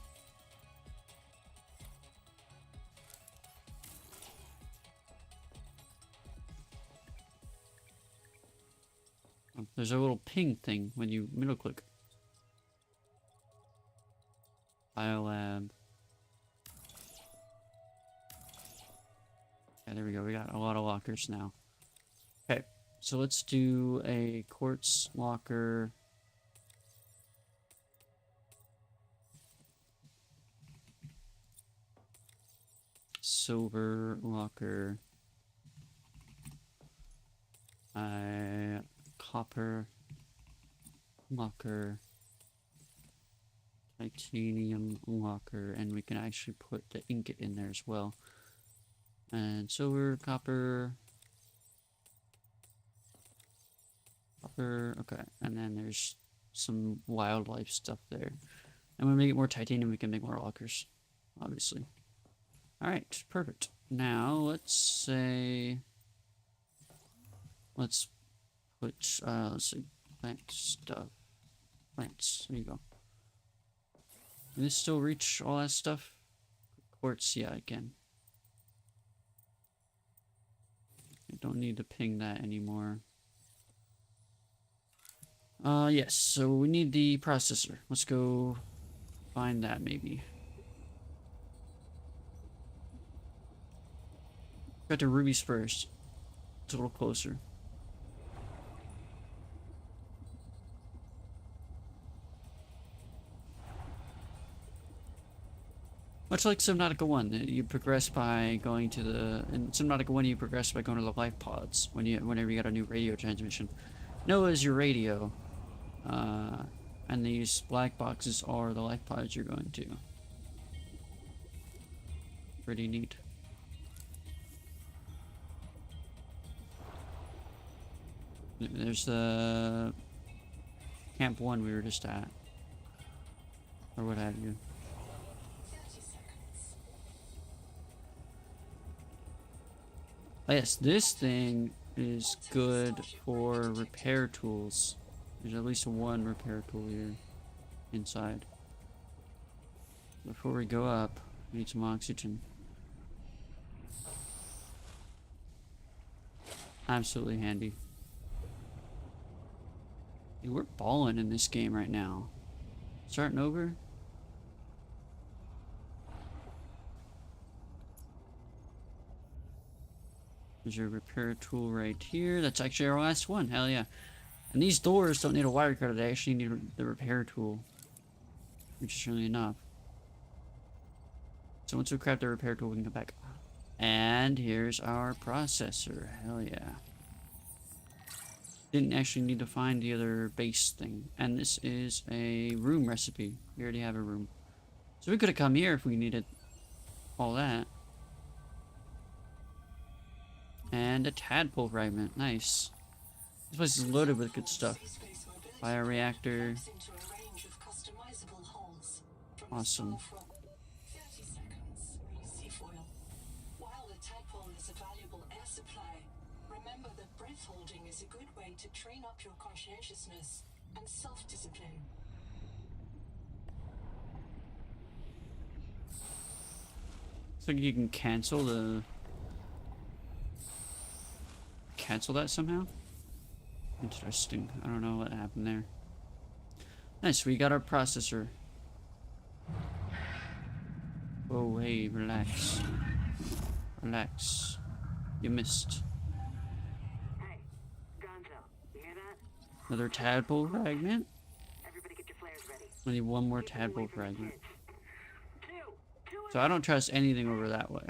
Oh, there's a little ping thing when you middle click. Biolab. Yeah, there we go. We got a lot of lockers now. Okay, so let's do a quartz locker. silver locker. Copper locker. Titanium locker, and we can actually put the ingot in there as well. And silver, copper, okay. And then there's some wildlife stuff there. And when we get more titanium, we can make more lockers, obviously. All right, perfect. Now let's put let's see, plant stuff. Plants. There you go. Can this still reach all that stuff? Quartz, yeah, I can. I don't need to ping that anymore. Yes, so we need the processor. Let's go find that, maybe. Got to rubies first. It's a little closer. Much like Subnautica 1, you progress by going to the... In Subnautica 1, you progress by going to the life pods whenever you got a new radio transmission. Noah is your radio. And these black boxes are the life pods you're going to. Pretty neat. There's the... Camp 1 we were just at. Or what have you. Oh yes, this thing is good for repair tools. There's at least one repair tool here inside. Before we go up, we need some oxygen. Absolutely handy. Dude, we're balling in this game right now. Starting over? There's your repair tool right here. That's actually our last one. Hell yeah. And these doors don't need a wire cutter. They actually need the repair tool. Which is really enough. So once we craft the repair tool, we can go back. And here's our processor. Hell yeah. Didn't actually need to find the other base thing. And this is a room recipe. We already have a room. So we could have come here if we needed all that. And a tadpole fragment. Nice. This place is loaded with good stuff. Bioreactor. Awesome. While the tadpole is a valuable air supply, remember that breath holding is a good way to train up your conscientiousness and self-discipline. Looks like you can cancel that somehow? Interesting. I don't know what happened there. Nice, we got our processor. Oh, hey, relax. Relax. You missed. Hey, Gonzo, you hear that? Another tadpole fragment? Everybody get your flares ready. I need one more tadpole fragment. So I don't trust anything over that way.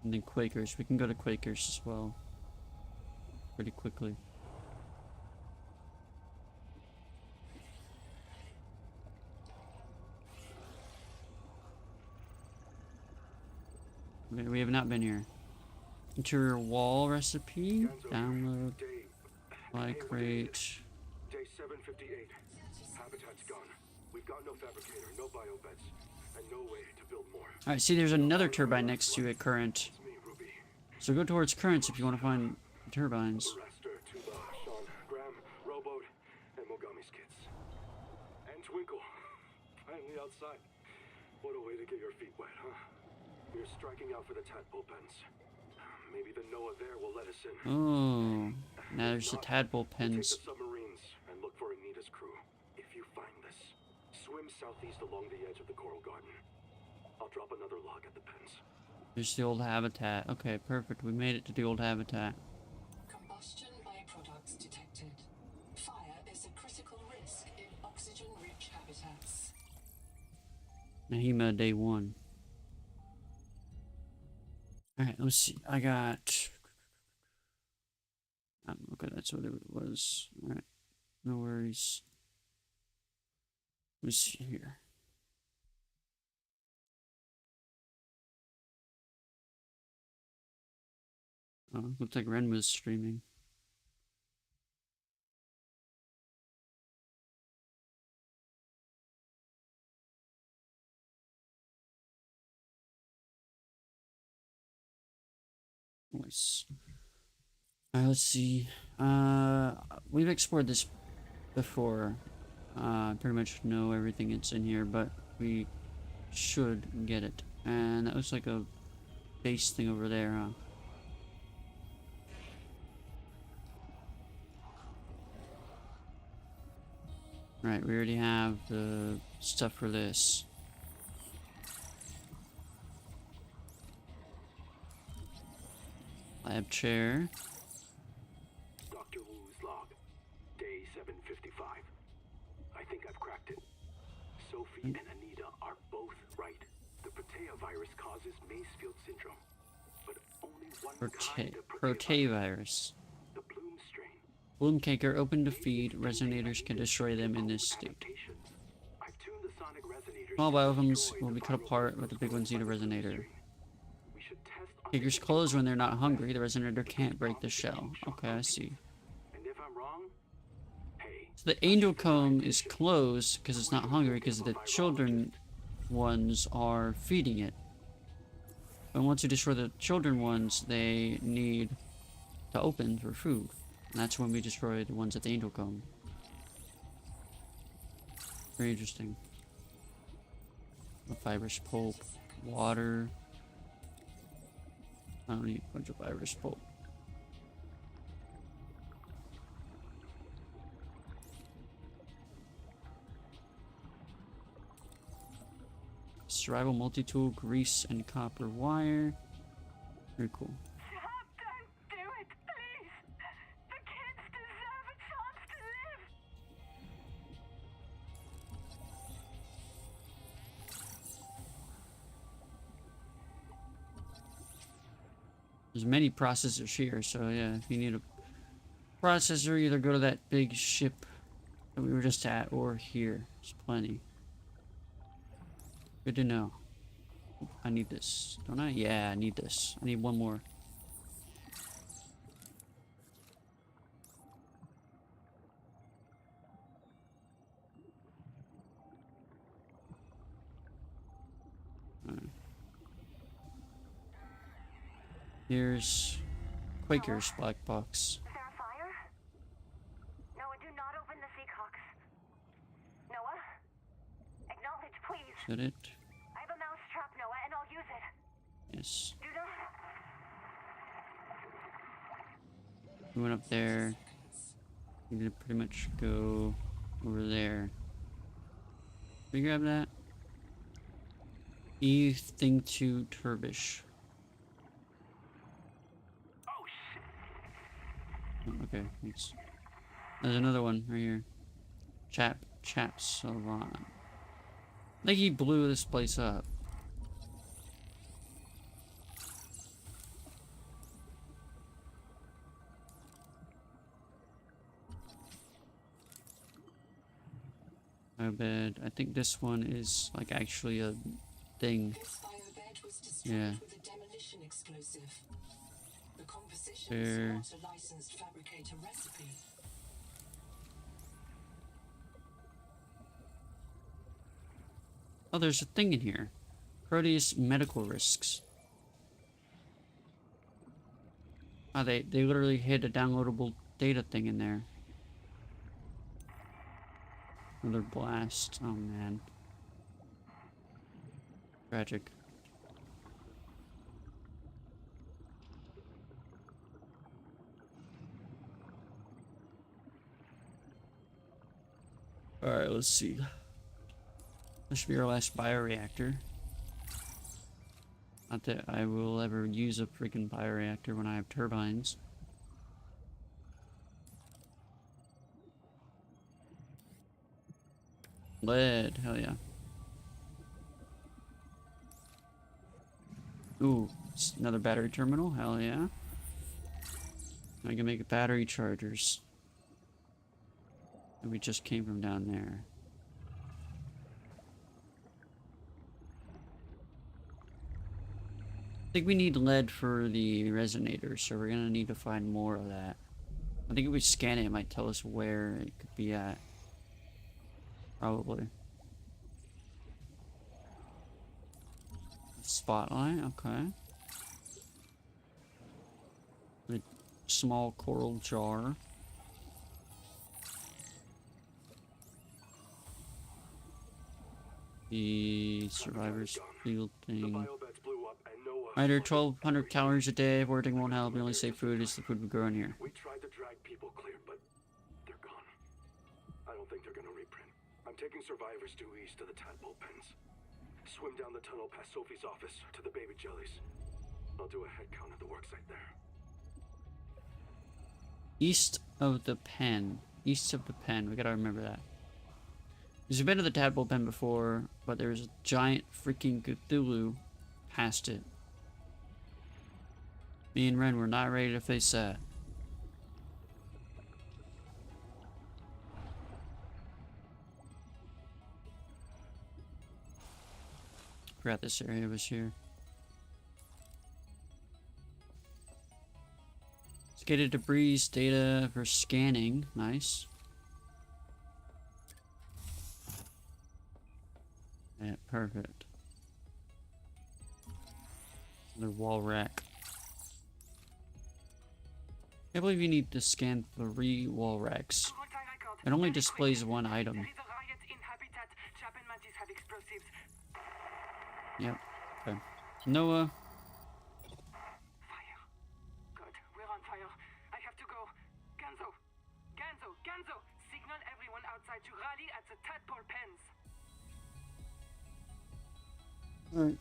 And then Quakers. We can go to Quakers as well. Pretty quickly. We have not been here. Interior wall recipe. Download. Like rate. Day 758. Habitat's gone. We've got no fabricator, no biobeds, and no way to build more. Alright, see there's another turbine next to it, current. It's me, Ruby. So go towards currents if you want to find turbines. Raster, Tuba, Sean, Graham, Rowboat, and Mogami's kids. And Twinkle. Finally outside. What a way to get your feet wet, huh? We're striking out for the tadpole pens. Maybe the Noah there will let us in. Oh, now there's the tadpole Take pens. the submarines and look for Anita's crew. If you find this, swim southeast along the edge of the coral garden. I'll drop another log at the pens. There's the old habitat. Okay, perfect. We made it to the old habitat. Combustion byproducts detected. Fire is a critical risk in oxygen-rich habitats. Nahima day 1. Alright, let's see. I got... okay, that's what it was. Alright, no worries. Let's see here. Oh, looked like Ren was streaming. Nice. Alright, let's see. We've explored this before. I pretty much know everything that's in here, but we should get it. And that looks like a base thing over there, huh? Right, we already have the stuff for this. Lab chair. Dr. Wu's log. Day 755. I think I've cracked it. Sophie and Anita are both right. The Protea virus causes Macefield syndrome. But only one kind of Protea virus. the Bloom strain. Bloom cake are open to feed. Resonators can destroy them in this state. Adaptations. I've tuned the sonic resonators Small to biofilms destroy will the be cut viral apart, but signals the big ones need a caused by the Bloom resonator. strain. We should test on Cakers the close when they're not hungry. The resonator can't break the shell. Okay, I see. And if I'm wrong, hey, So the angel comb is closed because it's not hungry because the children ones are feeding it. But once you destroy the children ones, they need to open for food. And that's when we destroy the ones at the angel comb. Very interesting. A fibrous pulp, water. I don't need a bunch of fibrous pulp. Survival multi-tool, grease, and copper wire. Very cool. Stop! Don't do it, please! The kids deserve a chance to live! There's many processors here, so yeah, if you need a processor, either go to that big ship that we were just at, or here. There's plenty. Good to know. I need this, don't I? Yeah, I need this. I need one more. Alright. Here's Quaker's black box. Is there a fire? Noah, do not open the Seacocks. Noah? Acknowledge, please. Is that it? I have a mouse trap, Noah, and I'll use it. Yes. Do not... We went up there. We need to pretty much go over there. Did we grab that? E thing to Turbish. oh shit. Oh, okay, thanks. There's another one right here. Chap Salon. I think he blew this place up. My bad. I think this one is like actually a thing. This biobed was destroyed Yeah. with a demolition explosive. The composition Fair. is not a licensed fabricator recipe. Oh, there's a thing in here. Proteus medical risks. Oh, they literally hid a downloadable data thing in there. Another blast. Oh man. Tragic. Alright, let's see. This should be our last bioreactor. Not that I will ever use a freaking bioreactor when I have turbines. Lead, hell yeah. Ooh, it's another battery terminal. Hell yeah. I can make battery chargers. And we just came from down there. I think we need lead for the resonator, so we're gonna need to find more of that. I think if we scan it, it might tell us where it could be at. Probably. Spotlight, okay. A small coral jar. The survivor's field thing. Either 1,200 calories a day, avoiding won't help. The only safe food is the food we grow in here. We tried to drag people clear, but they're gone. I don't think they're gonna reprint. I'm taking survivors due east to the tadpole pens. Swim down the tunnel past Sophie's office to the baby jellies. I'll do a head count at the worksite there. East of the pen. East of the pen. We gotta remember that. We've been to the tadpole pen before, but there's a giant freaking Cthulhu past it. Me and Ren were not ready to face that. Forgot this area was here. Skated debris data for scanning. Nice. Yeah, perfect. Another wall rack. Can't believe you need to scan 3 wall racks. It only displays 1 item. There is a riot in habitat. Chap and Mantis have explosives. Yep. Okay. Noah. Fire. Good. We're on fire. I have to go. Ganzo. Ganzo. Ganzo. Signal everyone outside to rally at the tadpole pens. Alright.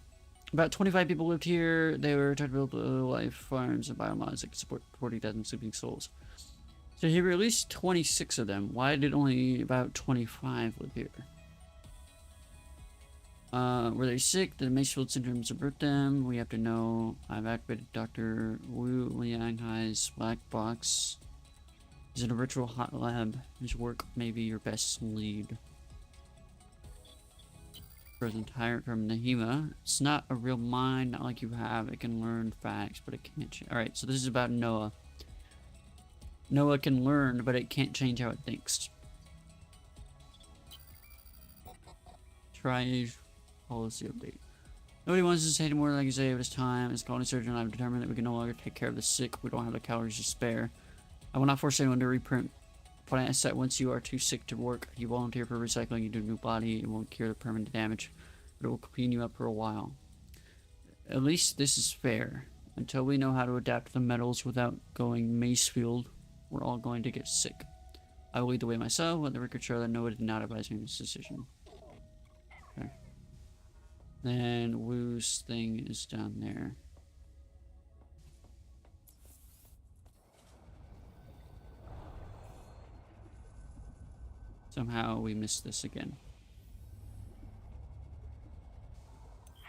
About 25 people lived here. They were trying to build life farms and biomods that could support 40,000 sleeping souls. So he released 26 of them. Why did only about 25 live here? Were they sick? Did Macefield syndrome subvert them? We have to know. I've activated Dr. Wu Lianghai's black box. Is it a virtual hot lab? His work may be your best lead. Present hired from Nahima. It's not a real mind, not like you have. It can learn facts, but it can't change. Alright, so this is about Noah. Noah can learn, but it can't change how it thinks. Try policy update. Nobody wants to say anymore, like you say, but it's time. As a colony surgeon, I've determined that we can no longer take care of the sick. We don't have the calories to spare. I will not force anyone to reprint. But I ask that once you are too sick to work, you volunteer for recycling into a new body. It won't cure the permanent damage, but it will clean you up for a while. At least this is fair. Until we know how to adapt the metals without going Macefield, we're all going to get sick. I will lead the way myself, let the record show that Noah did not advise me in this decision. Okay. Then Wu's thing is down there. Somehow we missed this again.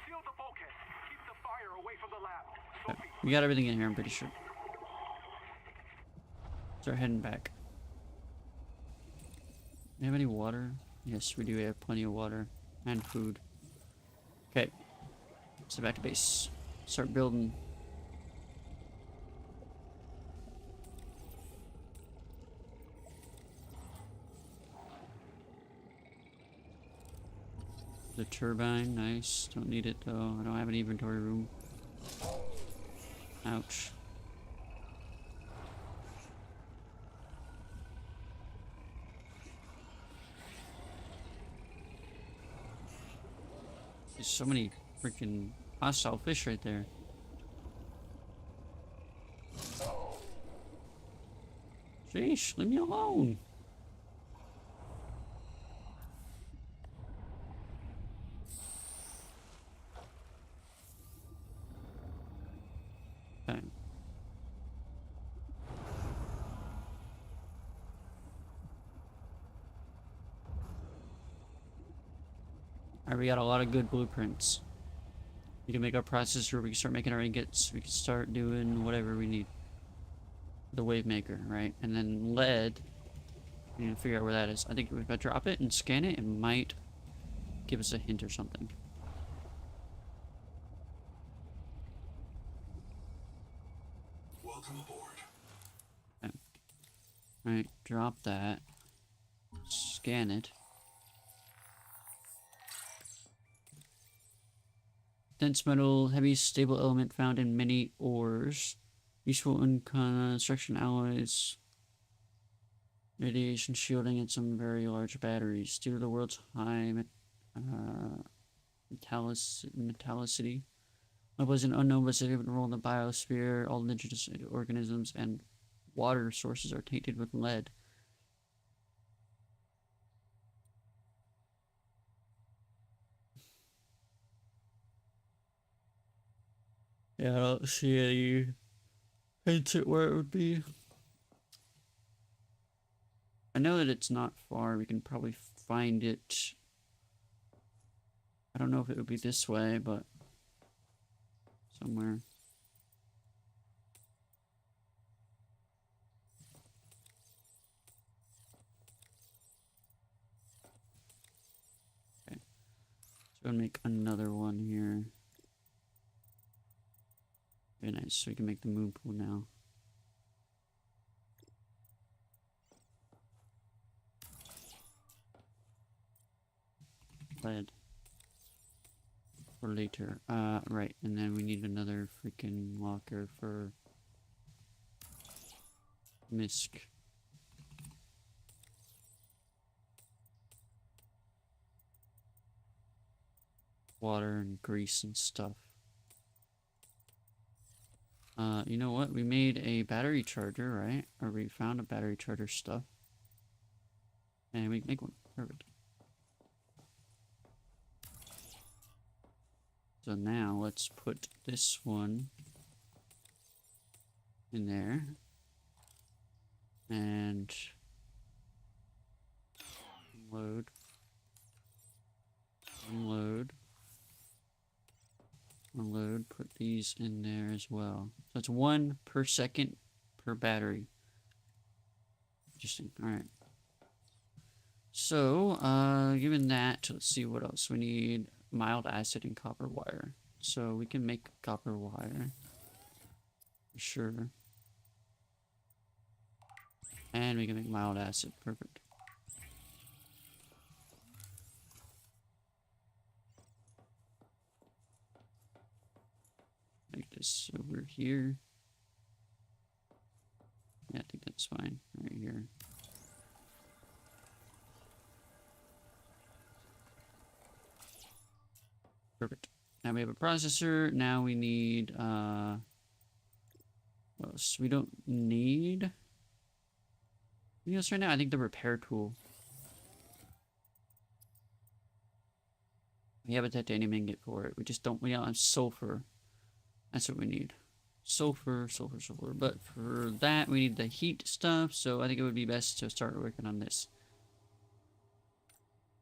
Seal the bulkhead. Keep the fire away from the lab. Okay. Sophie. We got everything in here, I'm pretty sure. Start heading back. Do we have any water? Yes, we do. We have plenty of water and food. Okay. So back to base. Start building. The turbine, nice. Don't need it though. I don't have an inventory room. Ouch. There's so many freaking hostile fish right there. Sheesh, leave me alone. Okay. Alright, we got a lot of good blueprints. We can make our processor, we can start making our ingots, we can start doing whatever we need. The wave maker, right? And then lead, we need to figure out where that is. I think if I drop it and scan it, it might give us a hint or something. Welcome aboard. Okay. Alright, drop that. Scan it. Dense metal, heavy stable element found in many ores. Useful in construction alloys. Radiation shielding and some very large batteries. Due to the world's high metallicity. It was an unknown but significant role in the biosphere. All indigenous organisms and water sources are tainted with lead. Yeah, I don't see any hints at where it would be. I know that it's not far. We can probably find it. I don't know if it would be this way, but somewhere. Okay. So I'm gonna make another one here. Very nice. So we can make the moon pool now. Lead. For later. Right. And then we need another freaking locker for Misk. Water and grease and stuff. You know what? We made a battery charger, right? Or we found a battery charger stuff. And we can make one. Perfect. So now let's put this one in there. And load. Unload. Unload, put these in there as well. So it's 1 per second per battery. Interesting. Alright. So, given that, let's see what else. We need mild acid and copper wire. So we can make copper wire. For sure. And we can make mild acid. Perfect. Make this over here. Yeah, I think that's fine. Right here. Perfect. Now we have a processor. Now we need, what else? We don't need anything else right now. I think the repair tool. We have a titanium ingot for it. We just don't, we don't have sulfur. That's what we need. Sulfur, sulfur, sulfur. But for that, we need the heat stuff. So I think it would be best to start working on this.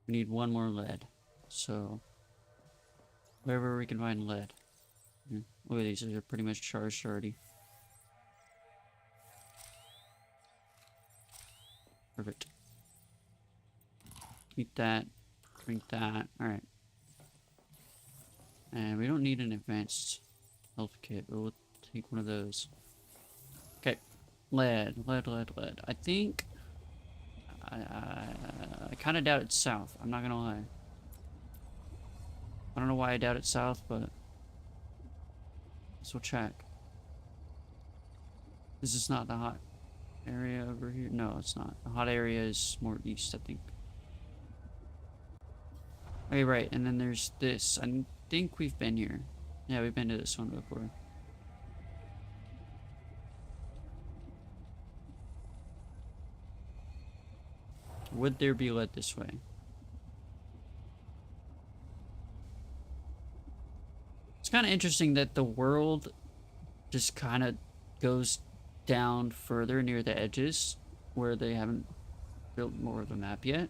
We need 1 more lead. So wherever we can find lead. Yeah. Look at these. They're pretty much charged already. Perfect. Eat that. Drink that. Alright. And we don't need an advanced health kit, but we'll take one of those. Okay. Lead. I think I kind of doubt it's south. I'm not gonna lie. I don't know why I doubt it's south, but let's go check. This is not the hot area over here. No, it's not. The hot area is more east, I think. Okay, right. And then there's this. I think we've been here. Yeah, we've been to this one before. Would there be lead this way? It's kind of interesting that the world just kind of goes down further near the edges where they haven't built more of a map yet.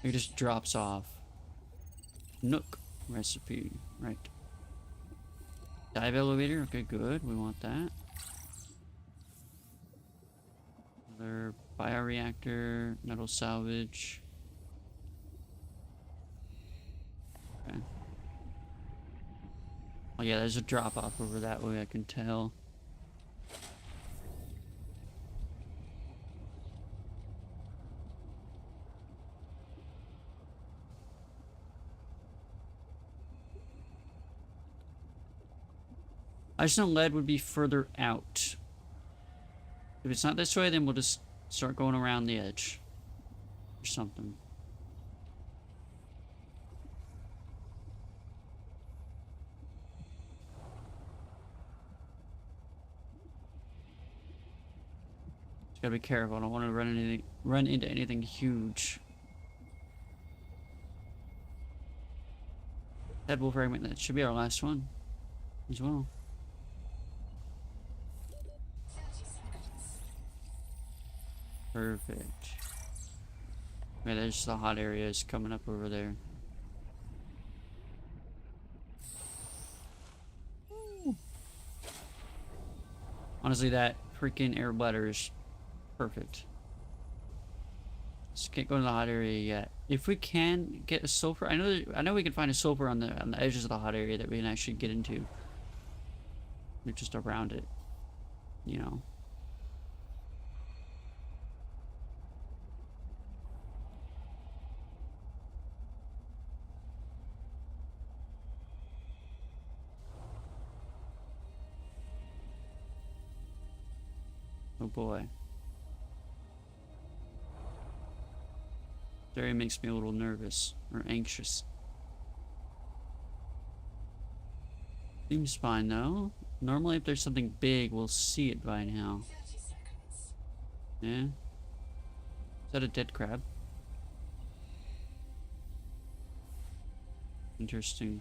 It just drops off. Nook. recipe. Right. Dive elevator. Okay, good. We want that. Another bioreactor. Metal salvage. Okay. Oh yeah, there's a drop off over that way, I can tell. I just know lead would be further out. If it's not this way, then we'll just start going around the edge. Or something. Just gotta be careful. I don't want to run into anything huge. Headwolf fragment. That should be our last one as well. 30 seconds. Perfect. Okay, there's the hot areas coming up over there. Honestly, that freaking air bladder is perfect. Just can't go to the hot area yet. If we can get a sulfur, I know we can find a sulfur on the edges of the hot area that we can actually get into. We're just around it, you know. Oh boy. This area makes me a little nervous or anxious. Seems fine though. Normally if there's something big, we'll see it by now. 30 seconds. Yeah? Is that a dead crab? Interesting.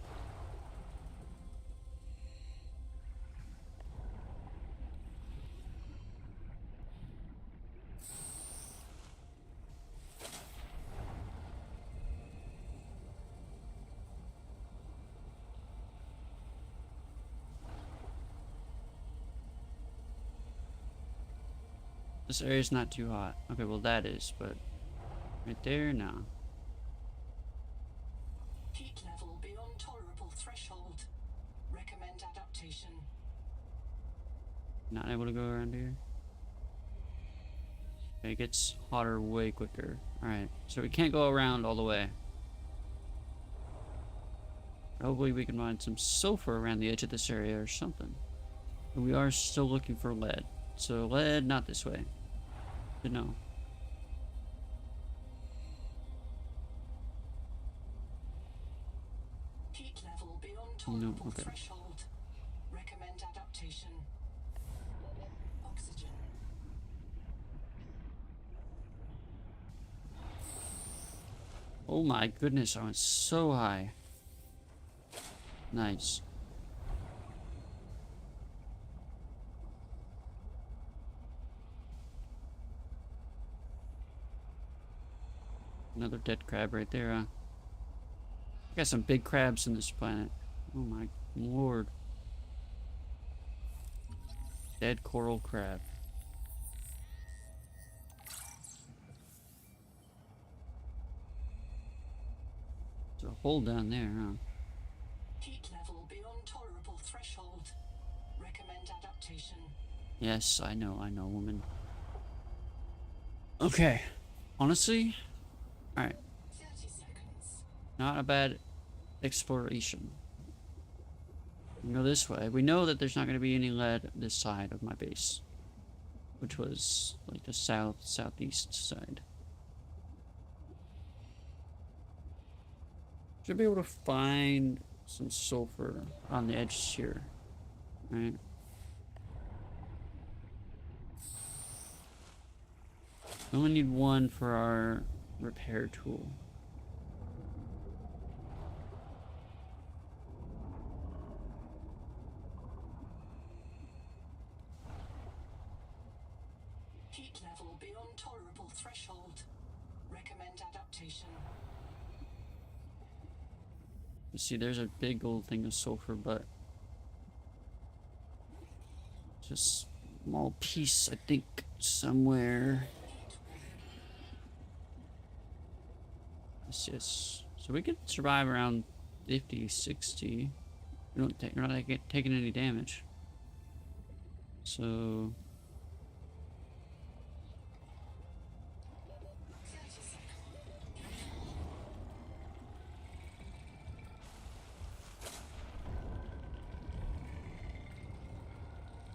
This area's not too hot. Okay, well that is, but right there, no. Heat level beyond tolerable threshold. Recommend adaptation. Not able to go around here. Okay, it gets hotter way quicker. Alright, so we can't go around all the way. Hopefully we can find some sulfur around the edge of this area or something. But we are still looking for lead. So lead, not this way. But no. Heat level beyond tolerable okay. threshold. Recommend adaptation. Oxygen. Oh my goodness, I went so high. Nice. Another dead crab right there, huh? Got some big crabs in this planet. Oh my lord. Dead coral crab. There's a hole down there, huh? Heat level beyond tolerable threshold. Recommend adaptation. Yes, I know, woman. Okay. Honestly, alright. 30 seconds. Not a bad exploration. We go this way. We know that there's not going to be any lead this side of my base, which was like the southeast side. Should be able to find some sulfur on the edges here, right? We only need one for our repair tool. Heat level beyond tolerable threshold. Recommend adaptation. You see, there's a big old thing of sulfur, but just small piece, I think, somewhere. Yes. So we could survive around 50, 60. We're not taking any damage. So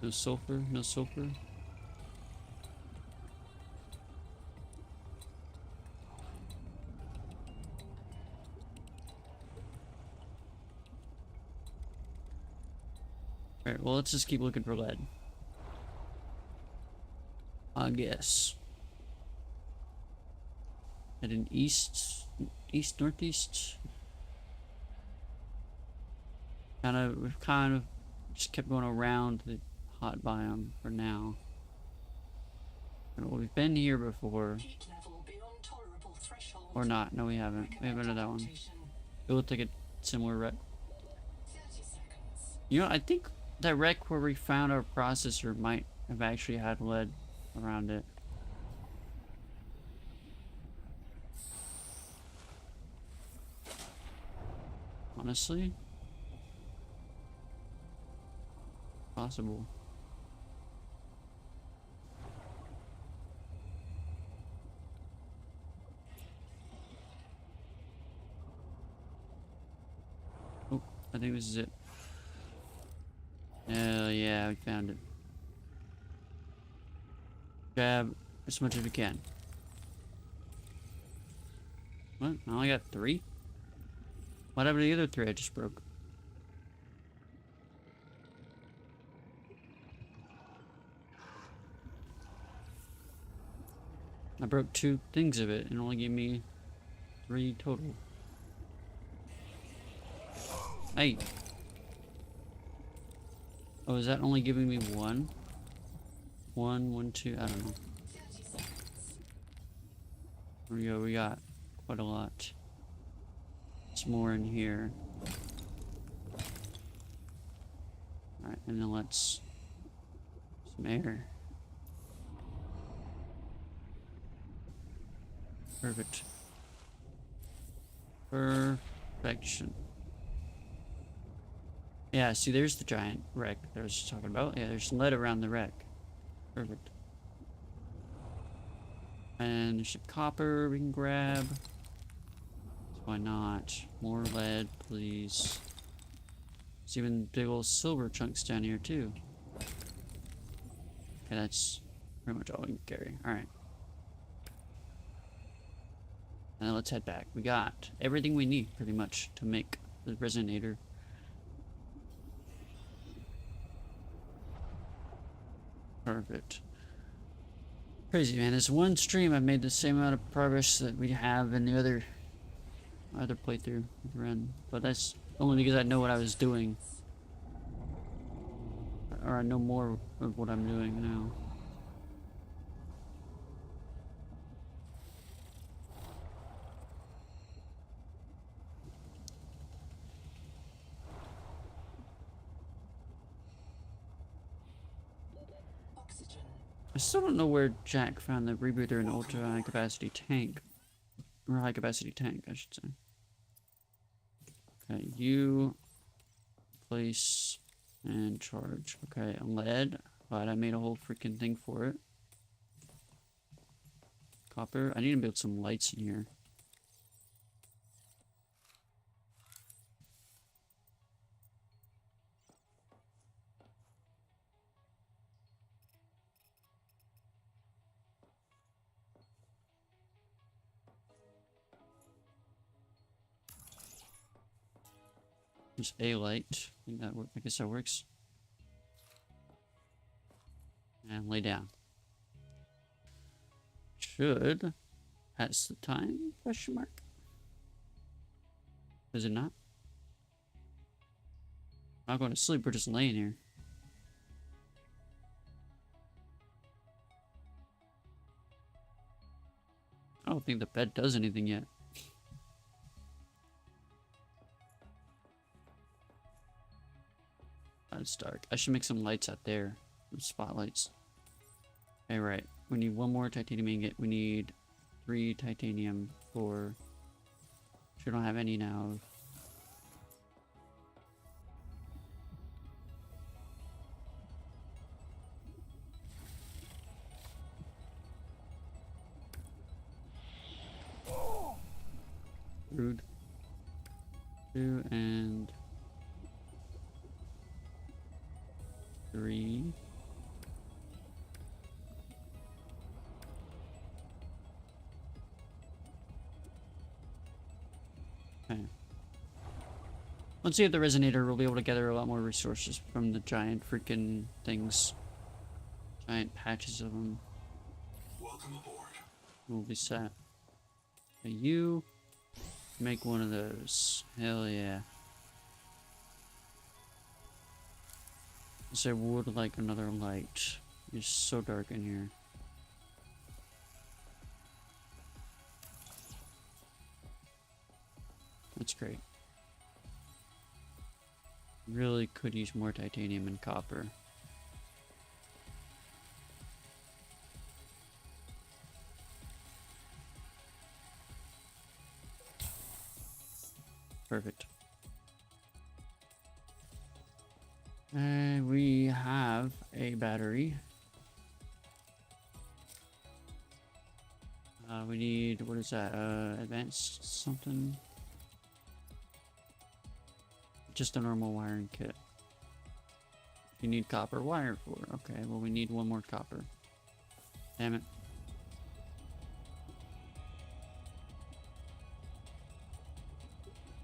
no sulfur, no sulfur. Alright, well, let's just keep looking for lead. I guess. Heading east, northeast. We've kind of just kept going around the hot biome for now. And we've been here before. Heat level beyond tolerable threshold. Or not. No, we haven't. We haven't done that one. It looked like a similar wreck. 30 seconds. You know, I think that wreck where we found our processor might have actually had lead around it. Honestly, possible. Oh, I think this is it. Hell yeah, we found it. Grab as much as we can. What? I only got 3? What happened to the other 3 I just broke? I broke 2 things of it and only gave me 3 total. Hey! Oh, is that only giving me 1? 1, 2, I don't know. There we go, we got quite a lot. There's more in here. Alright, and then let's... some air. Perfect. Perfection. Yeah, see, there's the giant wreck that I was just talking about. Yeah, there's lead around the wreck. Perfect. And there's some copper we can grab. Why not? More lead, please. There's even big old silver chunks down here, too. Okay, that's pretty much all we can carry. Alright. And then let's head back. We got everything we need, pretty much, to make the resonator. Perfect. Crazy, man. This one stream, I've made the same amount of progress that we have in the other playthrough run. But that's only because I know what I was doing. Or I know more of what I'm doing now. Oxygen. I still don't know where Jack found the rebooter and ultra high capacity tank. Or high capacity tank, I should say. Okay, you place and charge. Okay, lead. But I made a whole freaking thing for it. Copper. I need to build some lights in here. There's a light. I guess that works. And lay down. Should. That's the time? Question mark. Is it not? I'm not going to sleep. We're just laying here. I don't think the bed does anything yet. It's dark. I should make some lights out there. Some spotlights. Okay, right. We need one more titanium ingot. We need 3 titanium for... which we don't have any now. Rude. 2 and 3. Okay. Let's see if the resonator will be able to gather a lot more resources from the giant freaking things. Giant patches of them. Welcome aboard. We'll be set. Okay, you make one of those. Hell yeah. I would like another light. It's so dark in here. That's great. Really could use more titanium and copper. Perfect. And we have a battery. We need, what is that? Advanced something? Just a normal wiring kit. You need copper wire for it. Okay, well we need one more copper. Damn it.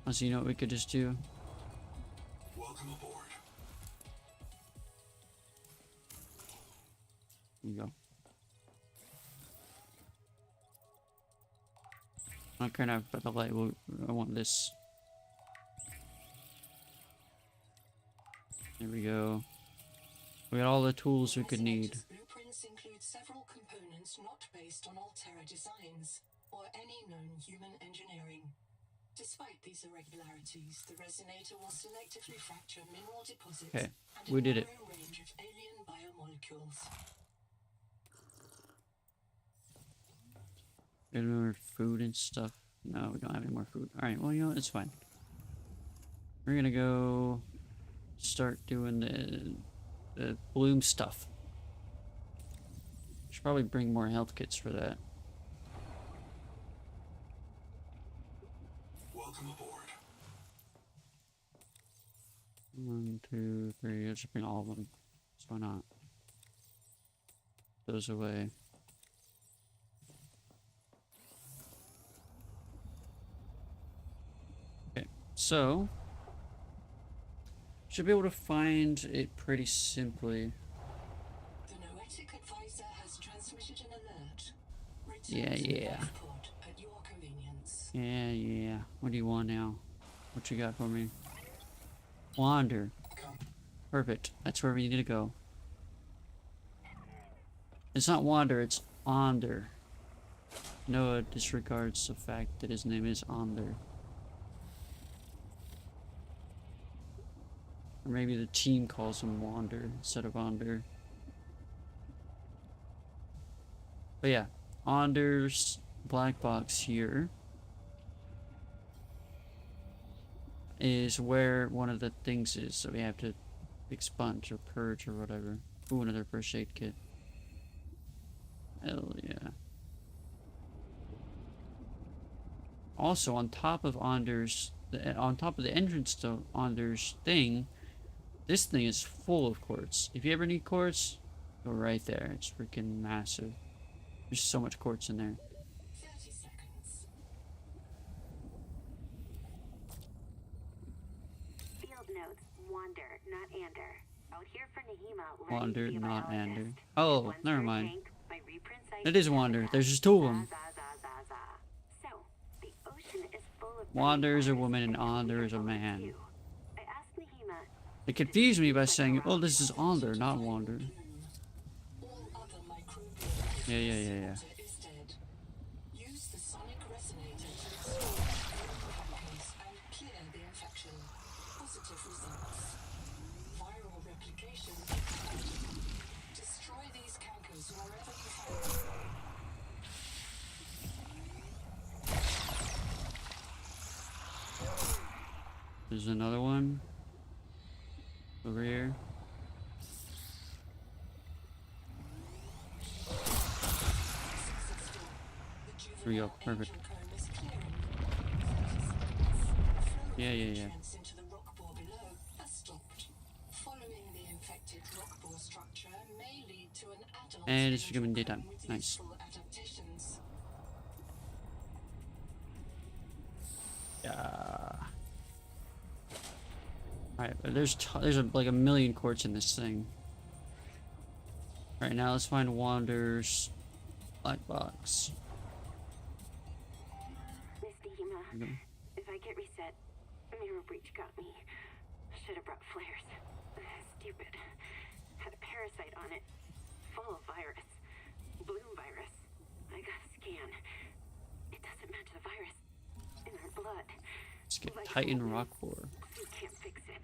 Oh, so you know what we could just do? Welcome aboard. There you go. I don't care enough about the light. I want this. There we go. We got all the tools we could need. Blueprints include several components not based on Altera designs or any known human engineering. Despite these irregularities, the resonator will selectively fracture mineral deposits Okay, and we did it. a range of alien biomolecules. Any more food and stuff? No, we don't have any more food. Alright, well, you know what? It's fine. We're gonna go start doing the bloom stuff. Should probably bring more health kits for that. Welcome aboard. 1, 2, 3. Let's just bring all of them. So why not? Those away. Okay, so should be able to find it pretty simply. The Noetic advisor has transmitted an alert. Yeah, Return to the yeah. life pod at your convenience. Yeah. What do you want now? What you got for me? Wander. Perfect. That's where we need to go. It's not Wander, it's Onder. Noah disregards the fact that his name is Onder. Or maybe the team calls him Wander instead of Onder. But yeah, Onder's black box here is where one of the things is, so we have to expunge or purge or whatever. Ooh, another first aid kit. Hell yeah. Also, on top of Onder's, on top of the entrance to Onder's thing, this thing is full of quartz. If you ever need quartz, go right there. It's freaking massive. There's so much quartz in there. 30 seconds. Field notes, Wander, not Ander. Out here for Nahima. Wander, not Ander. Oh, never mind. It It is Wander. There's just two of them. So, the ocean is full of Wander is a woman and Onder is a man. I asked Nahima, They confused me by saying, oh, this is Onder, not Wander. All other microbial Yeah. water is dead. Use the sonic resonator to restore the pancreas and clear the infection. Positive results. Viral There's another one over here. Here we go. Perfect. Yeah. Into the rock bore below has stopped. Following the infected rock bore structure may lead to an adult And it's becoming angel daytime. cone with Nice. useful adaptations. Yeah. Alright, but there's like a million quartz in this thing. Alright, now let's find Wander's black box. Miss Dehema, There we go. if I get reset, Mirror Breach got me. Should have brought flares. Stupid. Had a parasite on it. Full of virus. Bloom virus. I got a scan. It doesn't match the virus in her blood. Let's get Like Titan always, Rock Core. You can't fix it.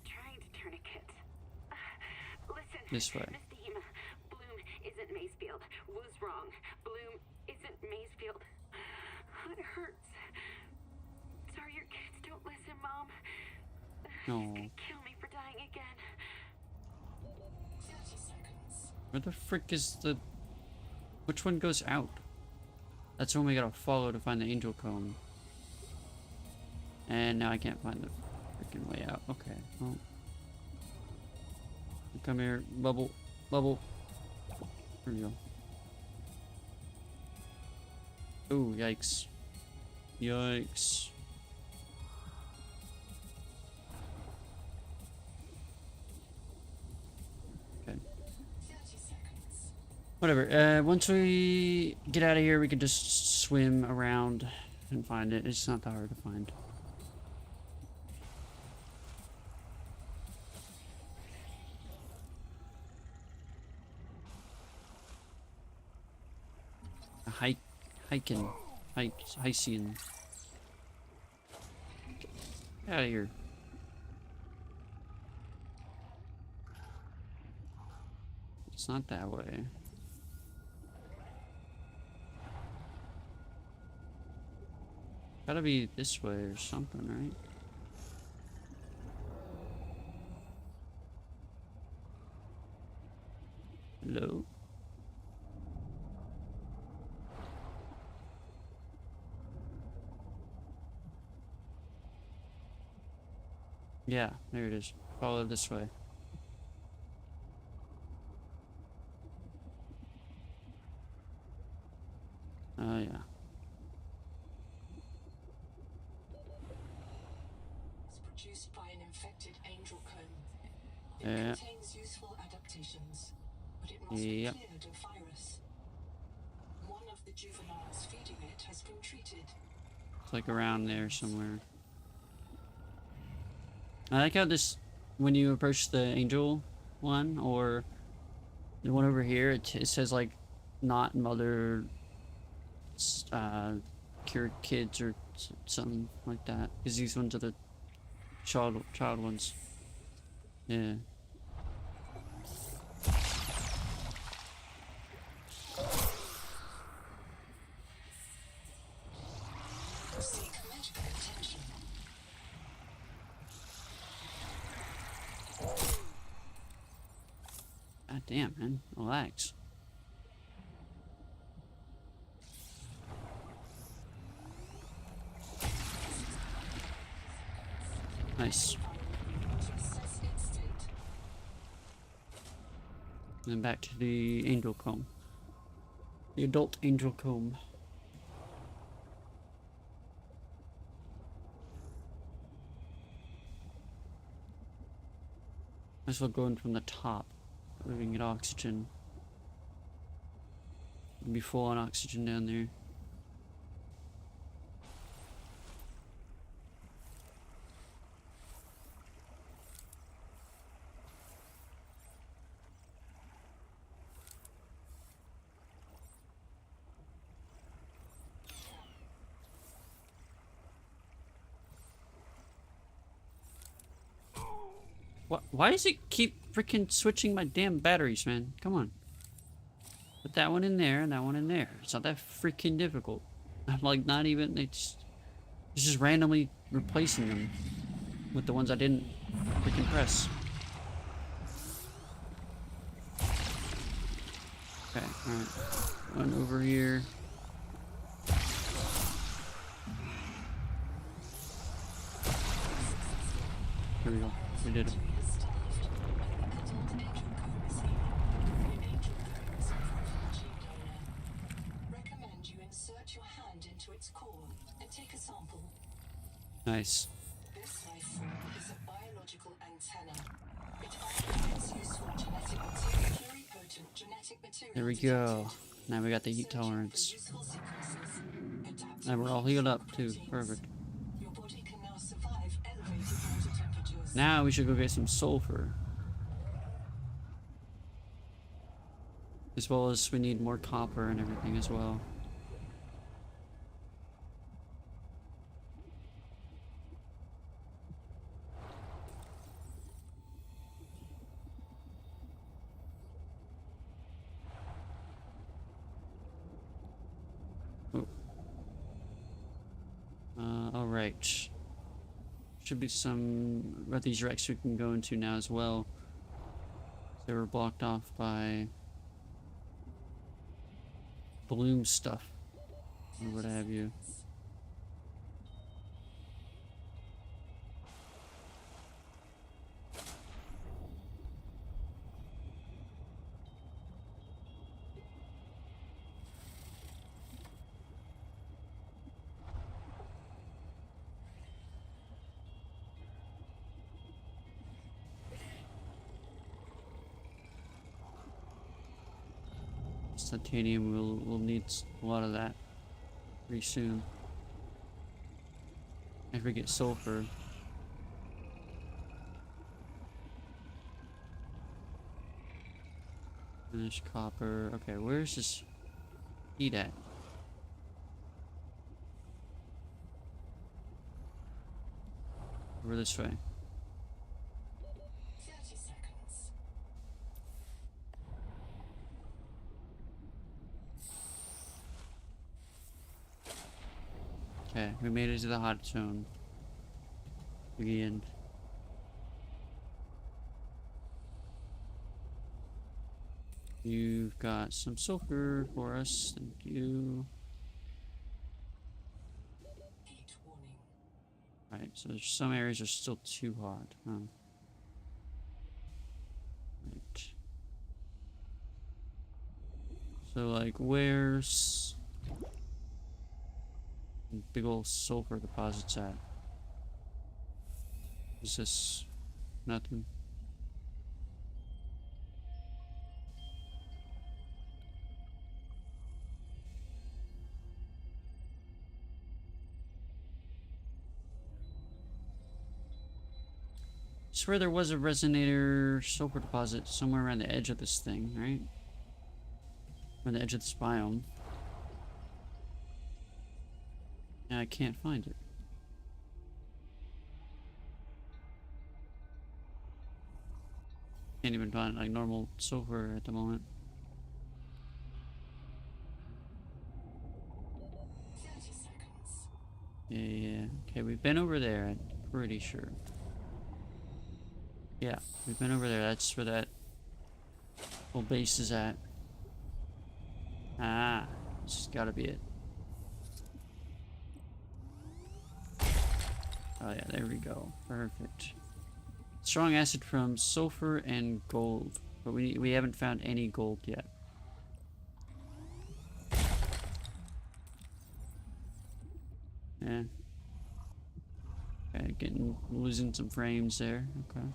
Trying to tourniquet. Listen, This way. Miss Dehema, Bloom isn't Macefield. Was wrong. Bloom isn't Macefield. It hurts. Sorry your kids don't listen, Mom. No. She's gonna kill me for dying again. 30 seconds. Where the frick is the... Which one goes out? That's the one we gotta follow to find the angel cone. And now I can't find the freaking way out. Okay. Well. Come here. Bubble. Bubble. Here we go. Ooh, yikes. Yikes. Okay. 30 seconds. Whatever. Once we get out of here, we can just swim around and find it. It's not that hard to find. Hiking. Hycean. Get out of here. It's not that way. Gotta be this way or something, right? Hello? Yeah, there it is. Follow this way. Oh, yeah. It's produced by an infected angel cone. It Yeah. contains useful adaptations, but it must Yep. be cleared of virus. One of the juveniles feeding it has been treated. It's like around there somewhere. I like how this, when you approach the angel one, or the one over here, it says like, not mother, cured kids or something like that. Because these ones are the child ones. Yeah. Seek medical attention. God damn, man. Relax. Nice. To assess its state. And then back to the angel comb. The adult angel comb. Might as well go in from the top. We can get oxygen. Be full on oxygen down there. Why does it keep freaking switching my damn batteries, man? Come on. Put that one in there and that one in there. It's not that freaking difficult. I'm like not even, it's just randomly replacing them. with the ones I didn't freaking press. Okay, alright. One over here. Here we go. We did it. Recommend you insert your hand into its core and take a sample. Nice. This life form is a biological antenna. It identifies useful genetic material, pluripotent genetic material. There we go. Now we got the heat tolerance. And we're all healed up too. Perfect. Your body can now survive elevated water temperatures. Now we should go get some sulfur. As well as we need more copper and everything as well. Alright. Should be some of these wrecks we can go into now as well. They were blocked off by bloom stuff. Or what have you. Titanium, we'll need a lot of that pretty soon. If we get sulfur. And there's copper. Okay, where's this heat at? Over this way. 30 seconds. Okay, we made it to the hot zone. Again. You've got some sulfur for us. Thank you. Heat warning. Alright, so there's some areas are still too hot. Huh. Right. So, like, where's big old sulfur deposits at? Is this nothing? I swear there was a resonator sulfur deposit somewhere around the edge of this thing, right? Or the edge of this biome. And I can't find it. Can't even find like normal sulfur at the moment. 30 seconds. Yeah. Okay, we've been over there, I'm pretty sure. Yeah, we've been over there. That's where that whole base is at. Ah, this has gotta be it. Oh yeah, there we go. Perfect. Strong acid from sulfur and gold, but we haven't found any gold yet. Yeah. Okay, losing some frames there. Okay.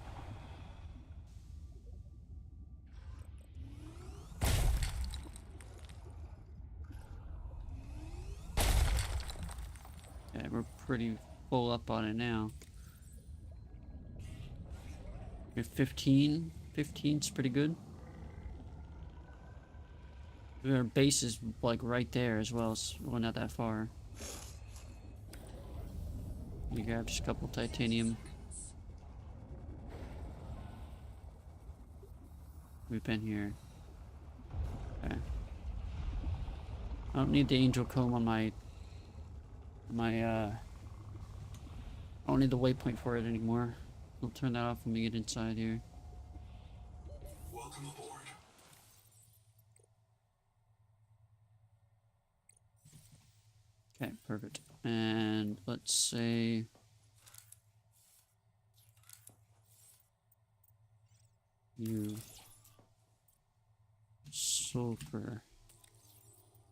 Okay, we're pretty full up on it now. We're 15. 15's pretty good. Our base is like right there as well, so we're not that far. You grab just a couple titanium. We've been here. Okay. I don't need the angel comb on my I don't need the waypoint for it anymore. We'll turn that off when we get inside here. Welcome aboard. Okay, perfect. And let's say you sulfur.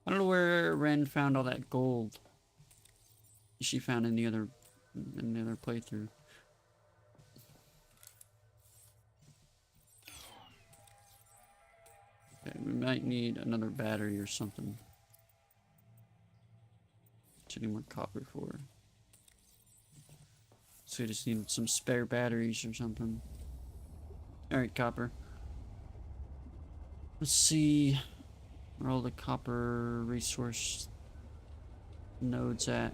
I don't know where Ren found all that gold she found in the other playthrough. Okay, we might need another battery or something. What need more copper for? So we just need some spare batteries or something. Alright, copper. Let's see where all the copper resource nodes at.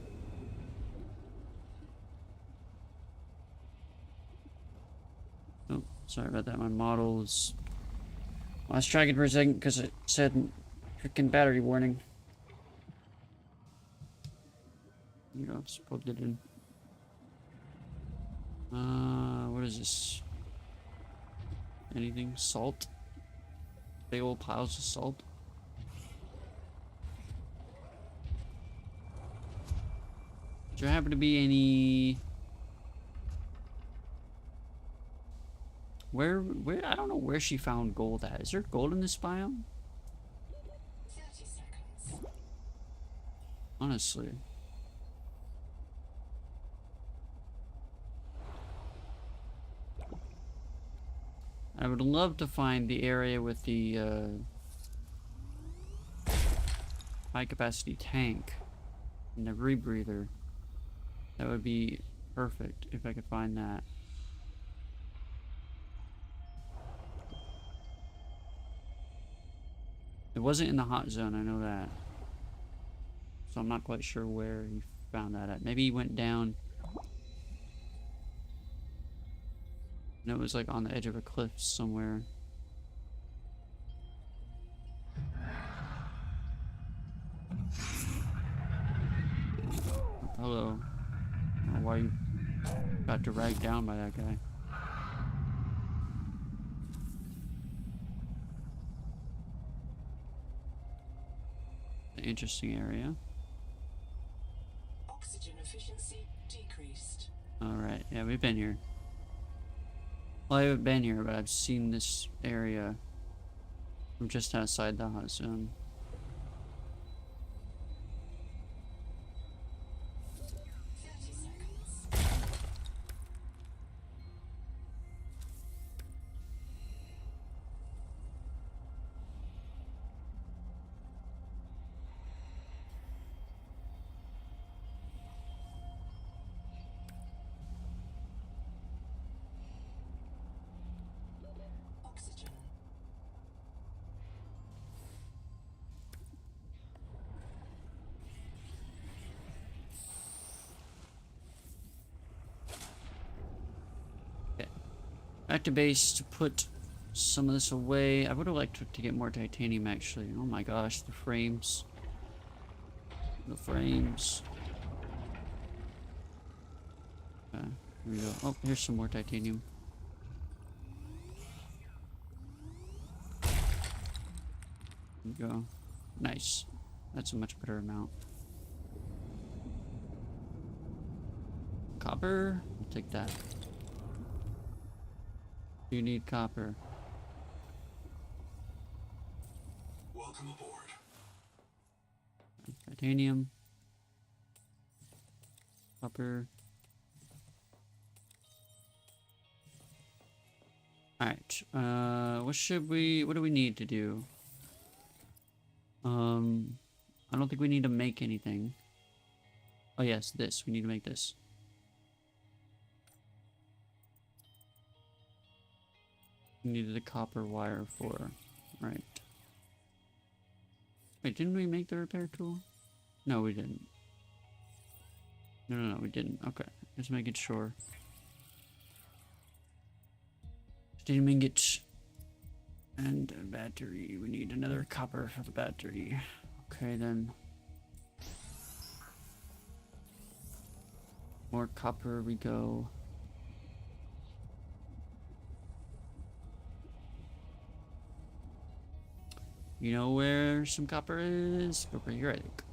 Oh, sorry about that. My model is... I was tracking for a second because it said freaking battery warning. You know, just plugged it in. What is this? Anything? Salt? Big old piles of salt? Does there happen to be any... Where, I don't know where she found gold at. Is there gold in this biome? 30 seconds. Honestly. I would love to find the area with the high capacity tank and the rebreather. That would be perfect if I could find that. It wasn't in the hot zone, I know that. So I'm not quite sure where he found that at. Maybe he went down. And it was like on the edge of a cliff somewhere. Hello. Oh, why you got dragged down by that guy? An interesting area. Oxygen efficiency decreased. Alright, yeah, we've been here. Well, I haven't been here, but I've seen this area from just outside the hot zone. 30 seconds. Oxygen. Back to base to put some of this away. I would have liked to get more titanium actually. Oh my gosh, the frames. The frames. Okay, here we go. Oh, here's some more titanium. There we go. Nice. That's a much better amount. Copper? I'll take that. You need copper. Welcome aboard. Titanium. Copper. Alright. What do we need to do? I don't think we need to make anything. Oh yes, this. We need to make this. We needed a copper wire for. Right. Wait, didn't we make the repair tool? No, we didn't. No, we didn't. Okay, just making sure. Steam ingot and a battery. We need another copper for the battery. Okay, then. More copper we go. You know where some copper is? Over here, I think.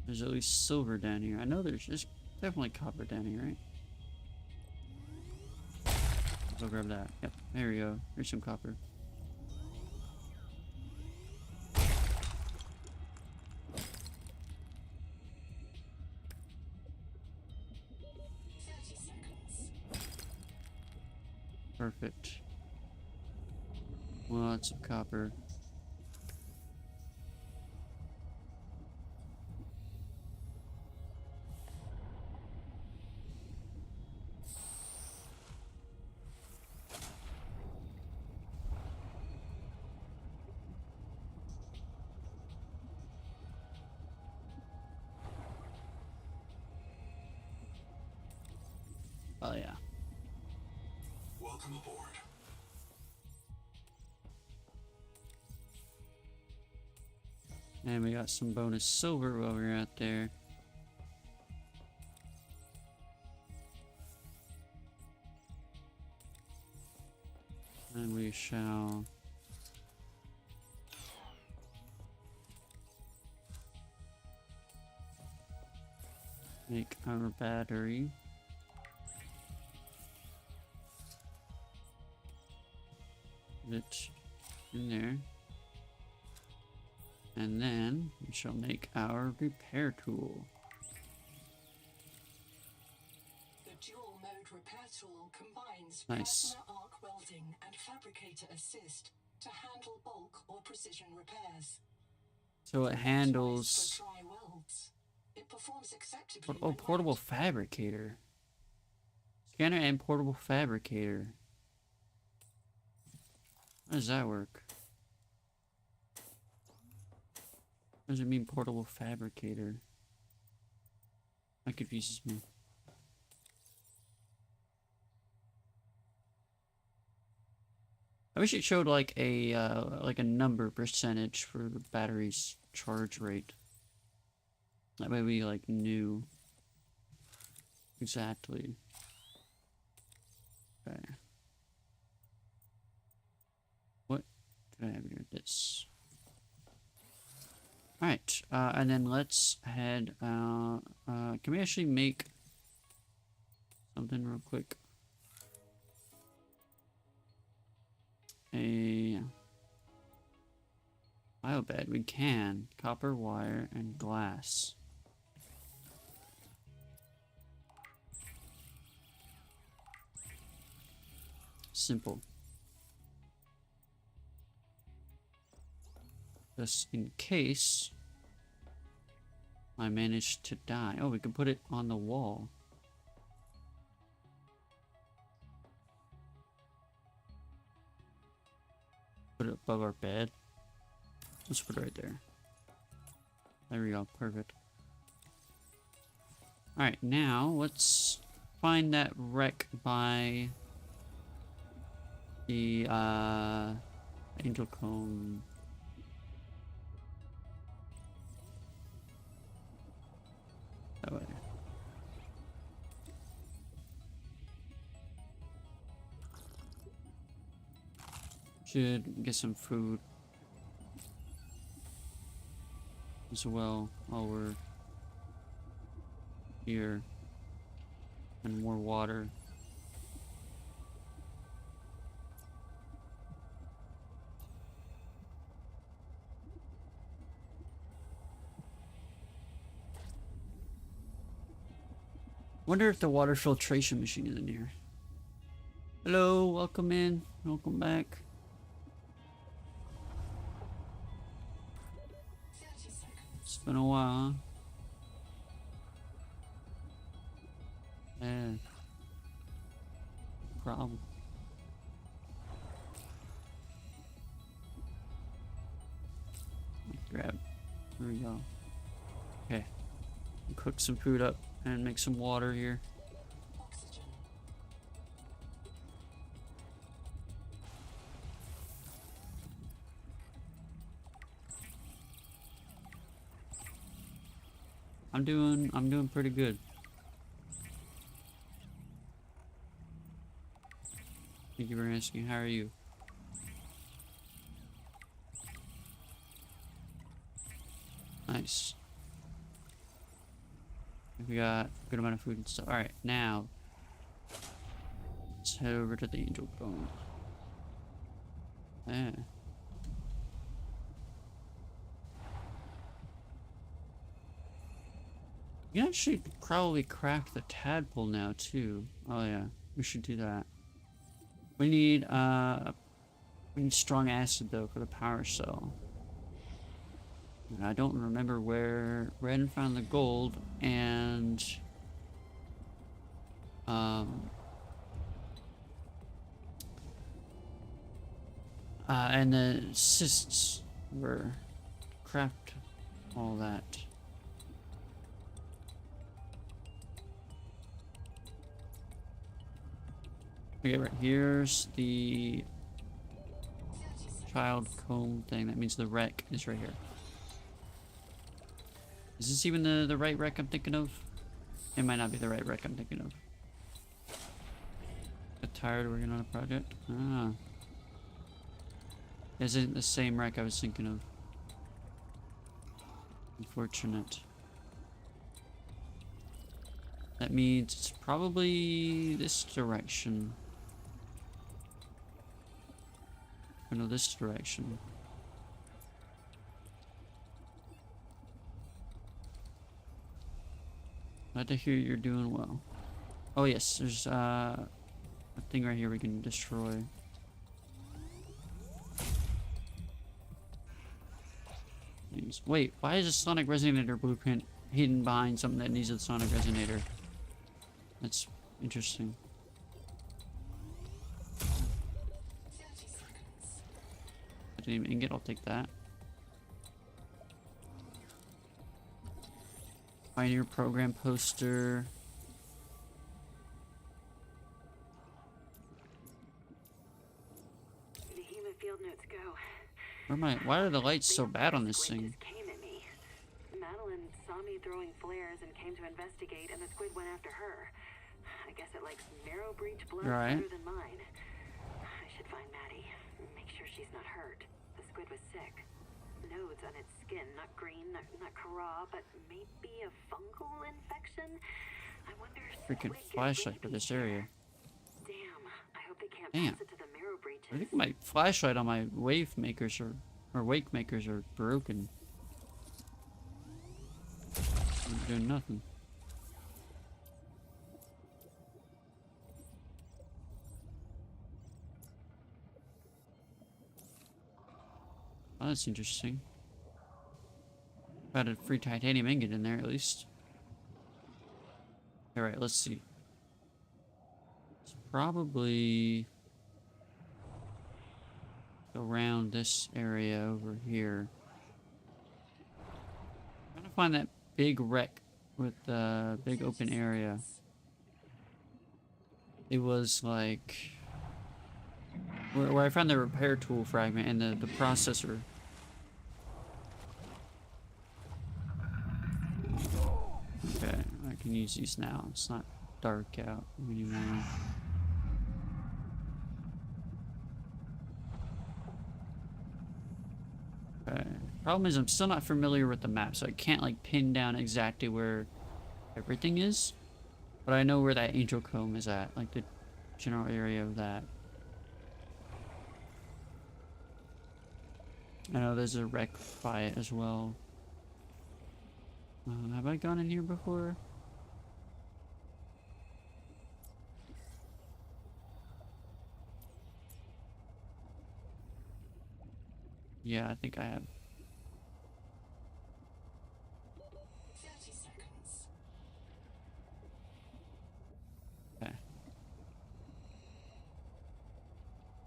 There's at least silver down here. I know there's definitely copper down here, right? Go grab that. Yep, there we go. There's some copper. Perfect. Lots of copper. Oh yeah. Welcome aboard. And we got some bonus silver while we were out there. And we shall make our battery. Put it in there. And then we shall make our repair tool. The dual mode repair tool combines Nice. plasma arc welding and fabricator assist to handle bulk or precision repairs. So it Optimized handles. for dry welds. It performs acceptably Oh, when portable wet. fabricator. Scanner and portable fabricator. How does that work? What does it mean, portable fabricator? That confuses me. I wish it showed like a number percentage for the battery's charge rate. That way we like knew exactly. Okay. What did I have here? This. Alright, and then let's head out. Can we actually make something real quick? A biobed. We can. Copper wire and glass. Simple. Just in case I manage to die. Oh, we can put it on the wall. Put it above our bed. Let's put it right there. There we go. Perfect. Alright, now let's find that wreck by the Angel Cone. That way. Should get some food as well while we're here, and more water. Wonder if the water filtration machine is in here. Hello, welcome in, welcome back. 30 seconds. It's been a while, huh? Yeah. Problem. Grab. There we go. Okay. Cook some food up. and make some water here. Oxygen. I'm doing pretty good. Thank you for asking. How are you? Nice. We got a good amount of food and stuff. Alright, now let's head over to the Angel Cone. Yeah. You can actually probably craft the tadpole now too. Oh yeah, we should do that. We need strong acid though for the power cell. And I don't remember where Ren found the gold and the cysts were craft all that. Okay, right here's the child comb thing. That means the wreck is right here. Is this even the right wreck I'm thinking of? It might not be the right wreck I'm thinking of. Got tired of working on a project? Ah. Isn't the same wreck I was thinking of. Unfortunate. That means it's probably this direction. Or no, this direction. Glad to hear you're doing well. Oh yes, there's a thing right here we can destroy. Things. Wait, why is a sonic resonator blueprint hidden behind something that needs a sonic resonator? That's interesting. 30 seconds. Titanium ingot, I'll take that. Pioneer program poster. The human field notes go. Where am I? Why are the lights so bad on this thing? Just came at me. Madeline saw me throwing flares and came to investigate, and the squid went after her. I guess it likes marrow breach blood Right. better than mine. I should find Maddie. Make sure she's not hurt. The squid was sick. Nodes on its skin, not green, not Kara, but maybe a fungal infection. I wonder if Freaking squid get flashlight for rabies this area. Damn, I hope they can't Damn. pass it to the marrow breaches. I think my flashlight on my wave makers or wake makers are broken. I'm doing nothing. Oh, that's interesting. Got a free titanium ingot in there at least. Alright, let's see. It's probably around this area over here. I'm trying to find that big wreck with the big open area. It was like where I found the repair tool fragment and the processor. Okay, I can use these now. It's not dark out anymore. Okay. Problem is I'm still not familiar with the map, so I can't like pin down exactly where everything is. But I know where that angel comb is at, like the general area of that. I know there's a wreck by it as well. Have I gone in here before? Yeah, I think I have. 30 seconds. Okay.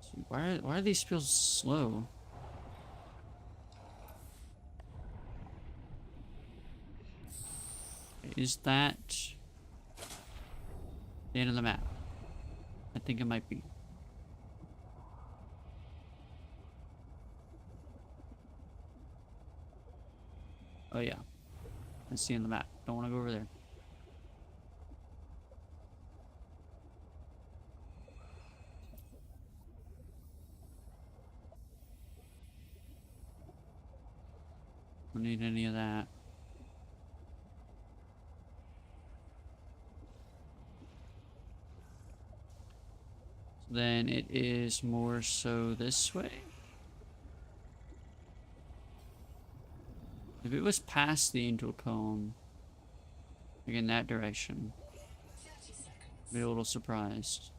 So why are these spills slow? Is that The end of the map. I think it might be. Oh yeah. That's the end of the map. Don't want to go over there. Don't need any of that. Then it is more so this way. If it was past the angel cone, like in that direction, 30 seconds. I'd be a little surprised.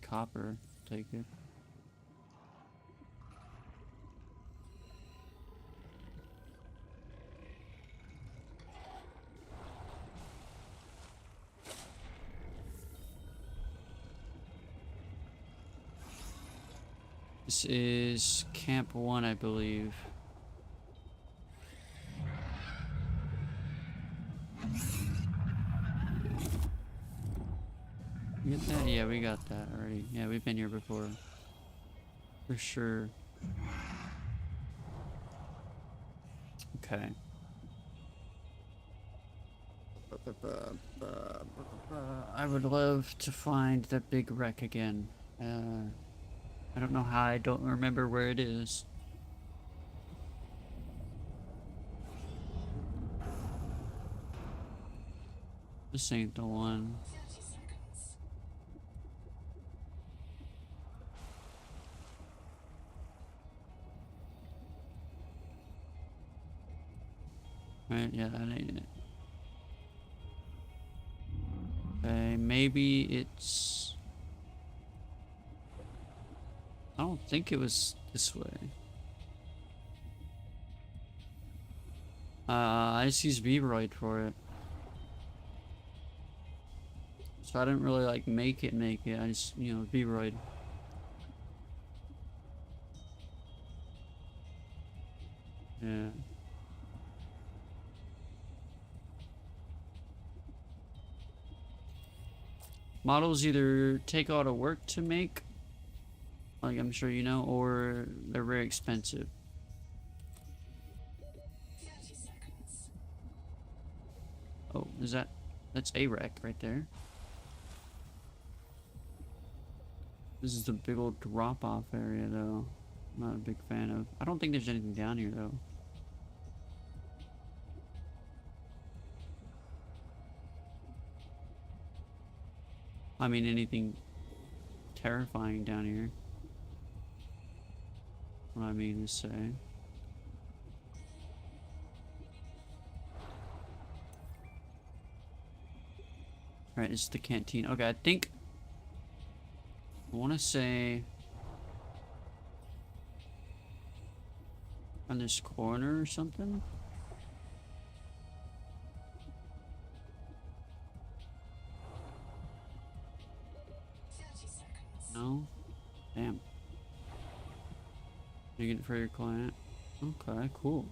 Copper, take it. This is Camp 1, I believe. You get that? Yeah, we got that already. Yeah, we've been here before. For sure. Okay. I would love to find that big wreck again. I don't know how, I don't remember where it is. This ain't the one. 30 seconds. Right, yeah, that ain't it. Okay, maybe it's... I don't think it was this way. I just used Vroid for it. So I didn't really like make it. I just, you know, Vroid. Yeah. Models either take a lot of work to make, like I'm sure you know, or they're very expensive. 30 seconds. Oh, that's a wreck right there. This is the big old drop-off area, though. I'm not a big fan of. I don't think there's anything down here, though. I mean, anything terrifying down here. What I mean to say. Alright, it's the canteen. Okay, I think... I want to say... on this corner or something? No? Damn. You get it for your client? Okay, cool.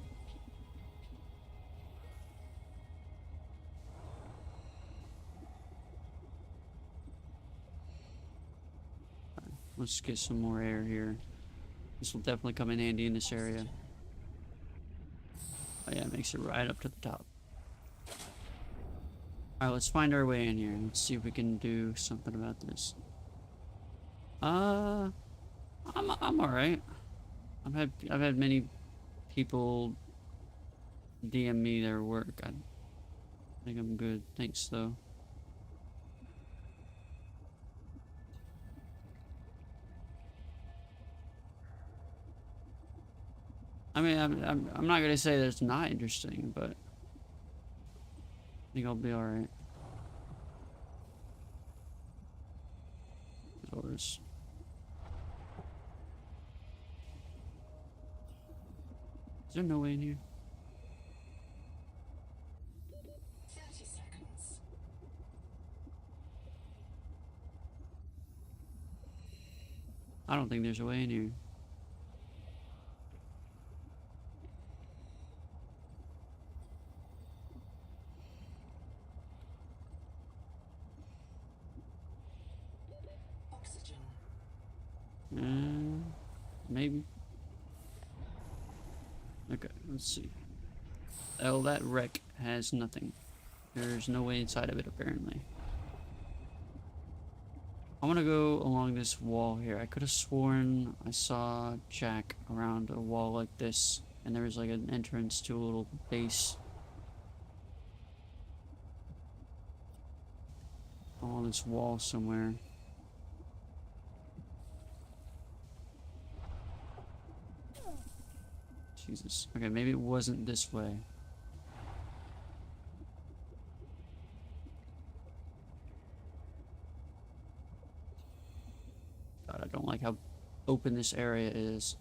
Let's get some more air here. This will definitely come in handy in this area. Oh yeah, it makes it right up to the top. Alright, let's find our way in here. Let's see if we can do something about this. I'm alright. I've had many people DM me their work. I think I'm good. Thanks though. I mean, I'm not gonna say that it's not interesting, but I think I'll be alright. Doors. Is there no way in here? 30 seconds. I don't think there's a way in here. maybe. Okay, let's see. Oh, that wreck has nothing. There's no way inside of it, apparently. I want to go along this wall here. I could have sworn I saw Jack around a wall like this, and there was like an entrance to a little base. On this wall somewhere. Jesus. Okay, maybe it wasn't this way. God, I don't like how open this area is.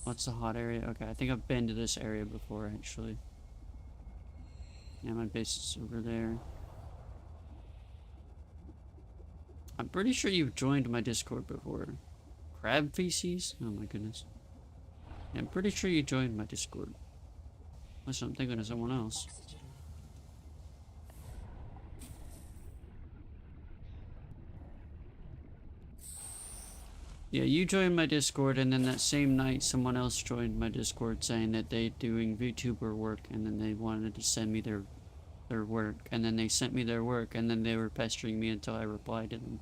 What's the hot area? Okay, I think I've been to this area before, actually. Yeah, my base is over there. I'm pretty sure you've joined my Discord before. Crab feces? Oh my goodness. Yeah, I'm pretty sure you joined my Discord. Unless I'm thinking of someone else. Yeah, you joined my Discord, and then that same night someone else joined my Discord saying that they doing VTuber work, and then they wanted to send me their work, and then they sent me their work, and then they were pestering me until I replied to them.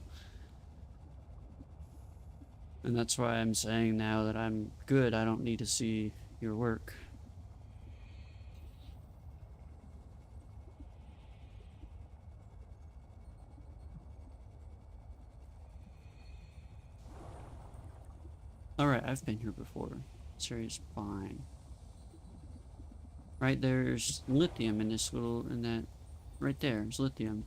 And that's why I'm saying now that I'm good, I don't need to see your work. Alright, I've been here before. This area's fine. Right there's lithium in this little, in that, right there's lithium.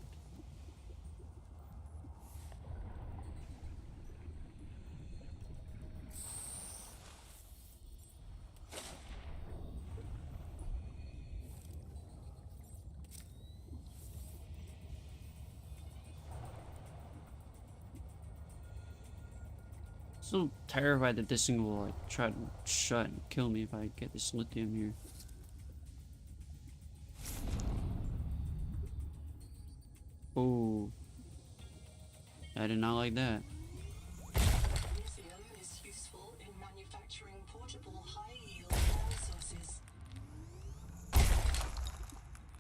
So terrified that this thing will like try to shut and kill me if I get this lithium here. Oh, I did not like that. Lithium is useful in manufacturing portable high-yield power sources.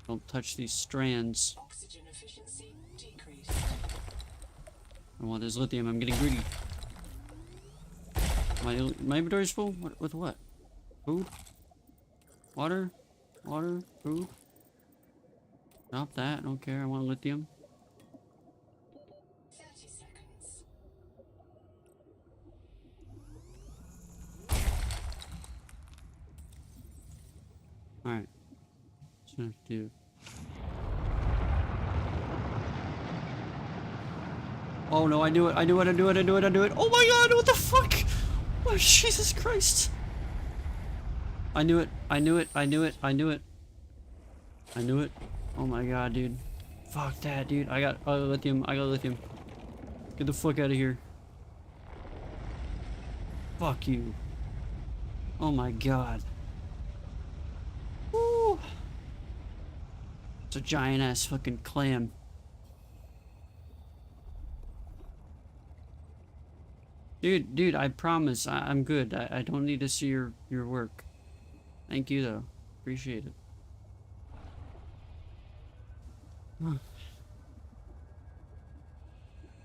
Don't touch these strands. Oxygen efficiency decreased. I want this lithium. I'm getting greedy. My inventory's full? With what? Food? Water? Water? Food? Stop that. I don't care. I want lithium. 30 seconds. Alright. What's gonna do? Oh no, I knew it. I knew it. I knew it. I knew it. I knew it. Oh my god, what the fuck? Oh, Jesus Christ. I knew it. I knew it. I knew it. I knew it. I knew it. Oh my god, dude. Fuck that, dude. I got lithium. I got lithium. Get the fuck out of here. Fuck you. Oh my god. Woo. It's a giant ass fucking clam. Dude, I promise, I'm good. I don't need to see your work. Thank you, though. Appreciate it.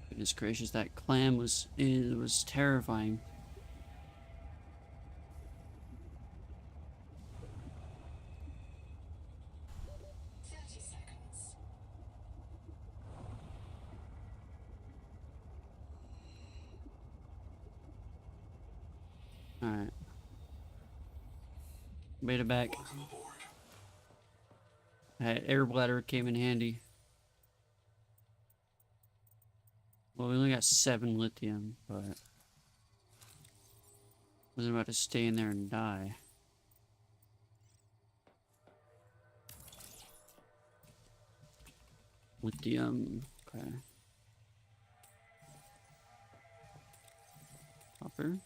Goodness gracious, that clam was terrifying. Alright. Made it back. Welcome aboard. Air bladder came in handy. Well, we only got 7 lithium, but wasn't about to stay in there and die. Lithium, okay. Copper.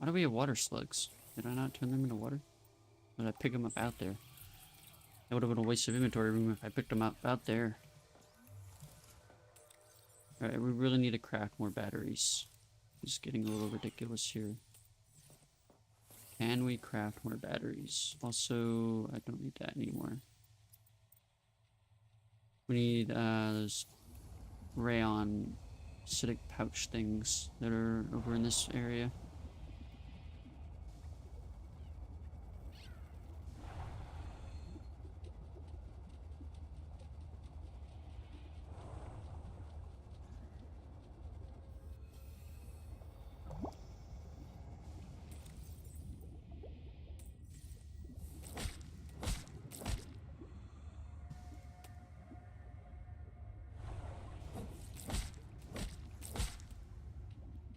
Why do we have water slugs? Did I not turn them into water? Or did I pick them up out there? That would have been a waste of inventory room if I picked them up out there. Alright, we really need to craft more batteries. It's getting a little ridiculous here. Can we craft more batteries? Also, I don't need that anymore. We need those rayon acidic pouch things that are over in this area.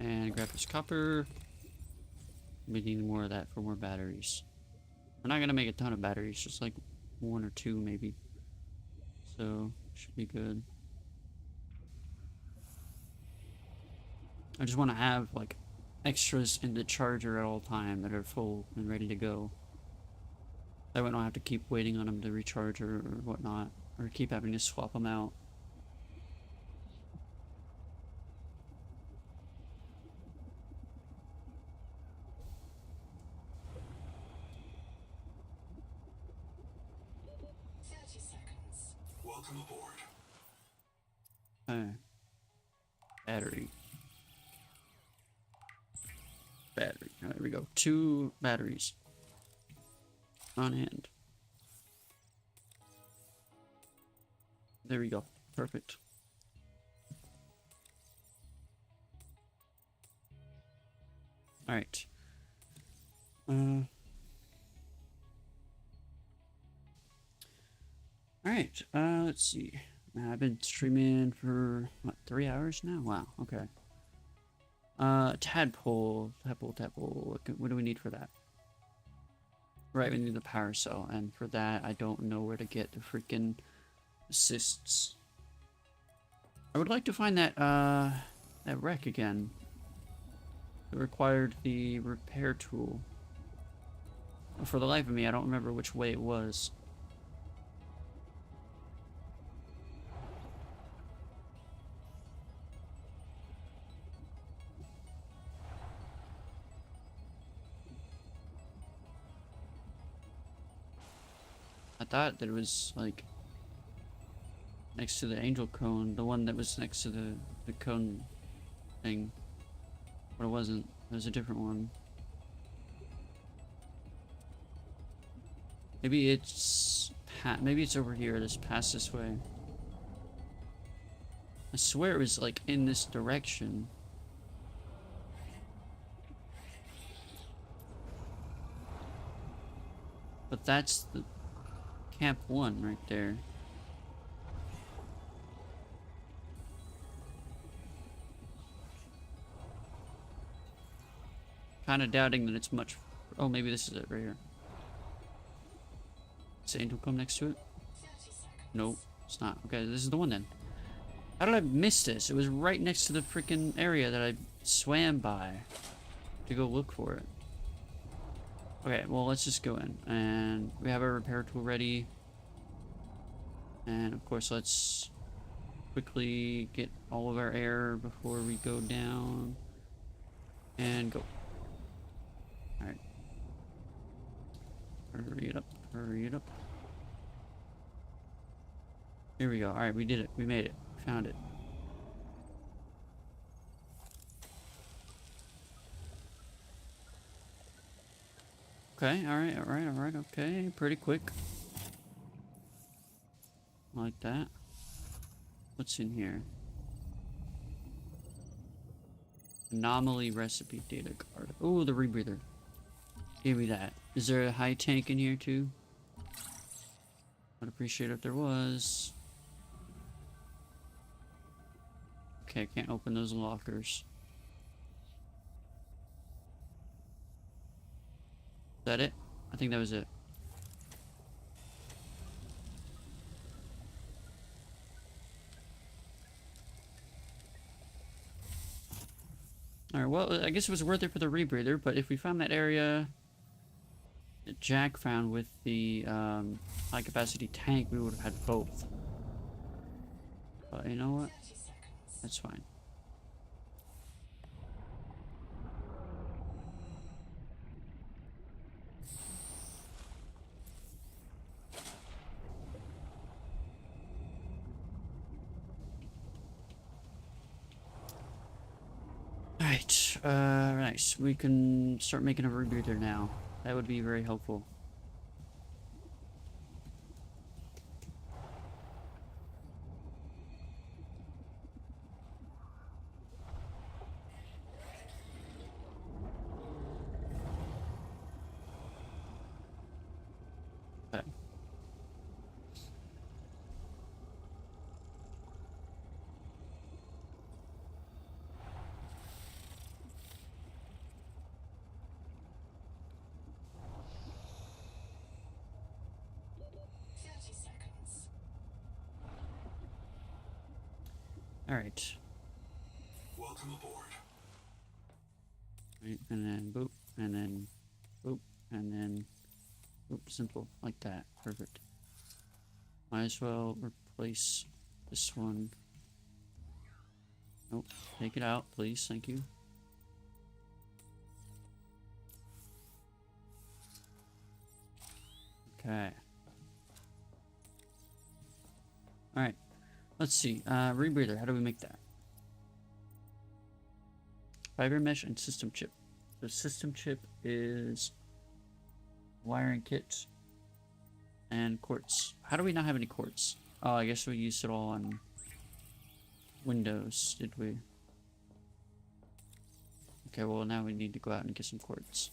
And grab this copper. We need more of that for more batteries. We're not gonna make a ton of batteries, just like 1 or 2 maybe. So, should be good. I just want to have like extras in the charger at all time that are full and ready to go. That way I don't have to keep waiting on them to recharge or whatnot, or keep having to swap them out. Welcome aboard. Battery. Battery. There we go. 2 batteries on hand. There we go. Perfect. All right. All right. Let's see. I've been streaming for what, 3 hours now? Wow. Okay. Tadpole. What do we need for that? Right, we need the power cell, and for that, I don't know where to get the freaking assists. I would like to find that wreck again. It required the repair tool. For the life of me, I don't remember which way it was. I thought that it was like next to the angel cone, the one that was next to the cone thing. But it wasn't. It was a different one. Maybe it's over here. Just past this way. I swear it was like in this direction. But that's the Camp 1 right there. Kind of doubting that it's much. Oh, maybe this is it right here. Does the angel come next to it? Nope, it's not. Okay, this is the one then. How did I miss this? It was right next to the freaking area that I swam by to go look for it. Okay, well, let's just go in. And we have our repair tool ready. And of course, let's quickly get all of our air before we go down. And go. Alright. Hurry it up. Hurry it up. Here we go. Alright, we did it. We made it. We found it. Okay, alright, okay. Pretty quick. Like that. What's in here? Anomaly recipe data card. Oh, the rebreather. Give me that. Is there a high tank in here too? I'd appreciate it if there was. Okay, I can't open those lockers. Is that it? I think that was it. Alright, well, I guess it was worth it for the rebreather, but if we found that area that Jack found with the high capacity tank, we would have had both. But you know what? 30 seconds. That's fine. Alright, nice. We can start making a rebreather now. That would be very helpful. Okay. Alright. Welcome aboard. Right, and then boop, and then boop, and then boop. Simple. Like that. Perfect. Might as well replace this one. Nope. Take it out, please. Thank you. Okay. Alright. Let's see. Rebreather. How do we make that? Fiber mesh and system chip. The system chip is wiring kit and quartz. How do we not have any quartz? Oh, I guess we used it all on Windows, did we? Okay, well now we need to go out and get some quartz.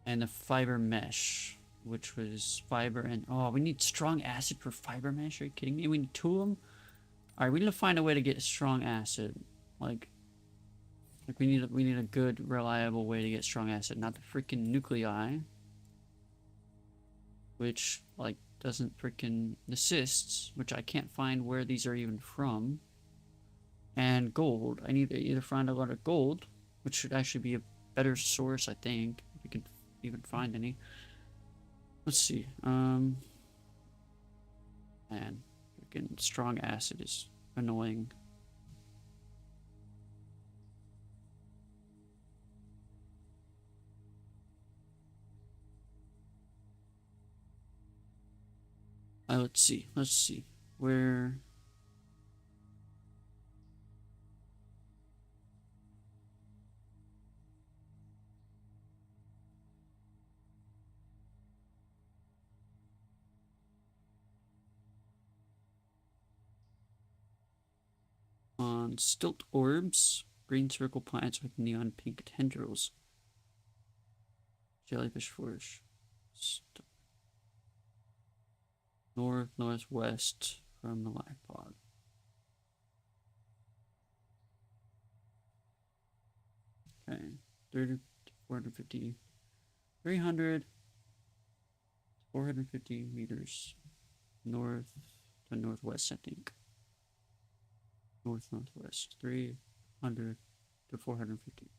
And the fiber mesh, which was fiber and oh, we need strong acid for fiber mesh. Are you kidding me? We need two of them. All right, we need to find a way to get strong acid. Like we need a good, reliable way to get strong acid, not the freaking nuclei, which like doesn't freaking the cysts, which I can't find where these are even from. And gold. I need to either find a lot of gold, which should actually be a better source, I think, if we can even find any. Let's see. Man, freaking strong acid is annoying. Let's see. Let's see. Where... on stilt orbs, green circle plants with neon pink tendrils. Jellyfish flourish. Northwest from the life pod. Okay, 30 to 450, 300 450 meters north to northwest, I think. Northwest, 300 to 450.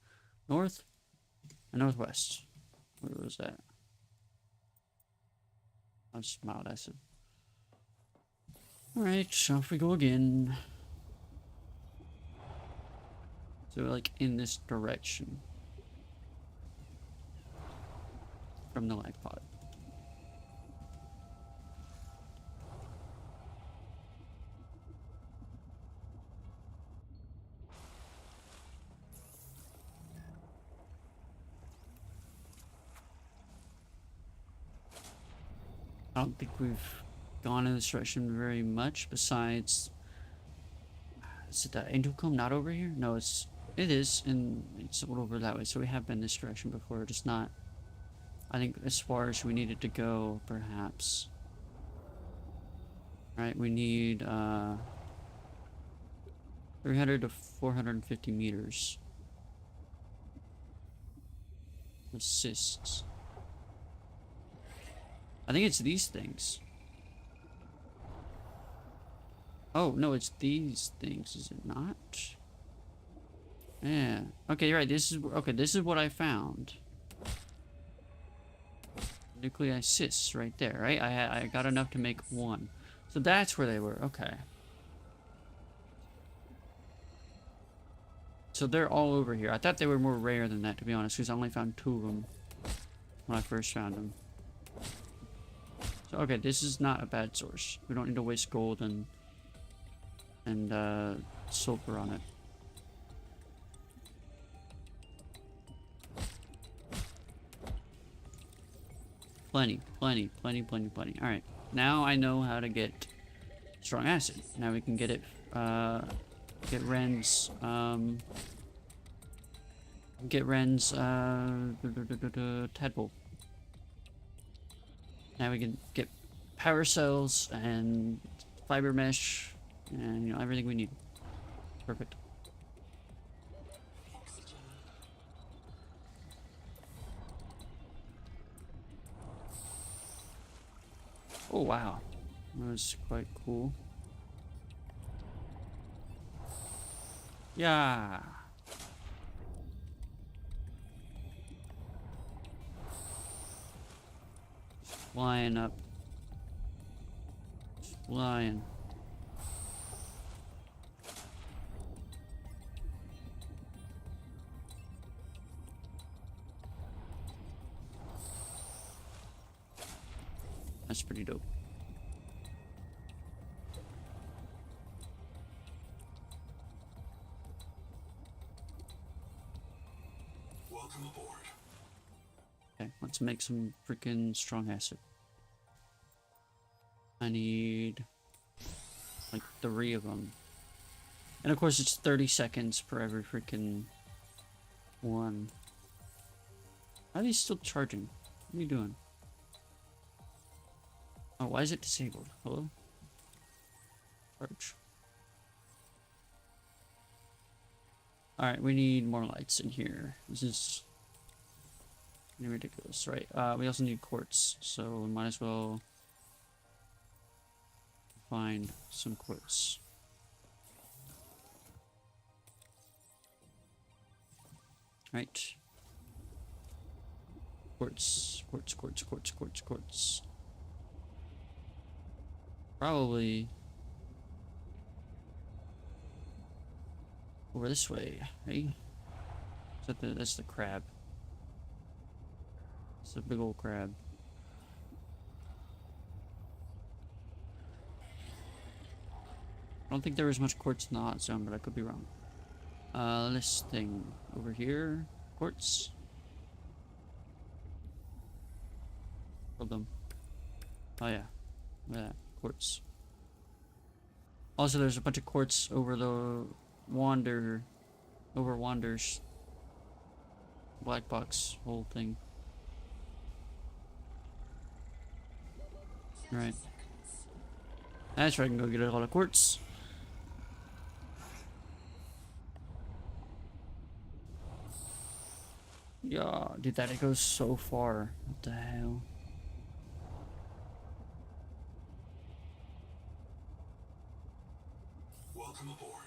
North and northwest. Where was that? That's mild acid. Alright, off we go again. So, like, in this direction. From the life pod. I don't think we've gone in this direction very much, besides... Is it that angel comb not over here? No, it is, and it's over that way, so we have been this direction before, just not... I think as far as we needed to go, perhaps. Right, we need, 300 to 450 meters. Assists. I think it's these things. Oh, no, it's these things, is it not? Yeah. Okay, you're right. This is what I found. Nuclei cysts right there, right? I got enough to make one. So that's where they were. Okay. So they're all over here. I thought they were more rare than that, to be honest, because I only found 2 of them when I first found them. So, okay, this is not a bad source. We don't need to waste gold and sulfur on it. Plenty. Alright, now I know how to get strong acid. Now we can get it, get Ren's tadpole. Now we can get power cells and fiber mesh and, you know, everything we need. Perfect. Oxygen. Oh, wow. That was quite cool. Yeah. Flying up. Flying. That's pretty dope. Welcome aboard. Okay, let's make some freaking strong acid. I need like 3 of them. And of course it's 30 seconds per every freaking one. How are these still charging? What are you doing? Oh, why is it disabled? Hello? Charge. Alright, we need more lights in here. This is ridiculous, right? We also need quartz, so we might as well find some quartz. Right. Quartz. Probably over this way, right? Is that that's the crab. It's a big old crab. I don't think there was much quartz in the hot zone, but I could be wrong. This thing over here. Quartz. Hold them. Oh yeah. Yeah, quartz. Also, there's a bunch of quartz over the Wander's black box whole thing. Right. That's right, I can go get a lot of quartz. Yeah, dude, that it goes so far. What the hell? Welcome aboard.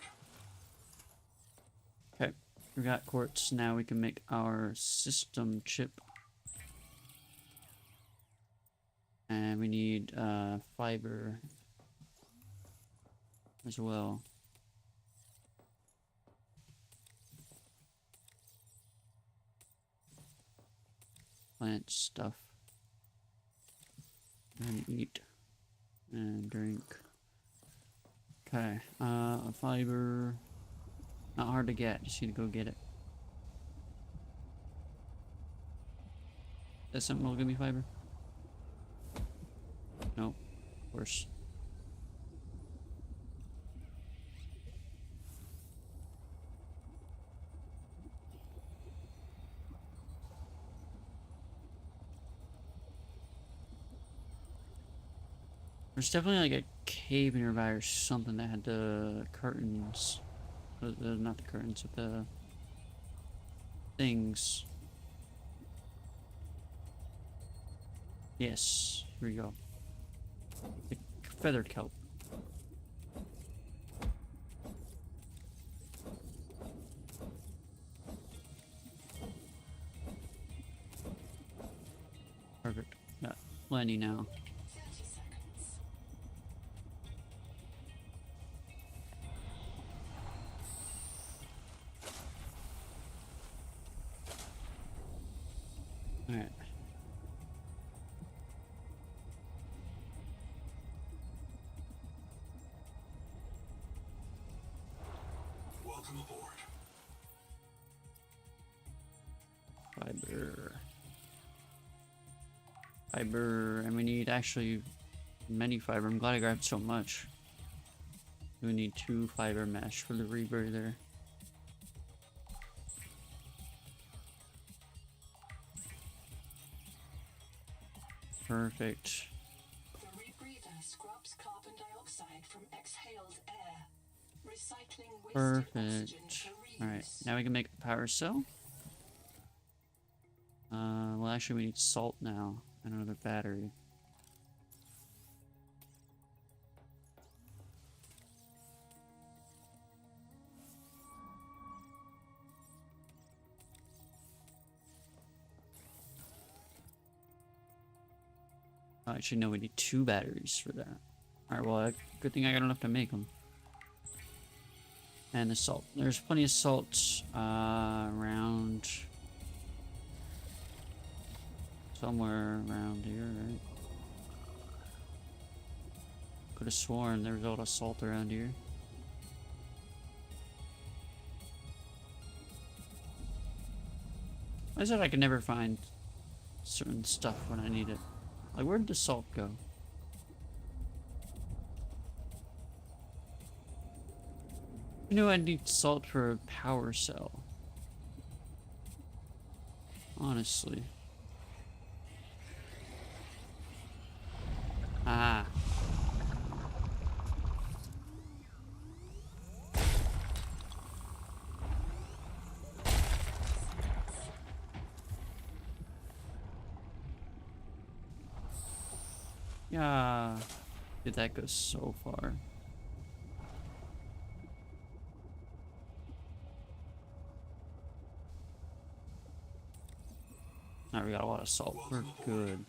Okay, we got quartz. Now we can make our system chip. And we need fiber as well. Plant stuff. And eat. And drink. Okay, fiber. Not hard to get, just need to go get it. That's something that'll give me fiber? No, of course. There's definitely like a cave nearby or something that had the curtains. Not the curtains, but the things. Yes. Here we go. The feather kelp. Perfect. Got plenty now. 30 seconds. Alright. Welcome aboard. Fiber, and we need actually many fiber. I'm glad I grabbed so much. We need 2 fiber mesh for the rebreather. Perfect. The rebreather scrubs carbon dioxide from exhaled air, recycling wasted oxygen Perfect. for reuse. Alright, now we can make a power cell. Well, actually, we need salt now and another battery. Oh, actually, no, we need 2 batteries for that. Alright, well, good thing I got enough to make them. And the salt. There's plenty of salt around somewhere around here, right? Could have sworn there was a lot of salt around here. Why is it I can never find certain stuff when I need it? Like, where did the salt go? I knew I need salt for a power cell. Honestly. Ah. Yeah. Did that go so far? Alright, we got a lot of salt. We're good.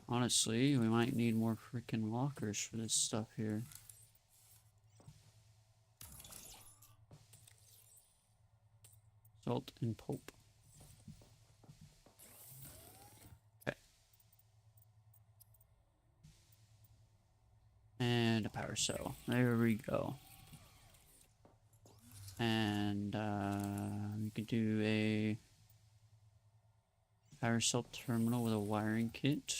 Honestly, we might need more freaking lockers for this stuff here. Salt and pulp. Okay. And a power cell. There we go. And we could do a power cell terminal with a wiring kit.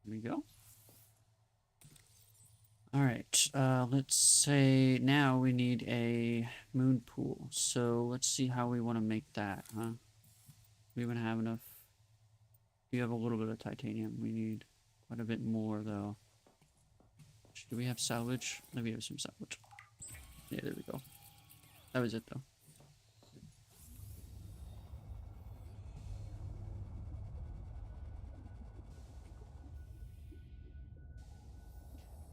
There we go. Alright, let's say now we need a moon pool. So let's see how we want to make that, huh? We even have enough. We have a little bit of titanium. We need quite a bit more, though. Do we have salvage? Maybe we have some salvage. Yeah, there we go. That was it, though.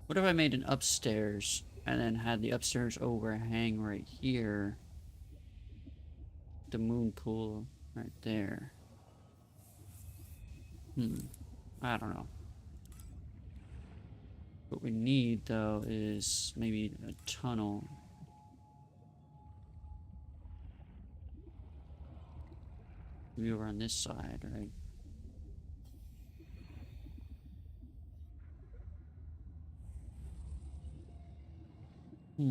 What if I made an upstairs and then had the upstairs overhang right here? The moon pool right there. I don't know. What we need, though, is maybe a tunnel. Maybe over on this side, right? I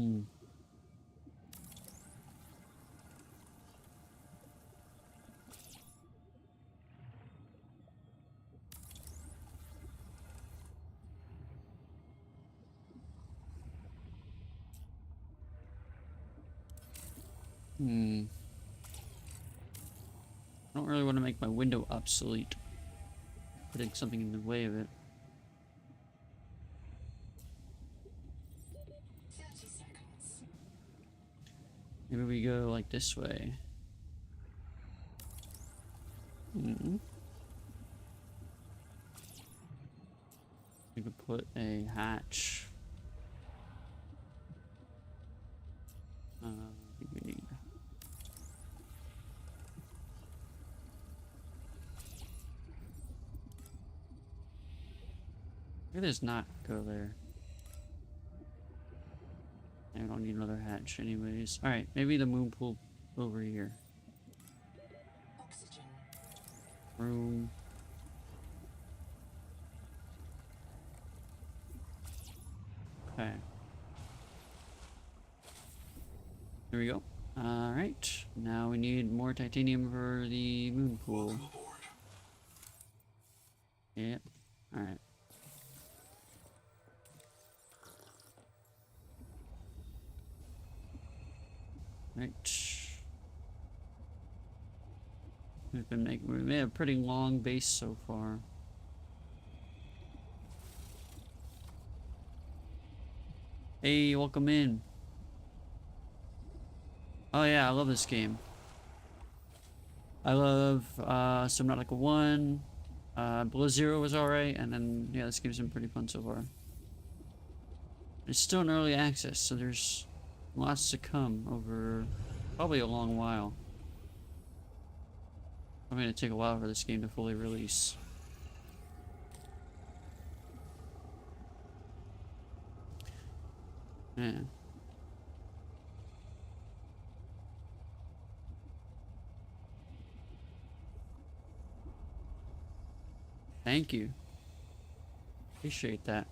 don't really want to make my window obsolete. Putting something in the way of it. Maybe we go like this way. We could put a hatch. I think we need. Maybe there's not go there. I don't need another hatch anyways. Alright, maybe the moon pool over here. Oxygen. Room. Okay. Here we go. Alright. Now we need more titanium for the moon pool. Welcome aboard. Yep. Alright. Right. We made a pretty long base so far. Hey, welcome in. Oh yeah, I love this game. I love Subnautica 1. Below Zero was alright, and then yeah, this game's been pretty fun so far. It's still in early access, so there's lots to come over probably a long while. I'm gonna take a while for this game to fully release. Yeah. Thank you. Appreciate that.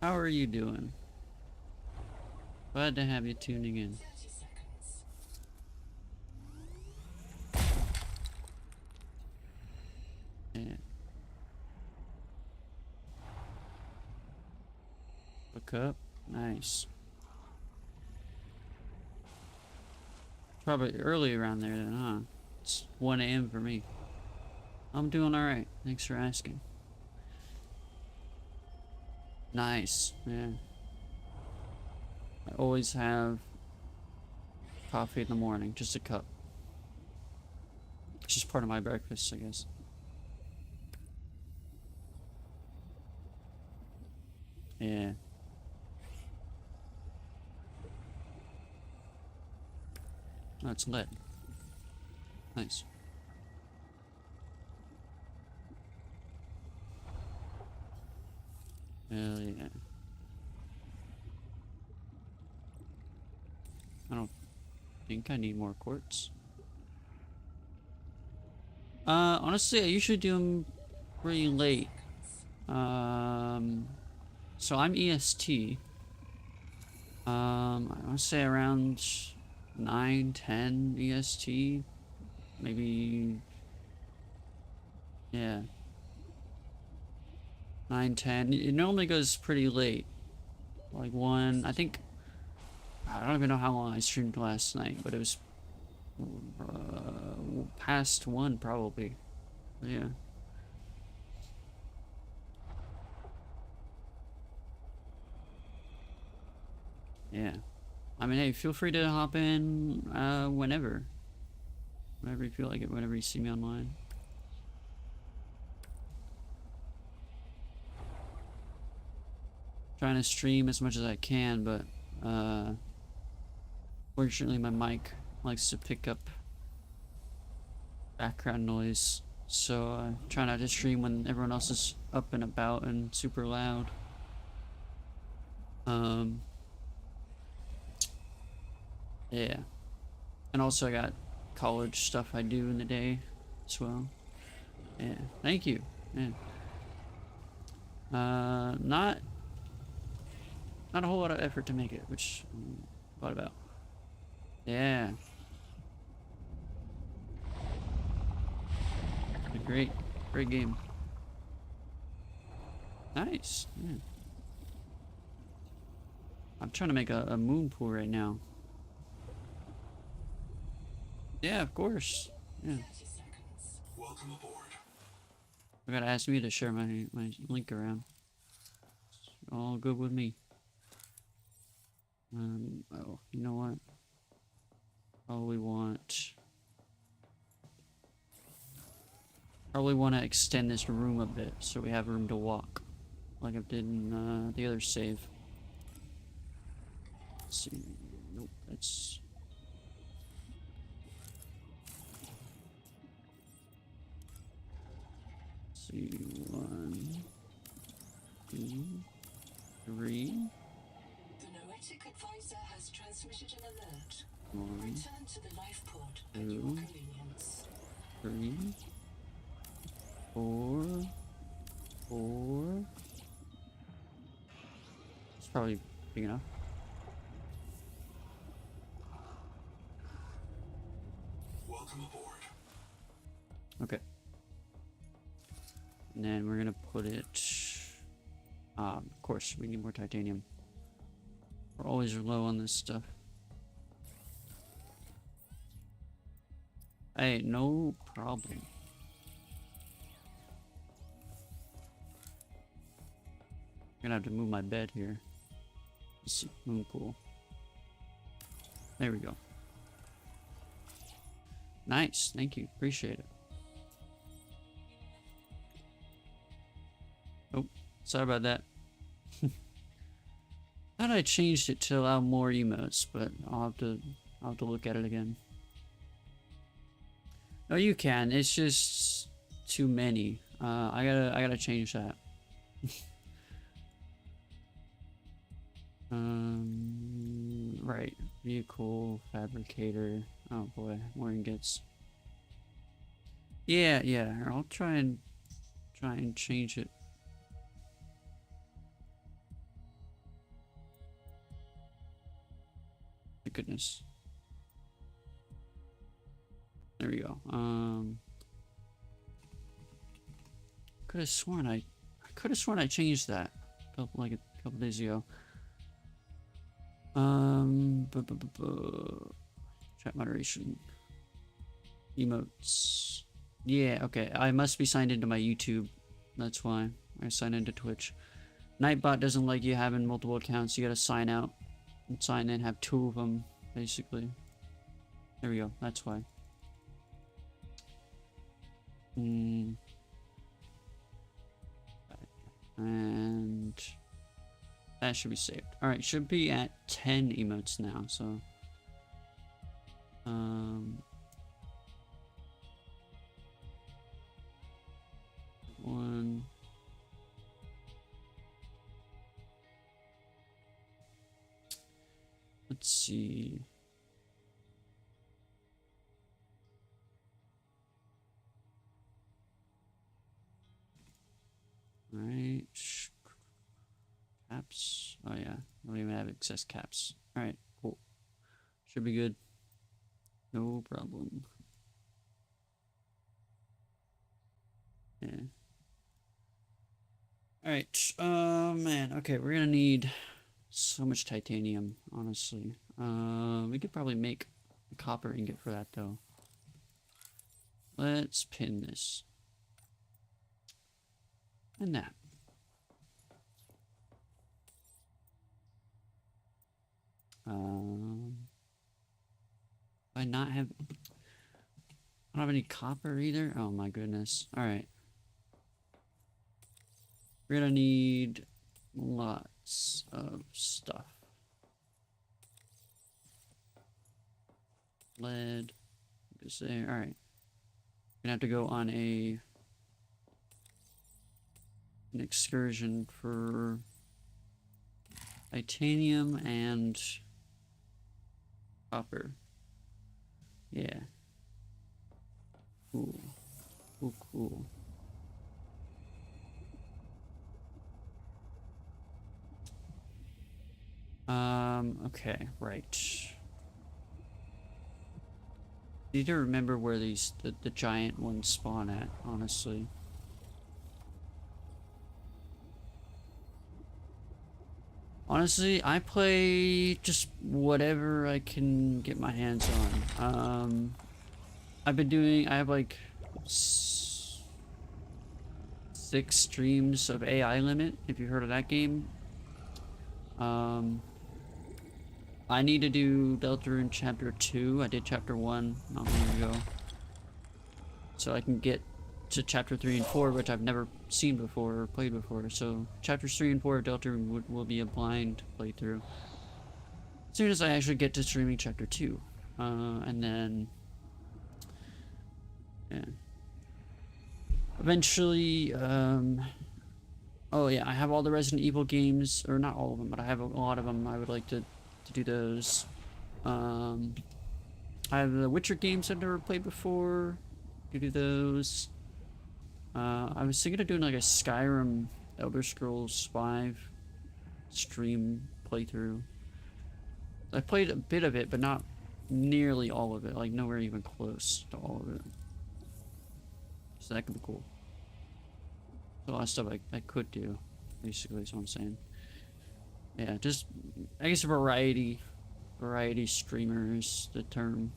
How are you doing? Glad to have you tuning in. 30 seconds. Yeah. Look up. Nice. Probably early around there then, huh? It's 1 a.m. for me. I'm doing alright. Thanks for asking. Nice. Yeah. I always have coffee in the morning. Just a cup. It's just part of my breakfast, I guess. Yeah. Oh, it's lit. Nice. Hell yeah. I don't think I need more quartz. Honestly, I usually do them pretty late. So I'm EST. I want to say around 9-10 EST. Maybe, yeah. 9-10. It normally goes pretty late. Like 1, I think, I don't even know how long I streamed last night, but it was past 1 probably. Yeah. Yeah. I mean, hey, feel free to hop in whenever. Whenever you feel like it, whenever you see me online. Trying to stream as much as I can, but fortunately my mic likes to pick up background noise, so I try not to stream when everyone else is up and about and super loud. Yeah. And also I got college stuff I do in the day as well. Yeah. Thank you. Yeah. Not a whole lot of effort to make it, which I'm glad about. Yeah. A great game. Nice. Yeah. I'm trying to make a moon pool right now. Yeah, of course. Yeah. 30 seconds. Welcome aboard. You gotta ask me to share my link around. All good with me. Oh, you know what? Probably want to extend this room a bit so we have room to walk, like I did in the other save. Let's see. Nope, that's. Let's see, 1, 2, 3. The Noetic advisor has transmitted an alert. 1, Return to the life pod at your 2, convenience. 3, 4, 4. It's probably big enough. Welcome aboard. Okay. And then we're gonna put it. Of course, we need more titanium. We're always low on this stuff. Hey, no problem. Gonna have to move my bed here. Let's see, moon pool. There we go. Nice, thank you, appreciate it. Oh, sorry about that. Thought I changed it to allow more emotes, but I'll have to look at it again. No, you can. It's just too many. I gotta change that. Right. Vehicle fabricator. Oh boy, more ingots. Yeah. I'll try and change it. My goodness. There we go. Could have sworn I changed that a couple days ago. Chat moderation. Emotes. Yeah, okay. I must be signed into my YouTube. That's why I signed into Twitch. Nightbot doesn't like you having multiple accounts. You gotta sign out and sign in, have 2 of them, basically. There we go. That's why. And that should be saved. Alright, should be at 10 emotes now, so one. Let's see. Alright. Caps. Oh yeah. I don't even have excess caps. Alright, cool. Should be good. No problem. Yeah. Alright. Man. Okay, we're gonna need so much titanium, honestly. We could probably make a copper ingot for that, though. Let's pin this. And that. I not have... I don't have any copper either? Oh my goodness. Alright. We're gonna need lots of stuff. Lead. Just there. Alright. Gonna have to go on an excursion for titanium and copper. Yeah. Cool. Cool. Okay, right. Need to remember where these the giant ones spawn at, honestly. Honestly, I play just whatever I can get my hands on. I have like 6 streams of AI Limit, if you've heard of that game. I need to do Deltarune Chapter 2. I did Chapter 1 not long ago. So I can get to Chapter 3 and 4, which I've never seen before or played before. So Chapters 3 and 4 of Deltarune will be a blind playthrough. As soon as I actually get to streaming Chapter 2. And then... yeah. Eventually, oh yeah, I have all the Resident Evil games, or not all of them, but I have a lot of them. I would like to do those. I have the Witcher games I've never played before. Do those. I was thinking of doing like a Skyrim Elder Scrolls 5 stream playthrough. I played a bit of it, but not nearly all of it. Like nowhere even close to all of it. So that could be cool. A lot of stuff I could do, basically, is what I'm saying. Yeah, just, I guess variety streamer is the term.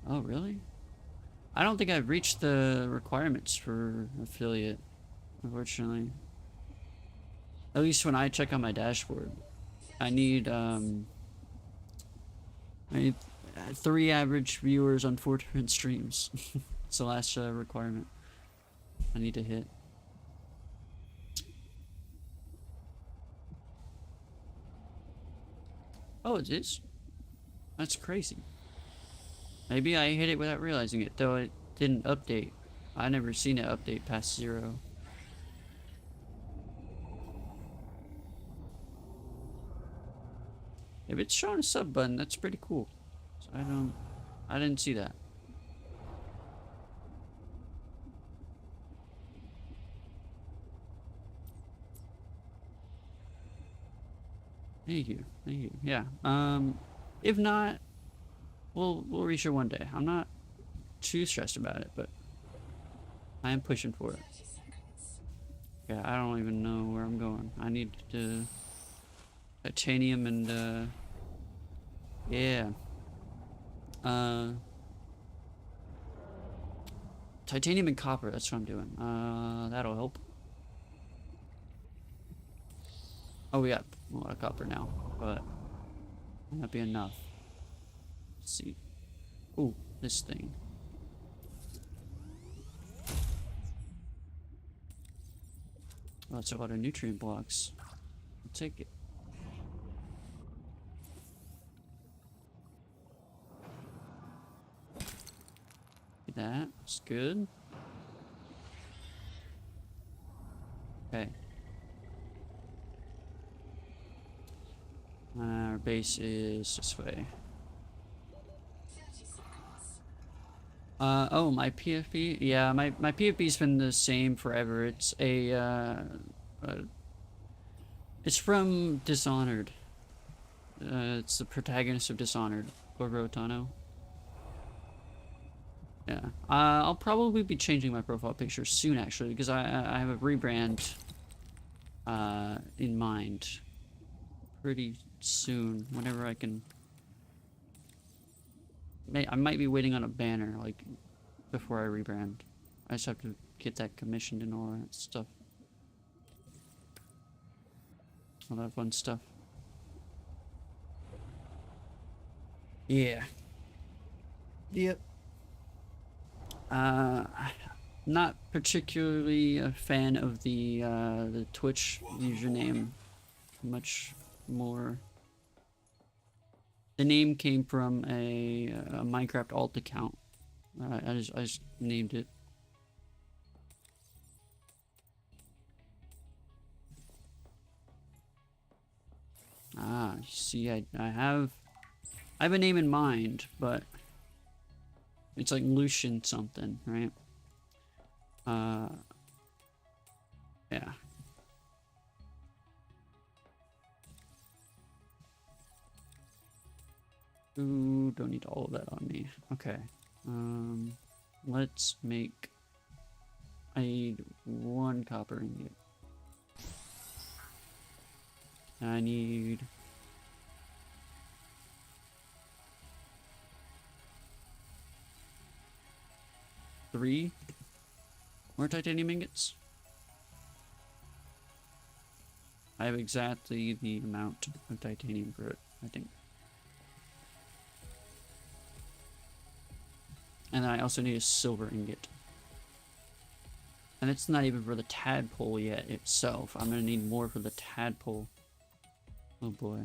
Oh, really? I don't think I've reached the requirements for affiliate, unfortunately. At least when I check on my dashboard. I need 3 average viewers on 4 different streams. It's the last requirement I need to hit. Oh, it is? That's crazy. Maybe I hit it without realizing it, though it didn't update. I never seen it update past 0. If it's showing a sub button, that's pretty cool. So I didn't see that. Thank you. Yeah. If not, we'll reach it one day. I'm not too stressed about it, but I am pushing for it. Yeah, I don't even know where I'm going. I need to titanium and yeah. Titanium and copper, that's what I'm doing. That'll help. Oh, we got a lot of copper now, but might not be enough. Let's see. Ooh, this thing. Oh, that's a lot of nutrient blocks. I'll take it. That's good. Okay. Our base is this way. Oh, my PFP? Yeah, my PFP's been the same forever. It's it's from Dishonored. It's the protagonist of Dishonored, Gorgo Tano. Yeah. I'll probably be changing my profile picture soon, actually, because I have a rebrand in mind. Pretty soon, whenever I can. I might be waiting on a banner, like, before I rebrand. I just have to get that commissioned and all that stuff. All that fun stuff. Yeah. Yep. Not particularly a fan of the Twitch username. Much more. The name came from a Minecraft alt account. I just named it. Ah, you see, I have a name in mind, but it's like Lucian something, right? Yeah. Ooh, don't need all of that on me. Okay. Let's make... I need 1 copper ingot. I need... 3 more titanium ingots. I have exactly the amount of titanium for it, I think. And I also need a silver ingot. And it's not even for the tadpole yet itself. I'm gonna need more for the tadpole. Oh boy.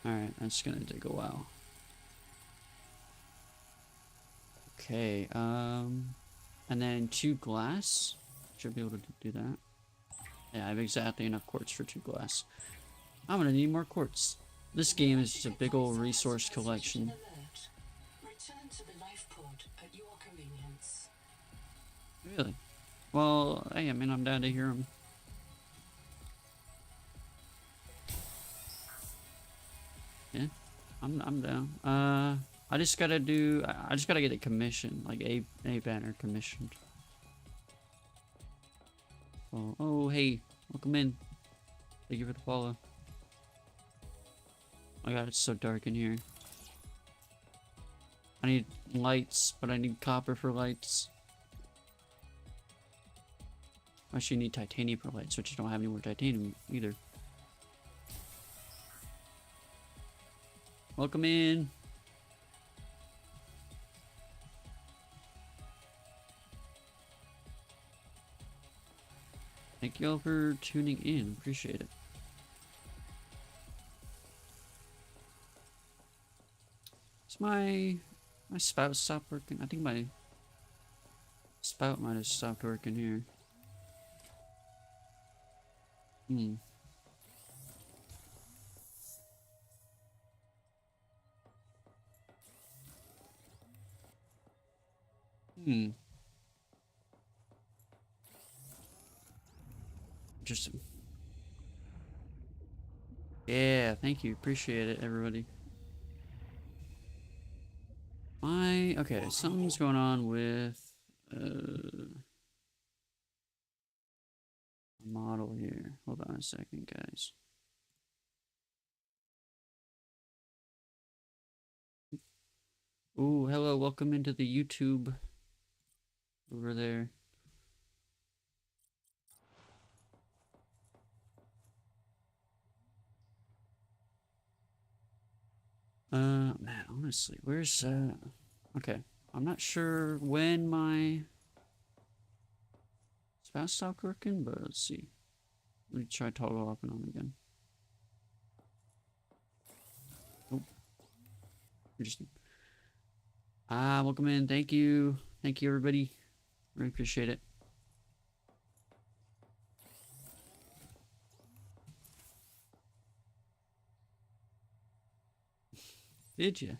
Alright, that's gonna take a while. Okay, and then 2 glass. Should be able to do that. Yeah, I have exactly enough quartz for 2 glass. I'm gonna need more quartz. This game is just a big old resource collection. Return to the life pod at your convenience. Really? Well, hey, I mean, I'm down to hear them. Yeah, I'm down. I just gotta get it commissioned, like a banner commissioned. Oh, hey, welcome in. Thank you for the follow. Oh my god, it's so dark in here. I need lights, but I need copper for lights. I actually need titanium for lights, which I don't have any more titanium either. Welcome in. Thank you all for tuning in. Appreciate it. Is my spout stopped working? I think my spout might have stopped working here. Hmm. Hmm. Interesting. Yeah, thank you. Appreciate it, everybody. Okay, something's going on with model here. Hold on a second, guys. Ooh, hello, welcome into the YouTube over there. Man, honestly, where's okay. I'm not sure when my spouse stopped working, but let's see. Let me try toggle off and on again. Oh, interesting. Welcome in. Thank you. Thank you, everybody. Really appreciate it. Did you?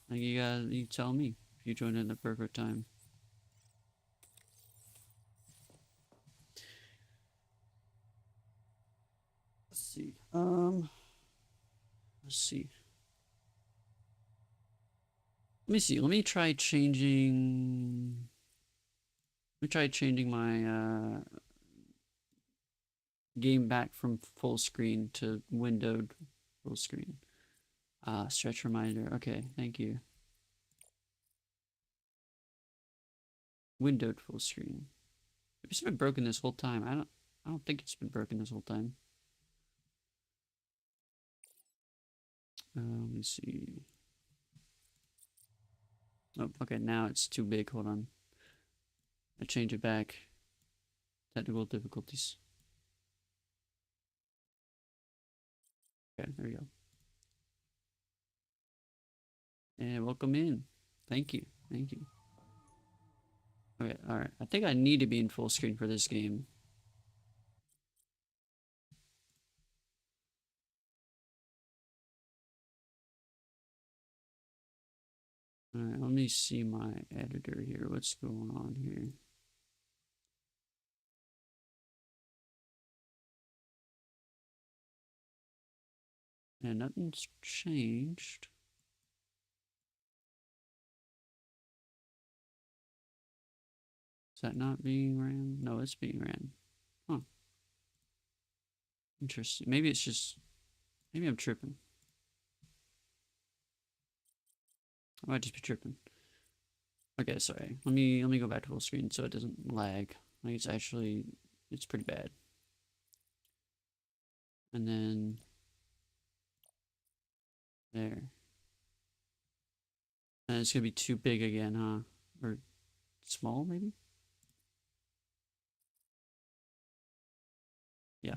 Like you tell me if you joined in the perfect time. Let's see. Let's see. Let me see. Let me try changing. Let me try changing my game back from full screen to windowed full screen. Stretch reminder. Okay, thank you. Windowed full screen. It's been broken this whole time. I don't think it's been broken this whole time. Let me see. Oh, okay, now it's too big. Hold on. I change it back. Technical difficulties. Okay, there we go. And welcome in. Thank you. Thank you. Okay, alright. I think I need to be in full screen for this game. Alright, let me see my editor here. What's going on here? And nothing's changed. Is that not being ran? No, it's being ran. Huh. Interesting. Maybe it's just... Maybe I'm tripping. I might just be tripping. Okay, sorry. Let me go back to full screen so it doesn't lag. Like it's pretty bad. And then there. And it's gonna be too big again, huh? Or small maybe? Yeah.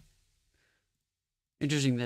Interesting that